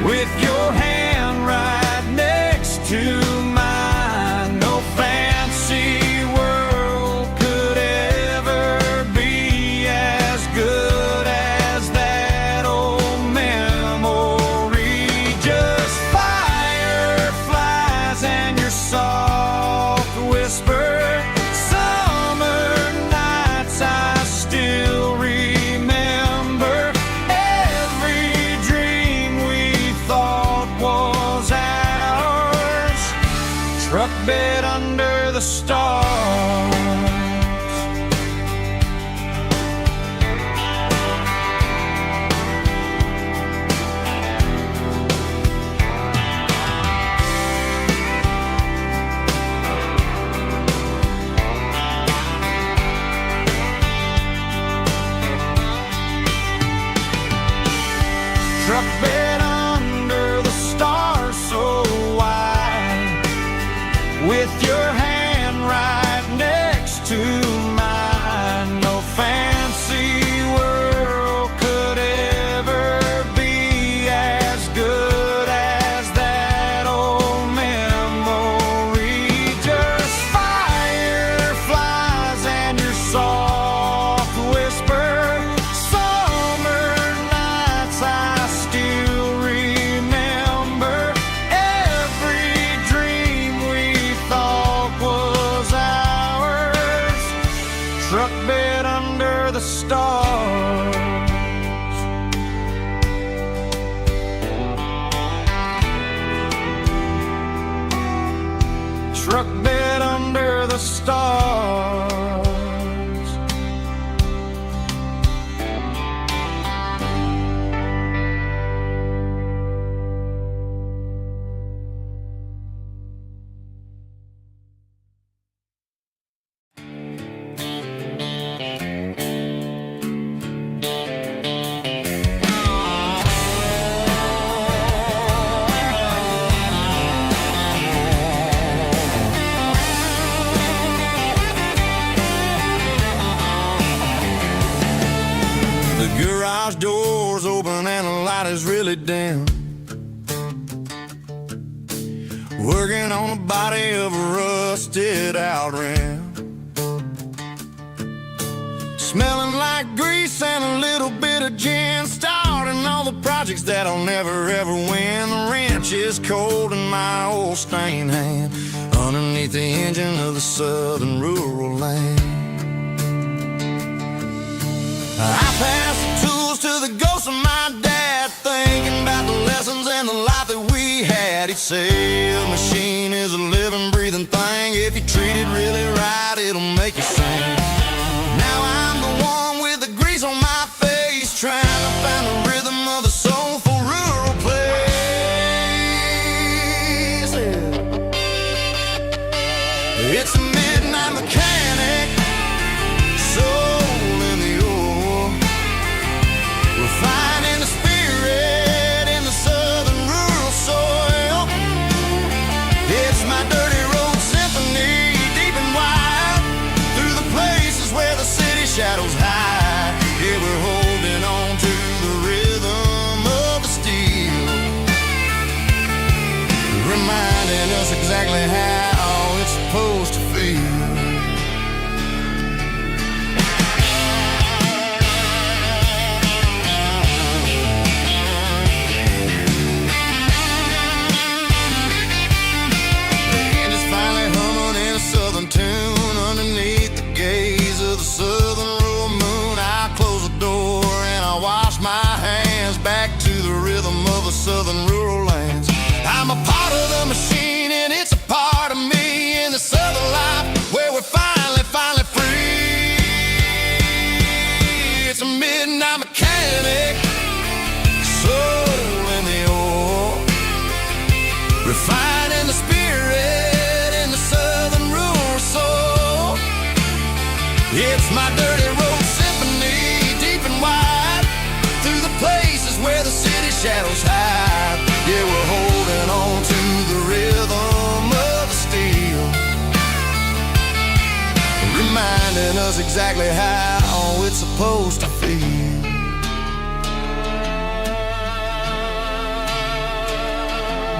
S2: with your hand right next to mine. No fancy world could ever be as good as that old memory. Just fireflies and your soft whisper. Summer nights I still remember. Every dream we thought was ours, truck bed under the stars. Truck bed under the stars so wide, with your hand right next to mine. No fancy world could ever be as good as that old memory. Just fireflies and your soft whisper. Summer nights I still remember. Every dream we thought was ours, truck bed under the stars. Truck bed under the stars.
S1: is really dim, working on the body of a rusted out rim, smelling like grease and a little bit of gin, starting all the projects that'll never ever win. The wrench is cold in my old stained hand, underneath the engine of the southern rural land. I pass the tools to the ghost of my dad, thinking about the lessons and the life that we had. He'd say a machine is a living, breathing thing. If you treat it really right, it'll make you sing. Now I'm the one with the grease on my face, trying to find the rhythm of the soulful rural place. It's a midnight mechanic, soul in the ore, refining the spirit in the southern rural soil. It's my dirty road symphony, deep and wide, through the places where the city shadows hide. Yeah, we're holding on to the rhythm of the steel, reminding us exactly how it's supposed to feel. Tune underneath the gaze of the southern rural moon. I close the door and I wash my hands, back to the rhythm of the southern rural lands. I'm a part of the machine and it's a part of me, in the southern life where we're finally free. It's a midnight mechanic, soul in the ore, refining the spirit in the southern rural soul. It's my dirty road symphony, deep and wide, through the places where the city shadows hide. Yeah, we're holding on to the rhythm of the steel, reminding us exactly how it's supposed to feel.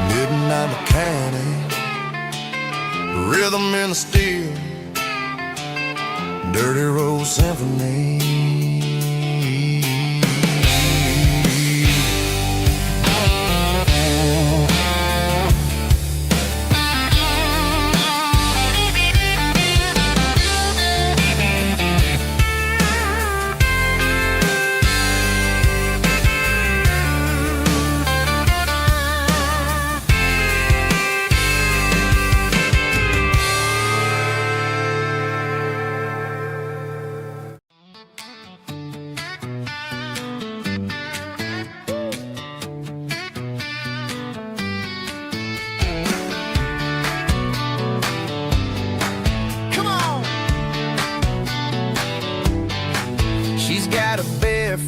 S1: Midnight mechanic, rhythm in the steel, dirty road symphony.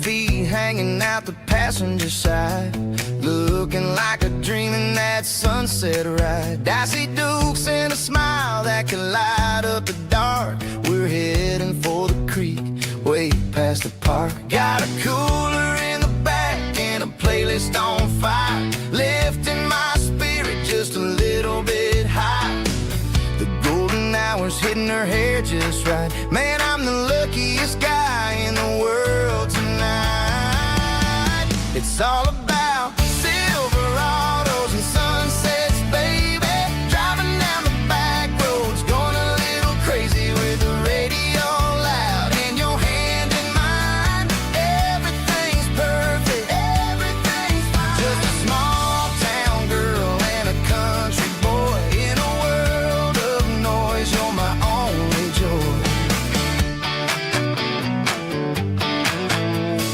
S1: Feet hanging out the passenger side, looking like a dream in that sunset ride. Dicey dukes and a smile that can light up the dark. We're heading for the creek, way past the park. Got a cooler in the back and a playlist on fire, lifting my spirit just a little bit high. The golden hour's hitting her hair just right. Man, I'm the luckiest guy in the world tonight. It's all about Silverados and sunsets, baby. Driving down the back roads, going a little crazy with the radio loud and your hand in mine. Everything's perfect, everything's fine. Just a small town girl and a country boy in a world of noise. You're my only joy.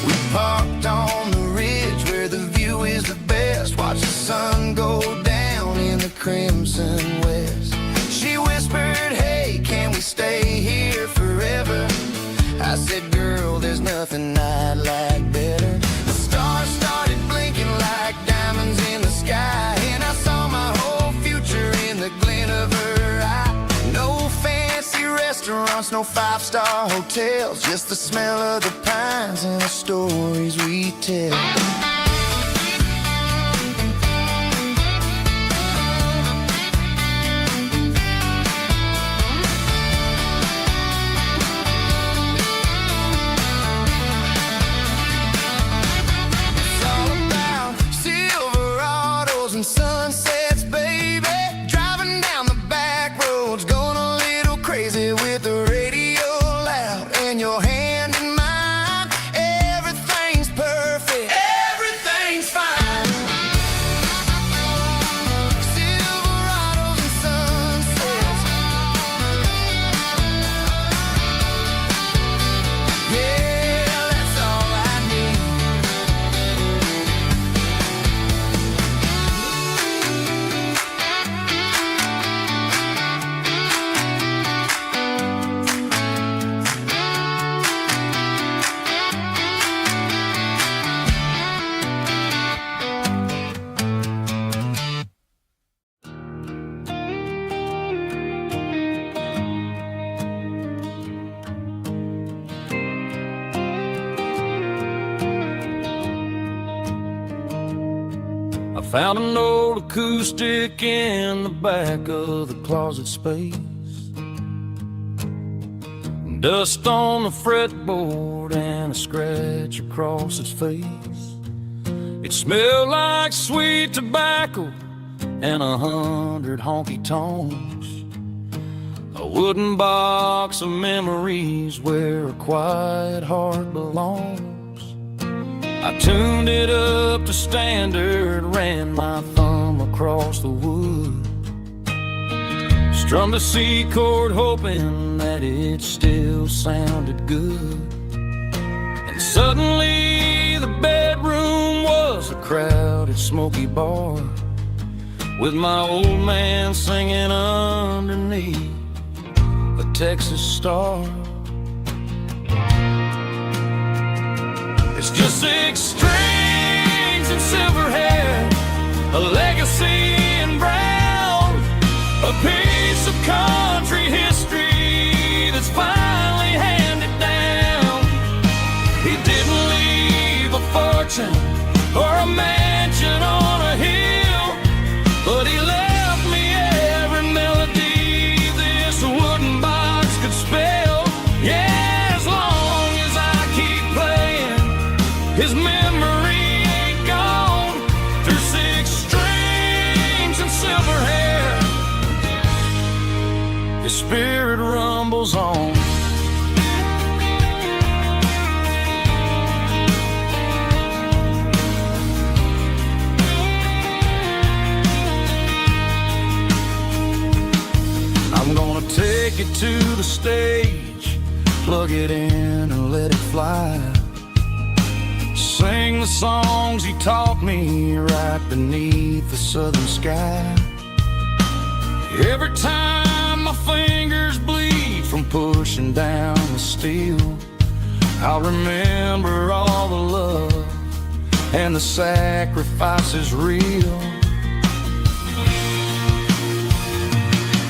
S1: We parked on the ridge where the view is the best. Watch the sun go down in the crimson west. She whispered, hey, can we stay here forever? I said, girl, there's nothing I'd like better. The stars started blinking like diamonds in the sky, and I saw my whole future in the glint of her eye. No fancy restaurants, no five-star hotels, just the smell of the pines and the stories we tell. and sunsets, baby. Driving down the back roads, going a little crazy with the radio loud and your hand in mine. Everything's perfect, everything's fine. Silverados and sunsets, yeah, that's all I need.
S2: I found an old acoustic in the back of the closet space. Dust on the fretboard and a scratch across its face. It smelled like sweet tobacco and 100 honky tonks. A wooden box of memories where a quiet heart belongs. I tuned it up to standard, ran my thumb across the wood, strummed a C chord hoping that it still sounded good. And suddenly the bedroom was a crowded smoky bar, with my old man singing underneath a Texas star. It's just 6 strings and silver hair, a legacy in brown, a piece of country history that's finally handed down. He didn't leave a fortune or a mansion on a hill, but he left me every melody this wooden box could spell. Yeah, as long as I keep playing, his memory ain't gone. Through 6 strings and silver hair, his spirit rumbles on. I'm gonna take it to the stage, plug it in and let it fly. Sing the songs he taught me right beneath the southern sky. Every time my fingers bleed from pushing down the steel, I'll remember all the love and the sacrifices real.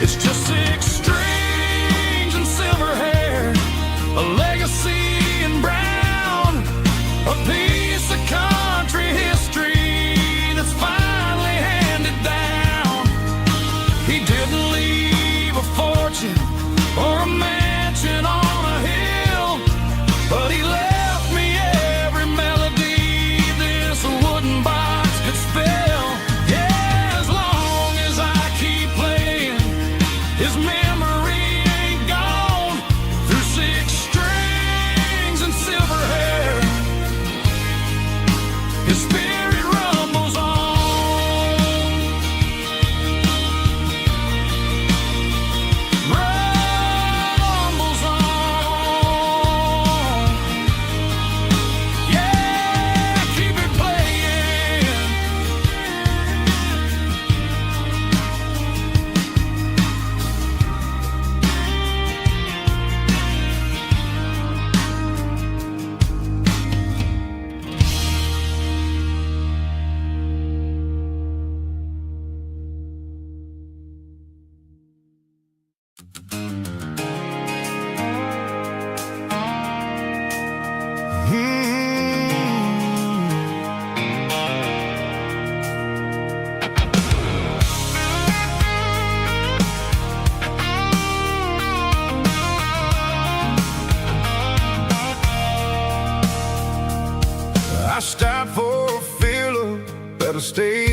S2: It's just 6 strings and silver hair, a legacy in brown, a piece of country history that's finally handed down. He didn't leave a fortune or a mansion on a hill, but he left me every melody this wooden box could spell. Yeah, as long as I keep playing, his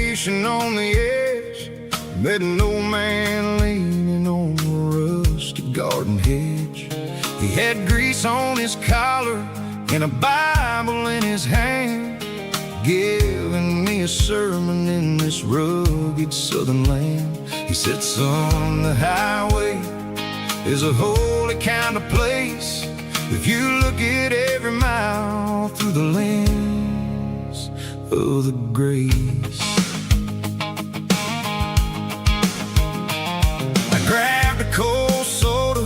S2: station on the edge, met an old man leaning on a rusty garden hedge. He had grease on his collar and a Bible in his hand, giving me a sermon in this rugged southern land. He said, son, the highway is a holy kind of place if you look at every mile through the lens of the grace. I grabbed a cold soda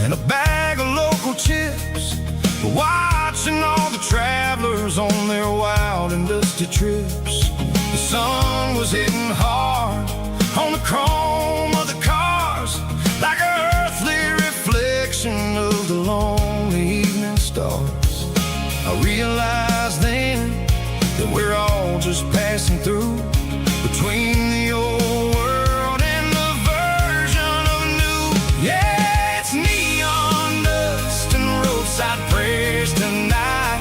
S2: and a bag of local chips, watching all the travelers on their wild and dusty trips. The sun was hitting hard on the chrome of the cars, like an earthly reflection of the lonely evening stars. I realized then that we're all just passing through between the old world and the version of new. Yeah, it's neon dust and roadside prayers tonight,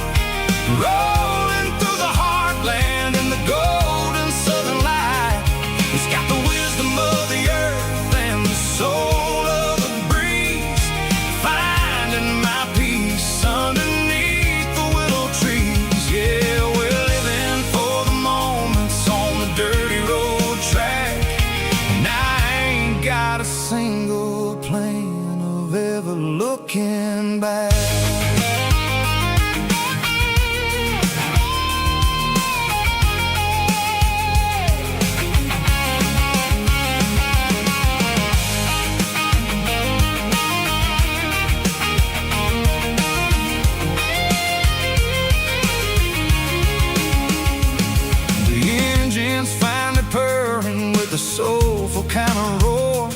S2: rolling through the heartland in the golden southern light. It's got the wisdom of the earth and the soul of the breeze, finding my peace underneath the willow trees. Yeah, we're living for the moments on the dirty road track, and I ain't got a single plan of ever looking back. A soulful kind of roar,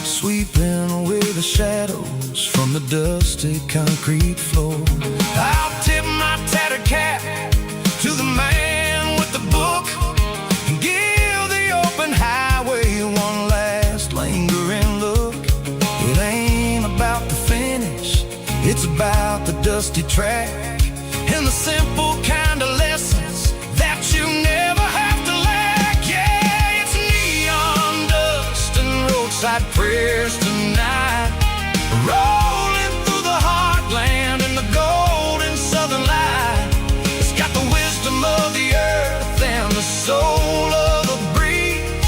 S2: sweeping away the shadows from the dusty concrete floor. I'll tip my tattered cap to the man with the book and give the open highway one last lingering look. It ain't about the finish, it's about the dusty track and the simple kind of lessons that you never have to lack. Roadside prayers tonight, rolling through the heartland in the golden southern light. It's got the wisdom of the earth and the soul of the breeze,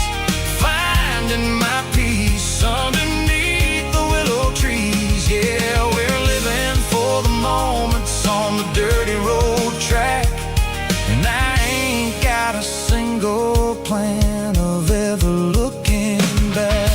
S2: finding my peace underneath the willow trees. Yeah, we're living for the moments on the dirty road track, and I ain't got a single plan of ever looking back.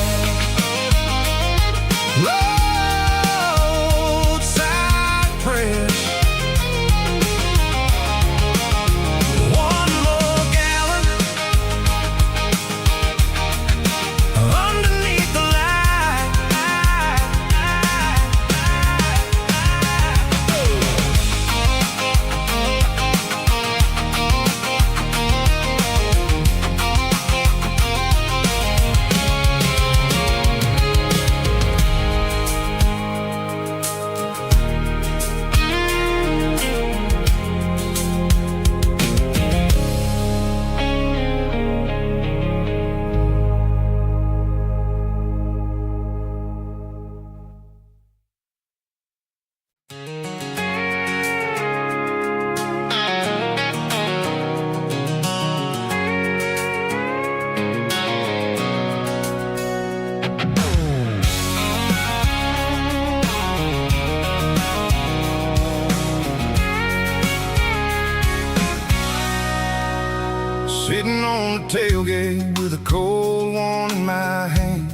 S2: Sitting on the tailgate with a cold one in my hand,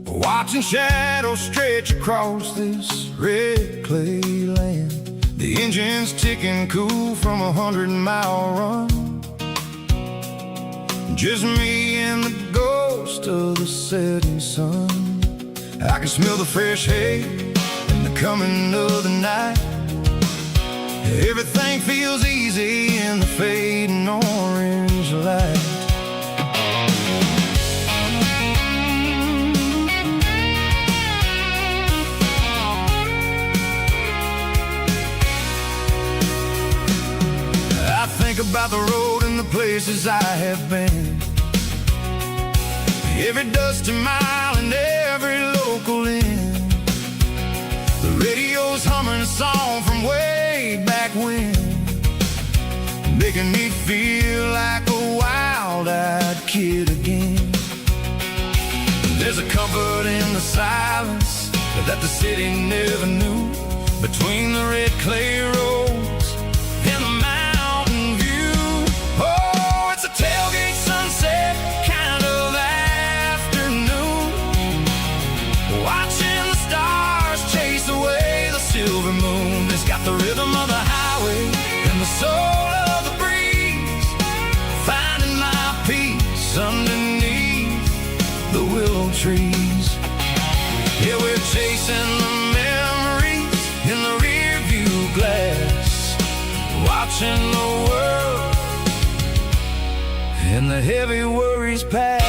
S2: watching shadows stretch across this red clay land. The engine's ticking cool from a 100-mile run, just me and the ghost of the setting sun. I can smell the fresh hay and the coming of the night. Everything feels easy in the fading orange light. I think about the road and the place
S1: places I have been, every dusty mile and every local inn. The radio's humming a song from way back when, making me feel like a wild-eyed kid again. There's a comfort in the silence that the city never knew, between the red clay roads and the mountain view. Oh, it's a tailgate sunset kind of afternoon, watching the stars chase away the silver moon. It's got the rhythm of the highway and the soul of the breeze, finding my peace underneath the willow trees. Yeah, we're chasing the memories in the rear view glass, watching the world and the heavy worries pass.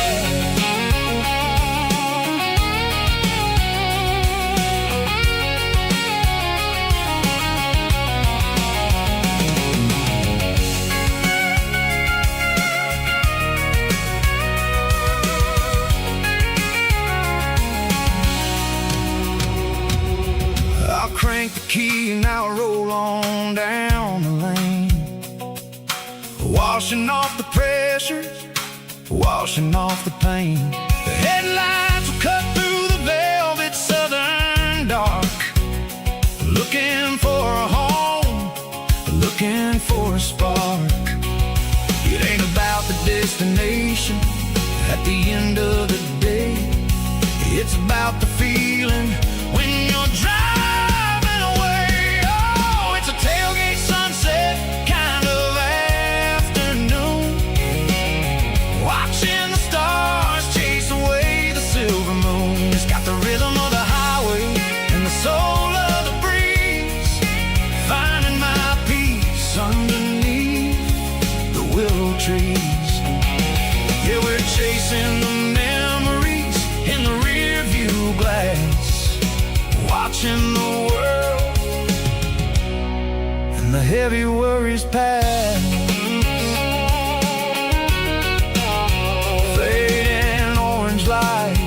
S1: Crank the key and I'll roll on down the lane, washing off the pressures, washing off the pain. The headlights will cut through the velvet southern dark, looking for a home, looking for a spark. It ain't about the destination at the end of the day, it's about the feeling when you're driving. Tailgate sunset kind of afternoon, watching the stars chase away the silver moon. It's got the rhythm of the highway and the soul of the breeze, finding my peace underneath the willow trees. Yeah, we're chasing the memories in the rear view glass, watching the world and the heavy worries pass. Fading orange light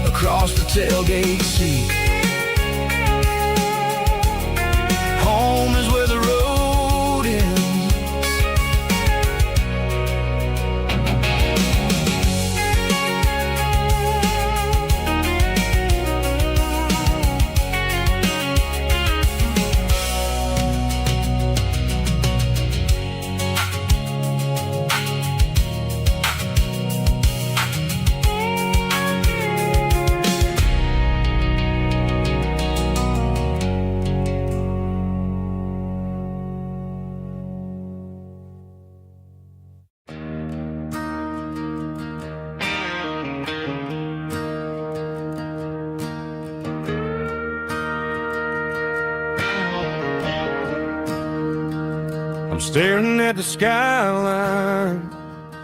S1: across the tailgate seat. Home is where the road ends.
S2: I'm staring at the skyline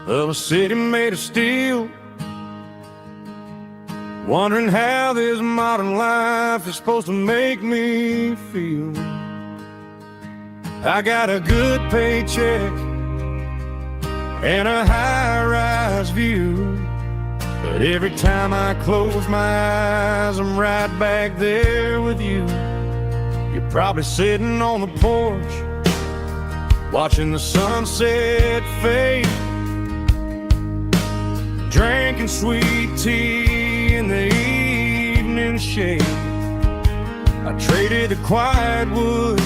S2: of a city made of steel, wondering how this modern life is supposed to make me feel. I got a good paycheck and a high-rise view, but every time I close my eyes, I'm right back there with you. You're probably sitting on the porch, watching the sunset fade, drinking sweet tea in the evening shade. I traded the quiet woods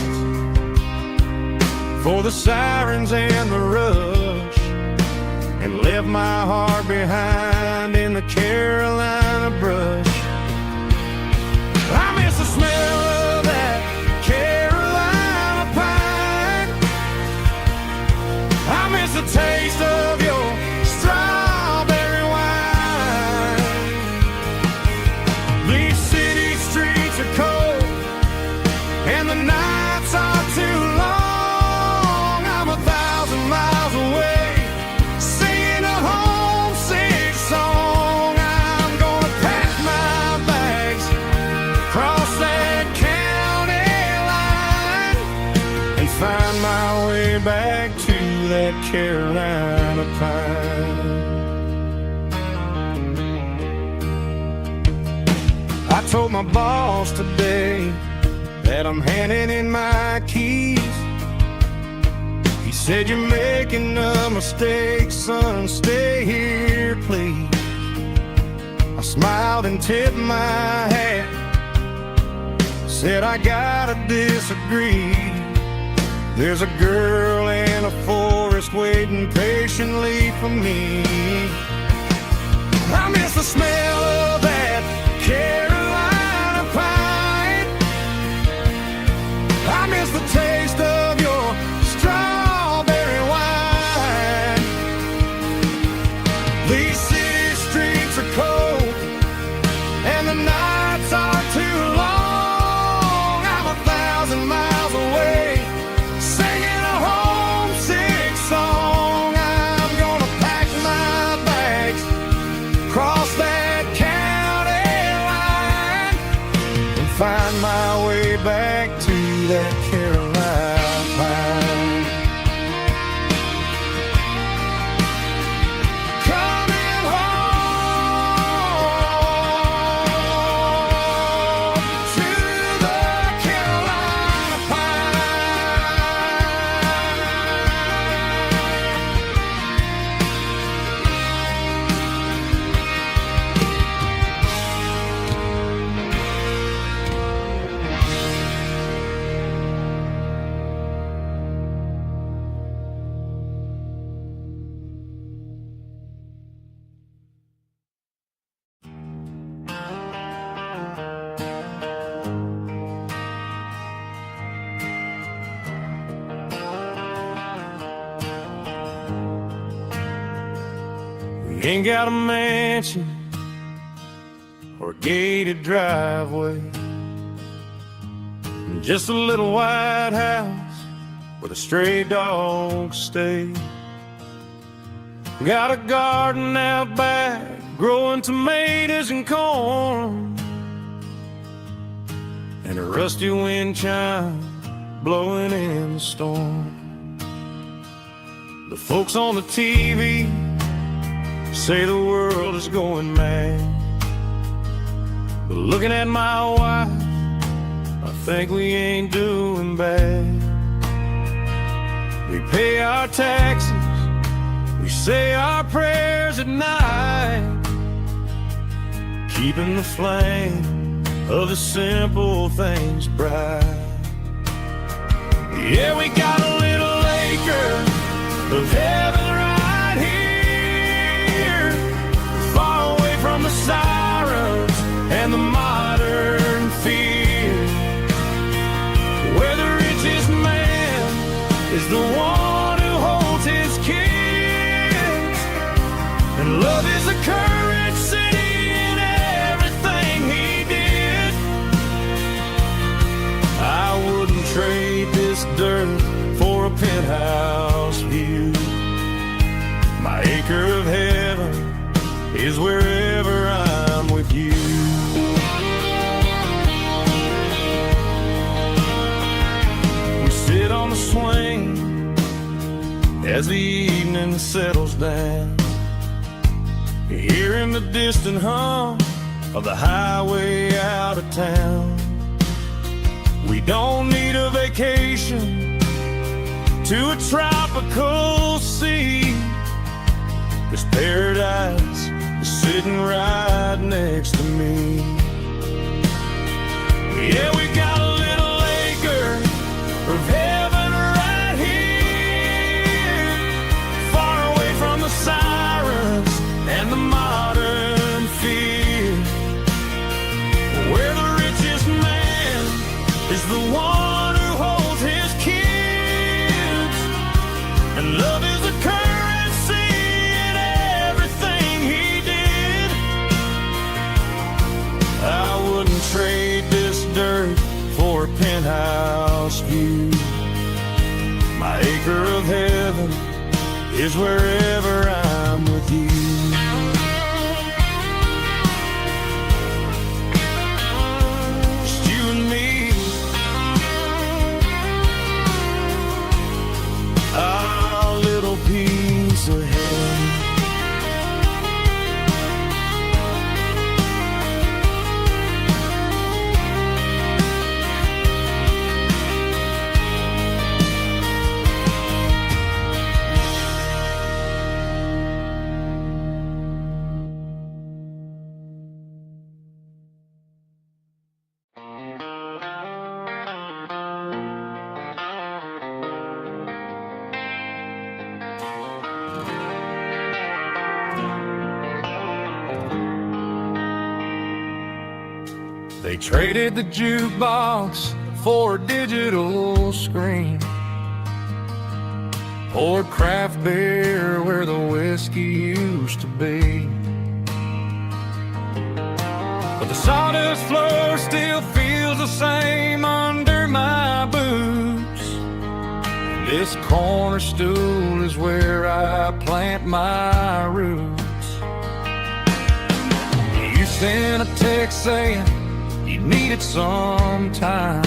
S2: for the sirens and the rush, and left my heart behind in the Carolina brush. I miss the smell of that Carolina pine, I miss the taste of your strawberry wine. These city streets are cold and the nights are too long. I'm 1,000 miles away, singing a homesick Carolina pine. I told my boss today that I'm handing in my keys. He said, "You're making a mistake, son, stay here, please." I smiled and tipped my hat, said, "I gotta disagree. There's a girl in a forest waiting patiently for me. I miss the smell of that Carolina pine. I miss the taste of your strawberry wine. These city streets are cold and the nights are too long. I'm 1,000 miles away, singing a homesick song. I'm gonna pack my bags, cross that county line, and find my way back to that Carolina pine. Coming home to the Carolina Ain't got a mansion or a gated driveway, just a little white house where the stray dogs stay. Got a garden out back, growing tomatoes and corn, and a rusty wind chime blowing in the storm. The folks on the TV say the world is going mad, but looking at my wife, I think we ain't doing bad. We pay our taxes, we say our prayers at night, keeping the flame of the simple things bright. Yeah, we got a little acre of heaven right here, far away from the sirens and the modern fear, where the richest man is the one who holds his kids, and love is the currency in everything he did. I wouldn't trade this dirt for a penthouse view. My acre of heaven is wherever I'm with you. We sit on the swing as the evening settles down, hearing the distant hum of the highway out of town. We don't need a vacation to a tropical sea. This paradise is sitting right next to me. Yeah, we got a little acre of heaven right here, far away from the sirens and the modern fear, where the richest man is the one who holds his kids, and love is a currency in everything he did. I wouldn't trade this dirt for a penthouse view. My acre of heaven is wherever I'm with you. Just you and me, our little piece They traded the jukebox for a digital screen, poured craft beer where the whiskey used to be. But the sawdust floor still feels the same under my boots. This corner stool is where I plant my roots. You sent a text saying you needed some time,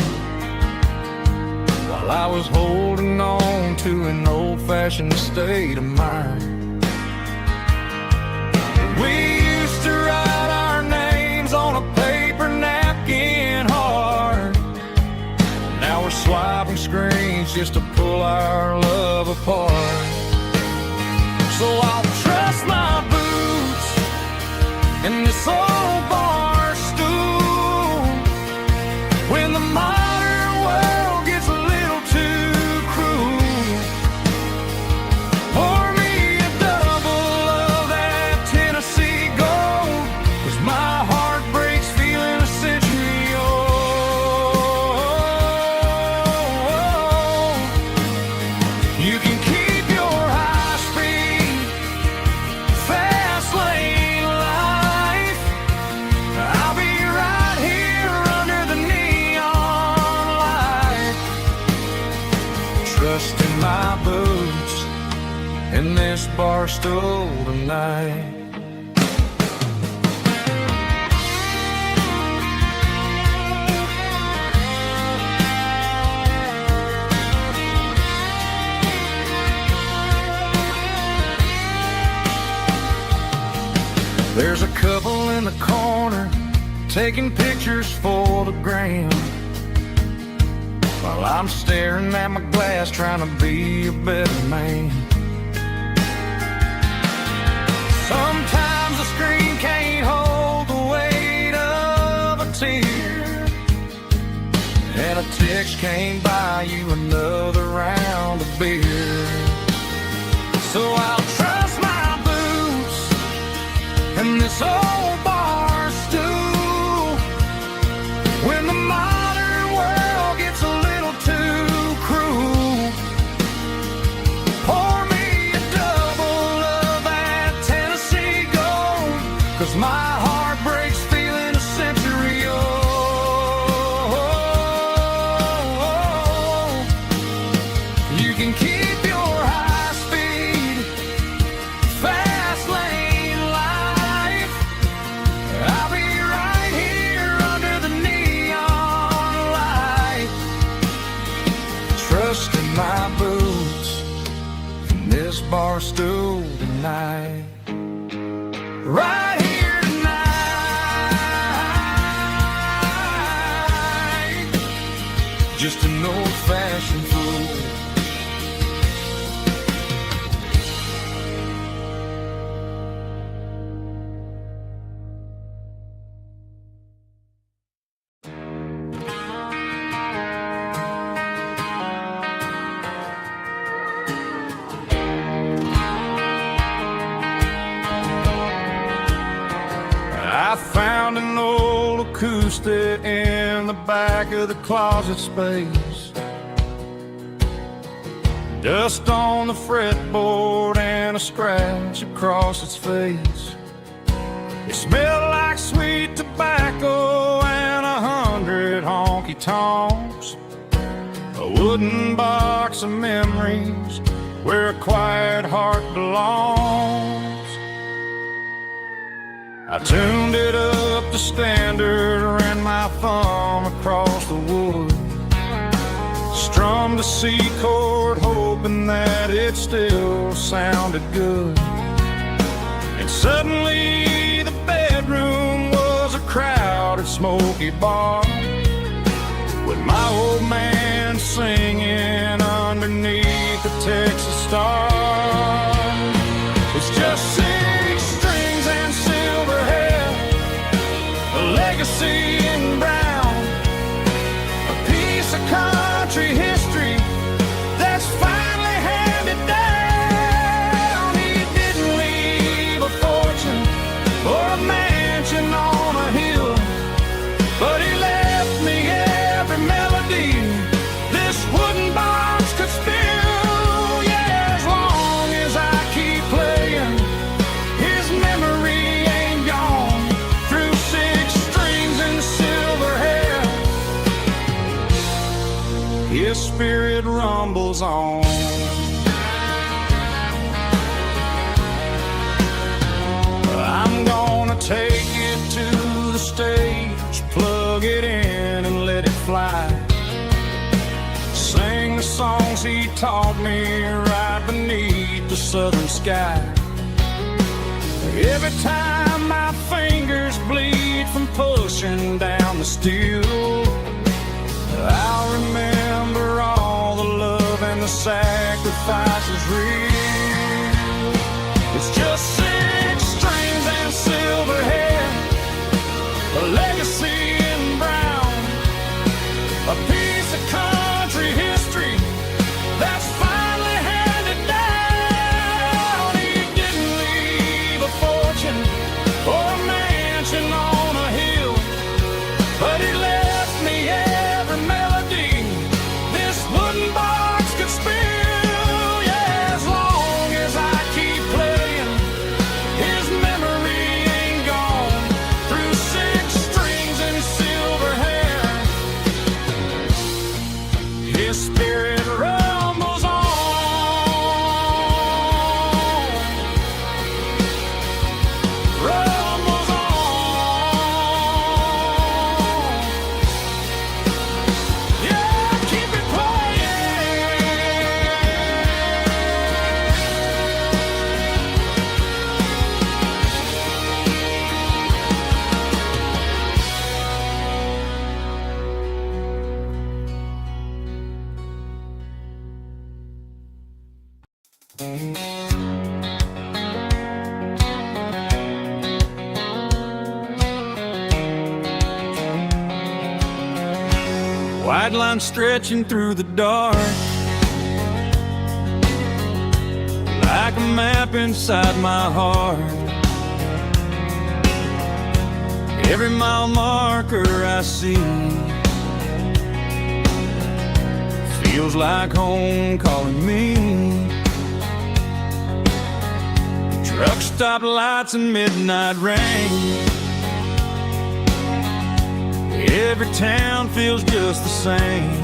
S2: while I was holding on to an old-fashioned state of mind. We used to write our names on a paper napkin hard. Now we're swiping screens just to pull our love apart. So I'll trust my boots in this old bar stool when the modern world gets a little too cruel. Pour me a double of that Tennessee Gold, 'cause my heart breaks feeling a century old. You can keep your high-speed, fast lane life. I'll be right here under the neon light, trusting my boots in this bar stool tonight. There's a couple in the corner taking pictures for the gram, while I'm staring at my glass trying to be a better man. Sometimes the screen can't hold the weight of a tear, and a text can't buy you another round of beer. So I'll trust my boots and this old bar stool when the modern world gets a little too cruel. Pour me a double of that Tennessee Gold, 'cause my heart breaks feeling a century old. You can keep your high-speed, fast lane life. I'll be right here under the neon light, trusting my boots in this bar stool tonight. Right here tonight, just an old-fashioned fool. I found an old acoustic in the back of the closet space, dust on the fretboard and a scratch across its face. It smelled like sweet tobacco and 100 honky-tonks, a wooden box of memories where a quiet heart belongs. I tuned it up to standard, ran my thumb across the wood, strummed a C chord hoping that it still sounded good. And suddenly the bedroom was a crowded smoky bar, with my old man singing underneath the Texas stars. It's just 6 strings and silver hair, a legacy in brown, a piece of country history that's finally handed down. He didn't leave a fortune or a mansion on a hill, but he rumbles on. I'm gonna take it to the stage, plug it in and let it fly. Sing the songs he taught me right beneath the southern sky. Every time my fingers bleed from pushing down the steel, I'll remember all the love and the sacrifices real. It's just 6 strings and silver hair, a legacy in brown, a piece of country history that's finally handed down. He didn't leave a fortune or a mansion on a hill, but he left me every melody this wooden box could spill. Yeah, as long as I keep playing, his memory ain't gone. Through 6 strings and silver hair, his spirit rumbles on. Rumbles on. Yeah, keep it White line stretching through the dark, like a map inside my heart. Every mile marker I see feels like home calling me. Truck stop lights and midnight rain, every town feels just the same.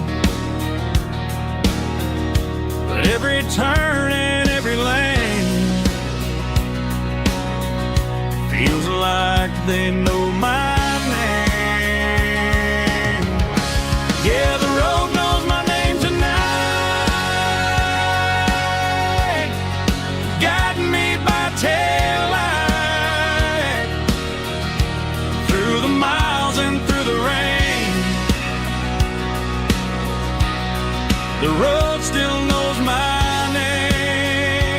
S2: But every turn and every lane feels like they know my name. Yeah, the road knows my name tonight, guiding me by taillight through the miles and through the rain. The road still knows my name.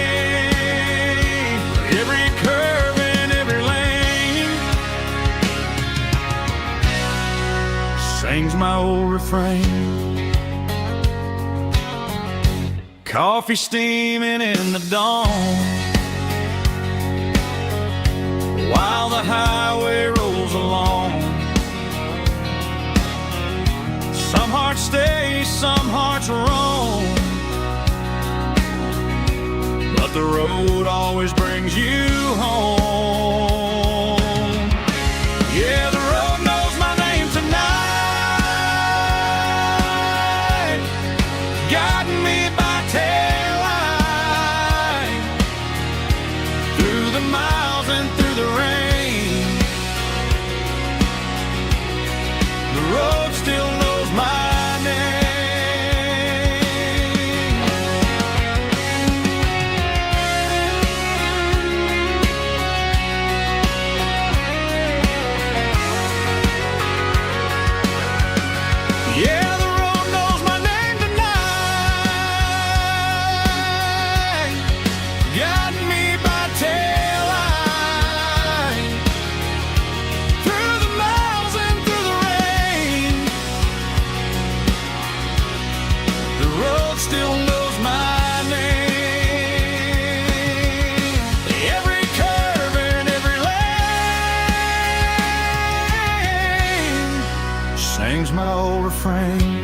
S2: Every curve and every lane sings my old refrain. Coffee steaming in the dawn, while the highway rolls along. Some hearts stay, some hearts roam, but the road always brings you home. Yeah, the road knows my name tonight, guiding me by taillight through the miles and through the rain. The road still knows my still knows my name. Every curve and every lane sings my old refrain.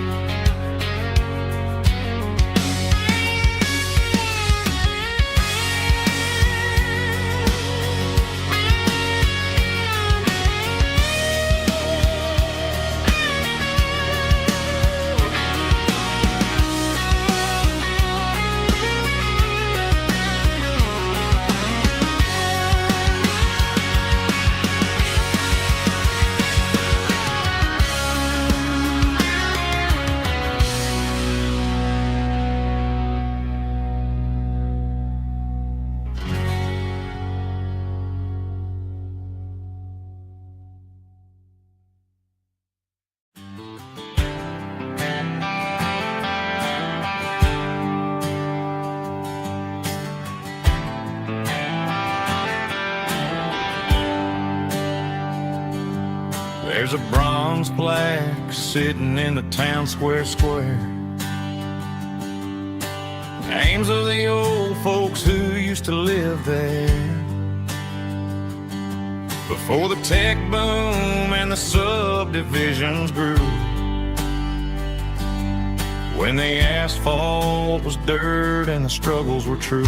S2: There's a bronze plaque sitting in the town square. Names of the old folks who used to live there before the tech boom and the subdivisions grew. When the asphalt was dirt and the struggles were true.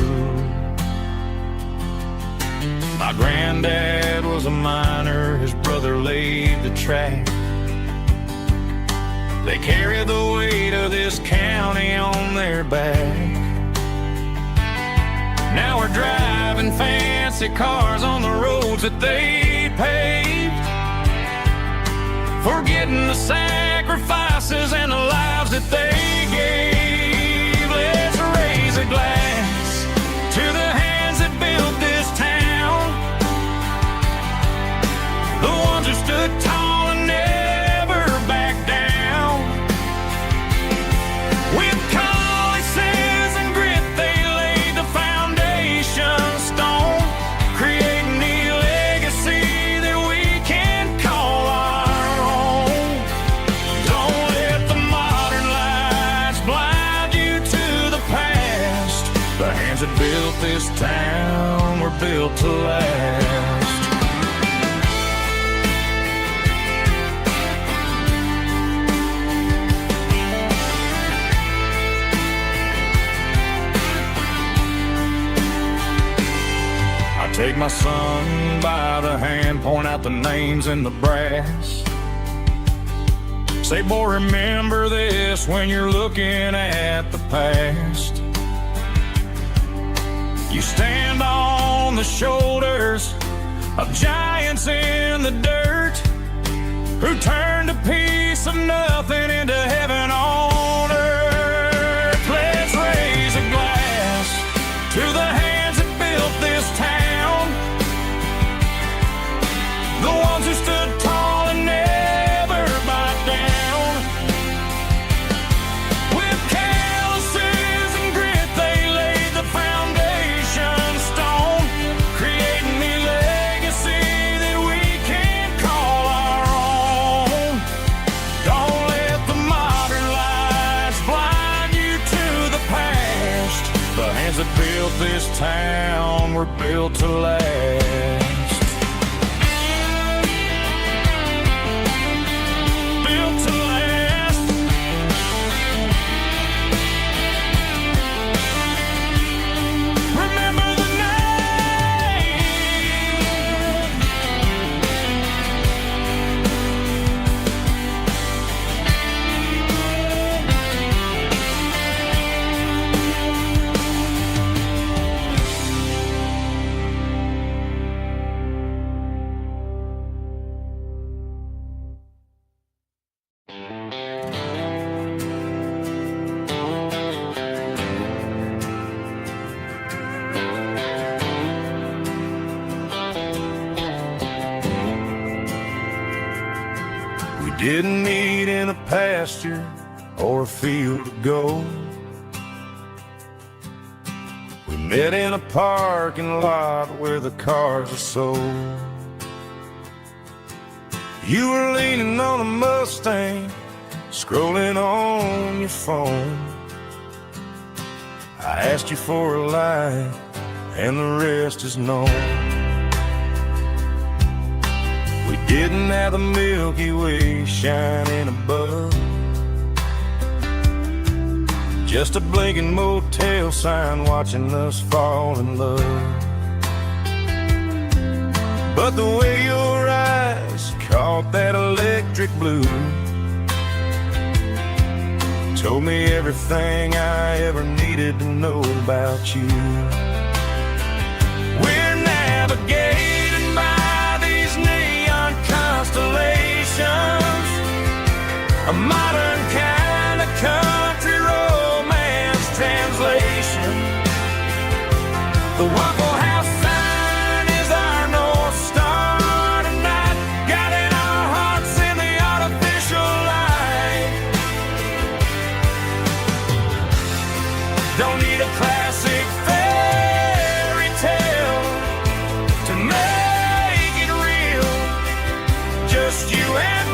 S2: My granddad was a miner, his brother laid the track. They carried the weight of this county on their back. Now we're driving fancy cars on the roads that they paved, forgetting the sacrifices and the lives that they gave. Let's raise a glass to the hands that built this town, the ones who stood tall and never backed down. With calluses and grit they laid the foundation stone, creating a legacy that we can call our own. Don't let the modern lights blind you to the past. The hands that built this town were built to last. Take my son by the hand, point out the names in the brass. Say, boy, remember this when you're looking at the past. You stand on the shoulders of giants in the dirt, who turned a piece of nothing into heaven on earth. Let's raise a glass to the hands that built this town, the ones who stood tall and never backed down. With calluses and grit they laid the foundation stone, creating a legacy that we can call our own. Don't let the modern lights blind you to the past. The hands that built this town were built to last. Didn't meet in a pasture or a field of gold. We met in a parking lot where the cars are sold. You were leaning on a Mustang, scrolling on your phone. I asked you for a light, and the rest is known. We didn't have the Milky Way shining above, just a blinking motel sign watching us fall in love. But the way your eyes caught that electric blue told me everything I ever needed to know about you. We're navigating by these neon constellations, a modern kind of country romance translation. The Waffle House sign is our North Star tonight, guiding our hearts in the artificial light. Don't need a classic fairy tale to make it real, just you and me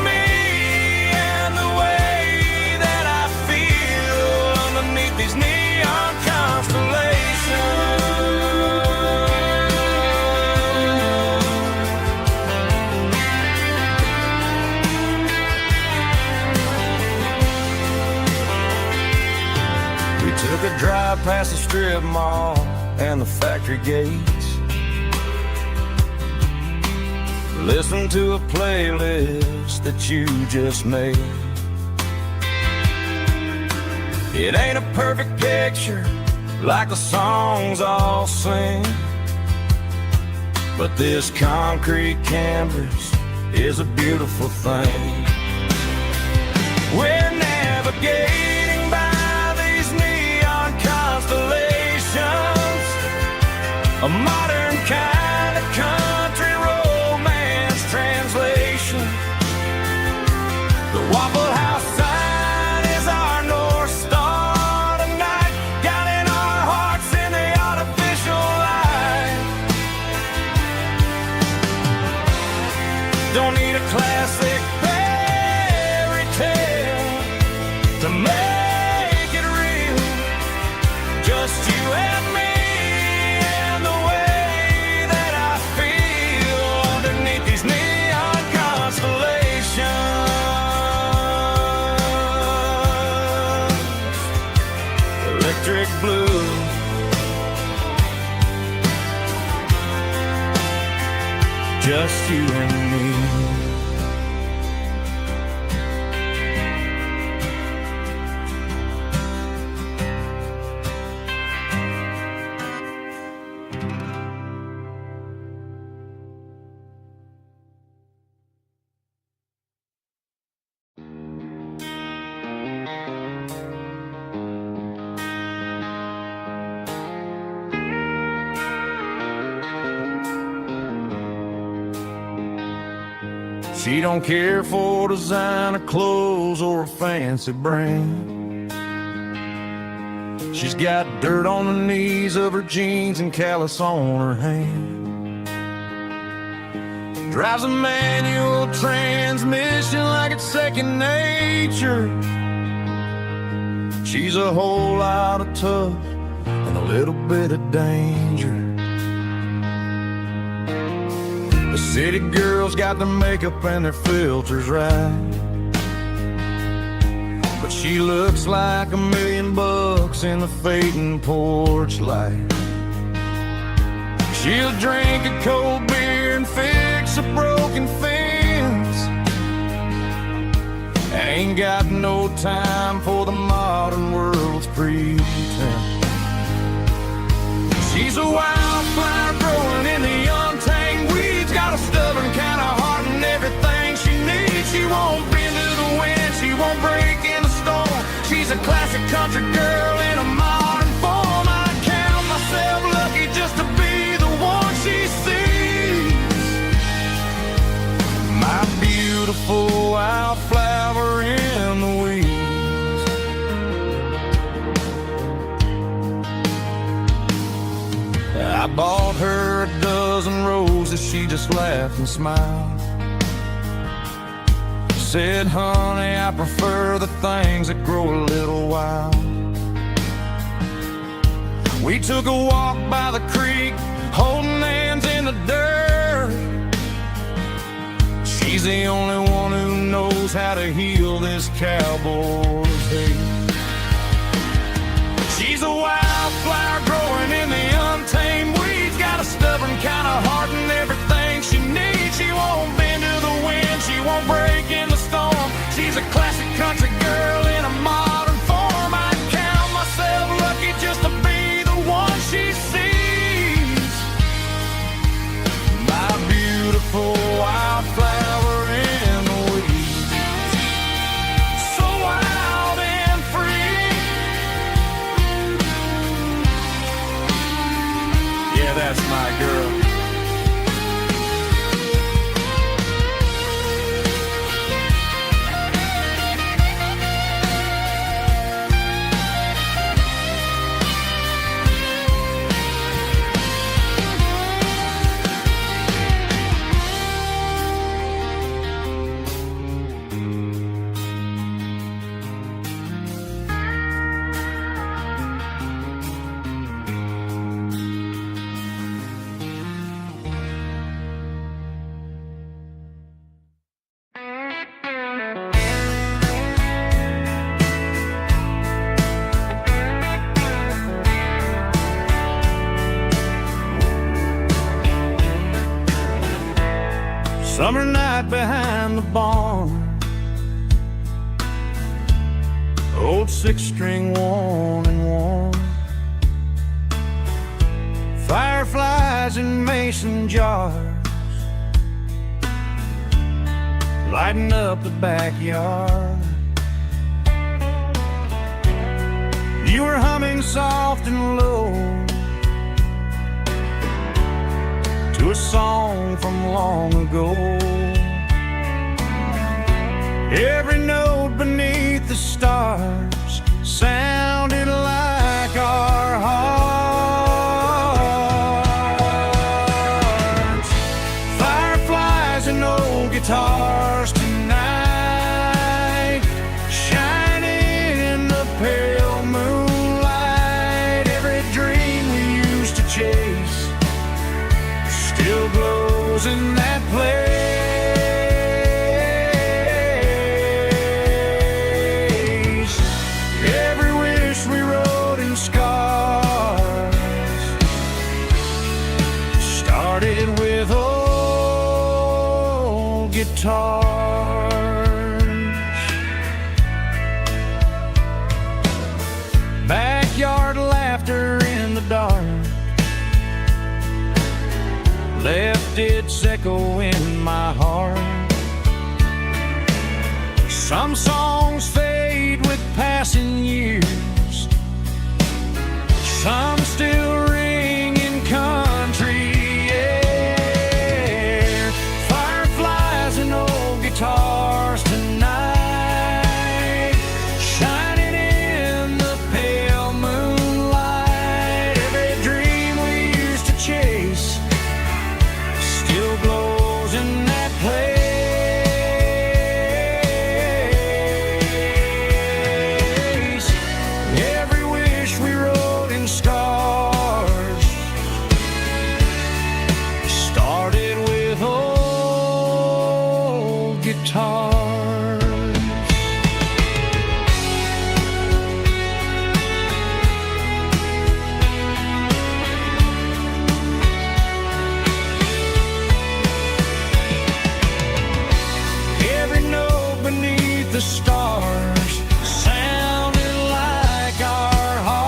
S2: strip mall and the factory gates. Listen to a playlist that you just made. It ain't a perfect picture like the songs all sing, but this concrete canvas is a beautiful thing. We're navigating by these neon constellations, a modern kind of country romance translation. The Waffle House sign is our North Star tonight, guiding our hearts in the artificial light. Don't need a classic fairy tale to make it real, just you and me and the way that I feel underneath these neon constellations. Electric blue, just you and me. She don't care for designer clothes or a fancy brand. She's got dirt on the knees of her jeans and callus on her hand. Drives a manual transmission like it's second nature. She's a whole lot of tough and a little bit of danger. The city girls got their makeup and their filters right, but she looks like $1 million in the fading porch light. She'll drink a cold beer and fix a broken fence. Ain't got no time for the modern world's pretense. She's a wildflower growing in the untamed weeds, got a stubborn kind of heart and everything she needs. She won't bend to the wind, she won't break in the storm. She's a classic country girl in a modern form. I count myself lucky just to be the one she sees. My beautiful wildflower in the weeds. I bought her a dozen roses, she just laughed and smiled. Said, honey, I prefer the things that grow a little wild. We took a walk by the creek, holding hands in the dirt. She's the only one who knows how to heal this cowboy's hate. She's a wildflower growing in the untamed weeds, got a stubborn kind of heart and everything she needs. She won't bend to the wind, she won't break in the storm. She's a classic country girl in a modern form. I count myself lucky just to be the one she sees. My beautiful wildflower in the weeds, so wild and Summer night behind the barn, old six-string worn and worn. Fireflies in mason jars, lighting up the backyard. You were humming soft and low to a song from long ago. Every note beneath the stars sounded like our hearts. Fireflies and old guitars tonight, shining in the pale moonlight. Every dream we used to chase still glows in that place. Every wish we wrote in scars started with old guitars. Backyard laughter in the dark left its echo in my heart. Some songs fade with passing years, some still ring in country air. Fireflies and old guitars tonight, shining in the pale moonlight. Every dream we used to chase still glows in that place. Every wish we wrote in scars started with old guitars. Every note beneath the stars sounded like our hearts.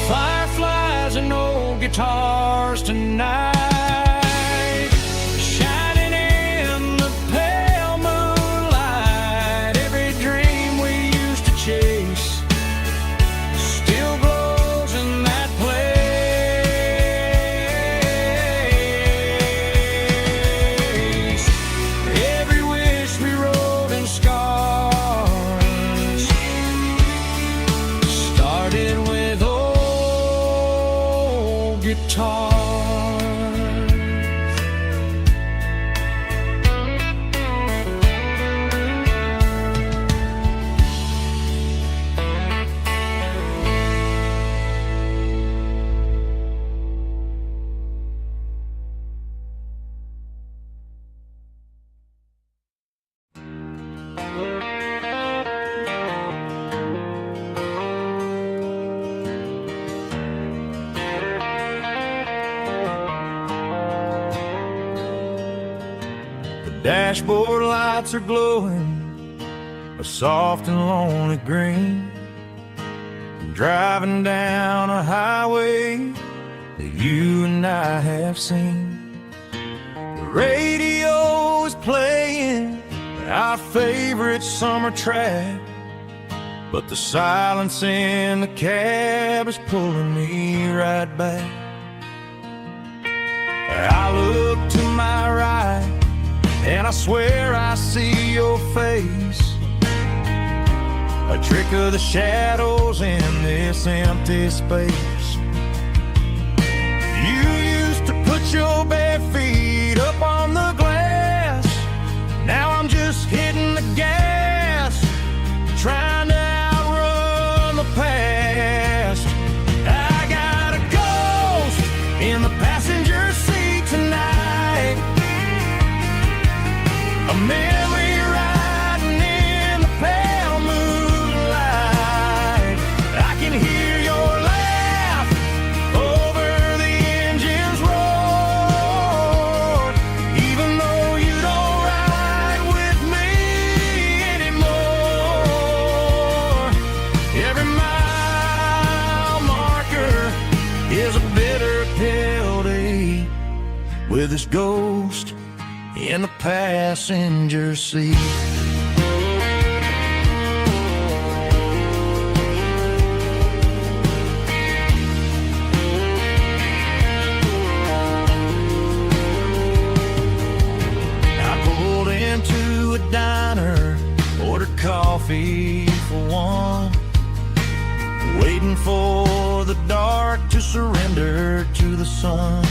S2: Fireflies and old guitars tonight, shining in the pale moonlight. Every dream we used to chase still glows in that place. Every wish we wrote in scars started with old guitars. The dashboard lights are glowing a soft and lonely green. I'm driving down a highway that you and I have seen. The radio is playing our favorite summer track, but the silence in the cab is pulling me right back. I look to my right and I swear I see your face, a trick of the shadows in this empty space. You used to put your bare feet up on the glass. Now I'm just hitting the gas, trying to outrun the past. I got a ghost in the passenger seat tonight, a memory riding in the pale moonlight. I can hear your laugh over the engine
S1: with his ghost in the passenger seat. I pulled into a diner, ordered coffee for one, waiting for the dark to surrender to the sun.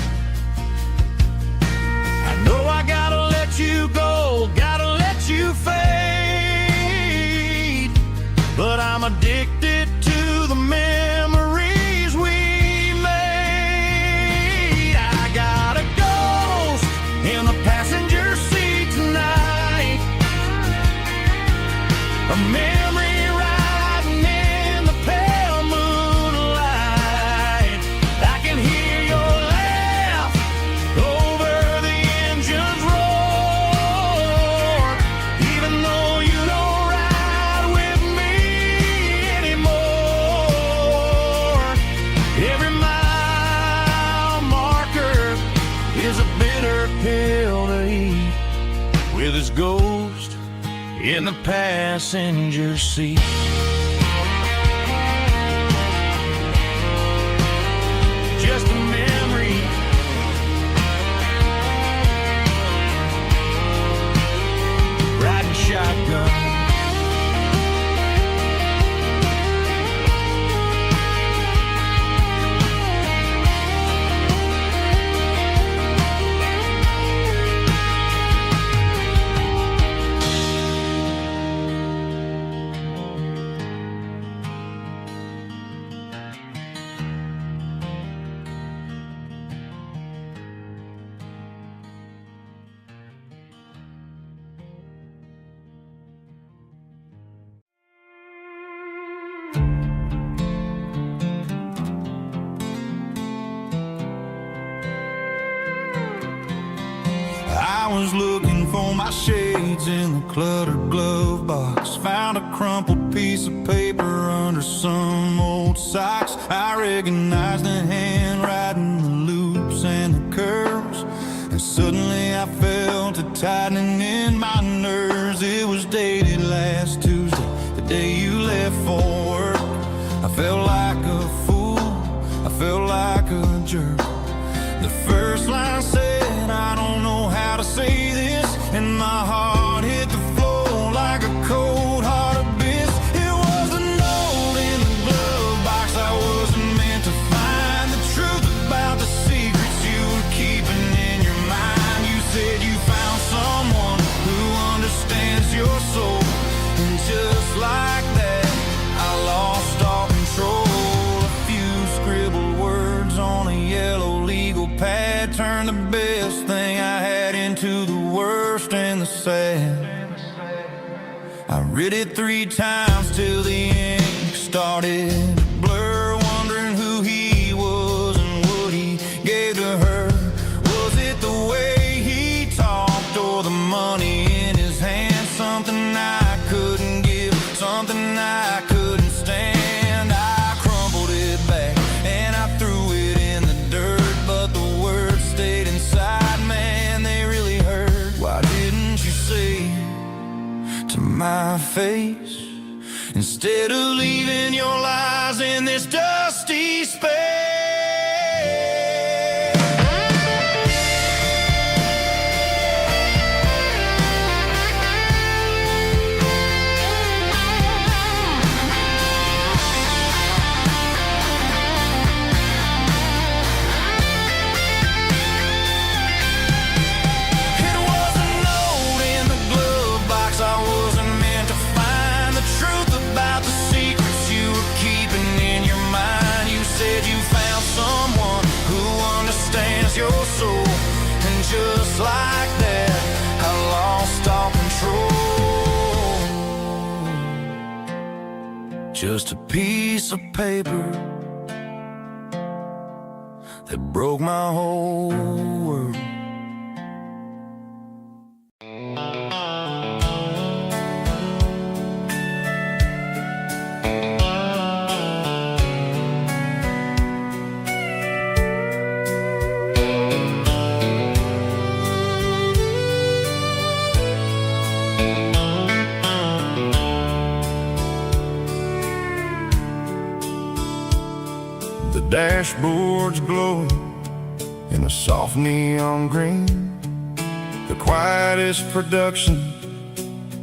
S1: I know I gotta let you go, gotta let you fade, but I'm addicted to the memories we made. I got a ghost in the passenger seat tonight, a memory riding in the pale moonlight. I can hear your laugh over the engine's roar, even though you don't ride with me anymore. Every mile marker is a bitter pill to eat, with his ghost in the passenger seat. Just a memory, riding shotgun. I was looking for my shades in the cluttered glove box, found a crumpled piece of paper under some old socks. I recognized the handwriting, the loops and the curves, and suddenly I felt a tightening in my nerves. It was dated last Tuesday, the day you left for work. I felt like a fool, I felt like a jerk. The first line said, I don't know how to say this, and my heart hit the floor like a cold heart abyss. It was a note in the glove box I wasn't meant to find, the truth about the secrets you were keeping in your mind. You said you found someone who understands your soul, and just like that I lost all control. A few scribbled words on a yellow legal pad turned the best thing I had into the worst and the sad. I read it 3 times till the ink started to blur, wondering who he was and what he gave to her. Was it the way he talked or the money in his hand? Something I couldn't give, something I couldn't stand. I crumpled it back and I threw it in the dirt, but the words stayed inside, man, they really hurt. Why didn't you say to my face, instead of leaving your lies in this dusty space? It was a note in the glove box I wasn't meant to find, the truth about the secrets you were keeping in your mind. You said you found someone who understands your soul, and just like that I lost all control. Just a piece of paper that broke my whole world.
S2: dashboard's glowing in a soft neon green, the quietest production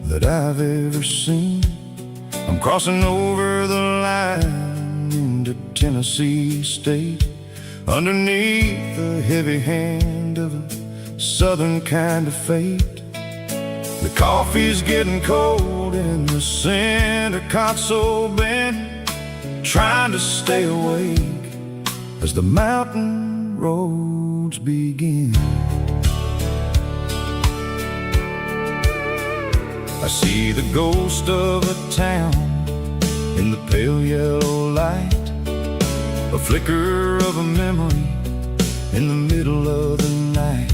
S2: that I've ever seen. I'm crossing over the line into Tennessee State, underneath the heavy hand of a southern kind of fate. The coffee's getting cold in the center console bin, trying to stay awake as the mountain roads begin. I see the ghost of a town in the pale yellow light, a flicker of a memory in the middle of the night.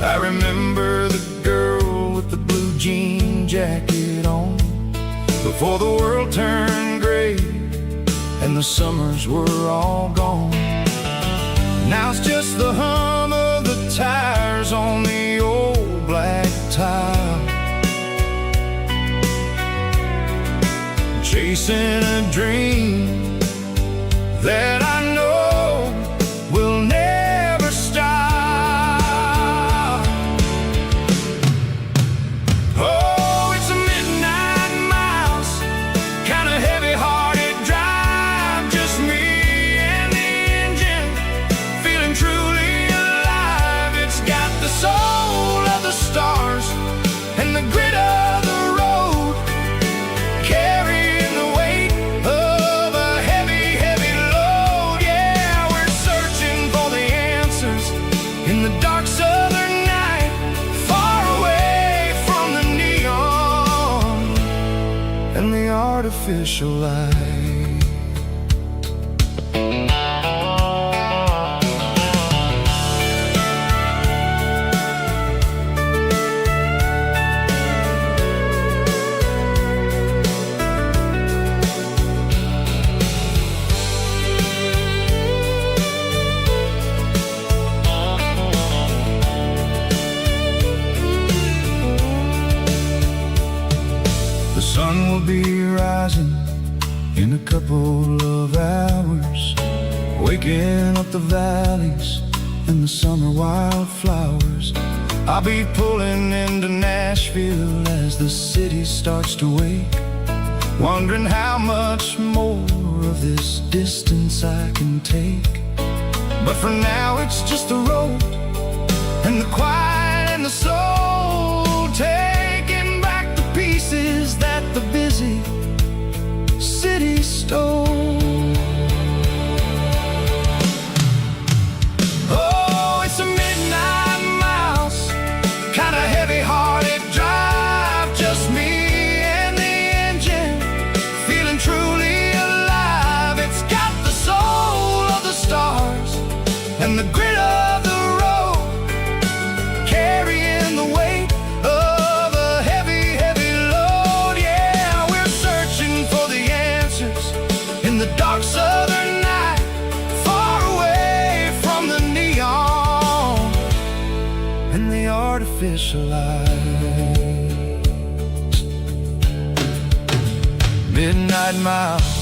S2: I remember the girl with the blue jean jacket on, before the world turned gray and the summers were all gone. Now it's just the hum of the tires on the old black tile, chasing a dream that I know will never stop. Oh, it's a midnight miles, kind of heavy-hearted drive, just me and the engine, feeling truly alive. It's got the soul of the stars and the grit of the road, carrying the weight of a heavy, heavy load. Yeah, we're searching for the answers in the dark southern night, far away from the neon and the artificial light. The sun will be rising in a couple of hours, waking up the valleys and the summer wildflowers. I'll be pulling into Nashville as the city starts to wake, wondering how much more of this distance I can take. But for now it's just the road and the quiet and the soul, taking back the pieces that the busy city stole. Oh, it's a midnight miles, kind of heavy-hearted drive, just me and the engine, feeling truly alive. It's got the soul of the stars and the grit of the road, carrying the weight of a heavy, heavy load. Yeah, we're searching for the answers in the dark southern night, far away from the neon and the artificial light. Midnight miles,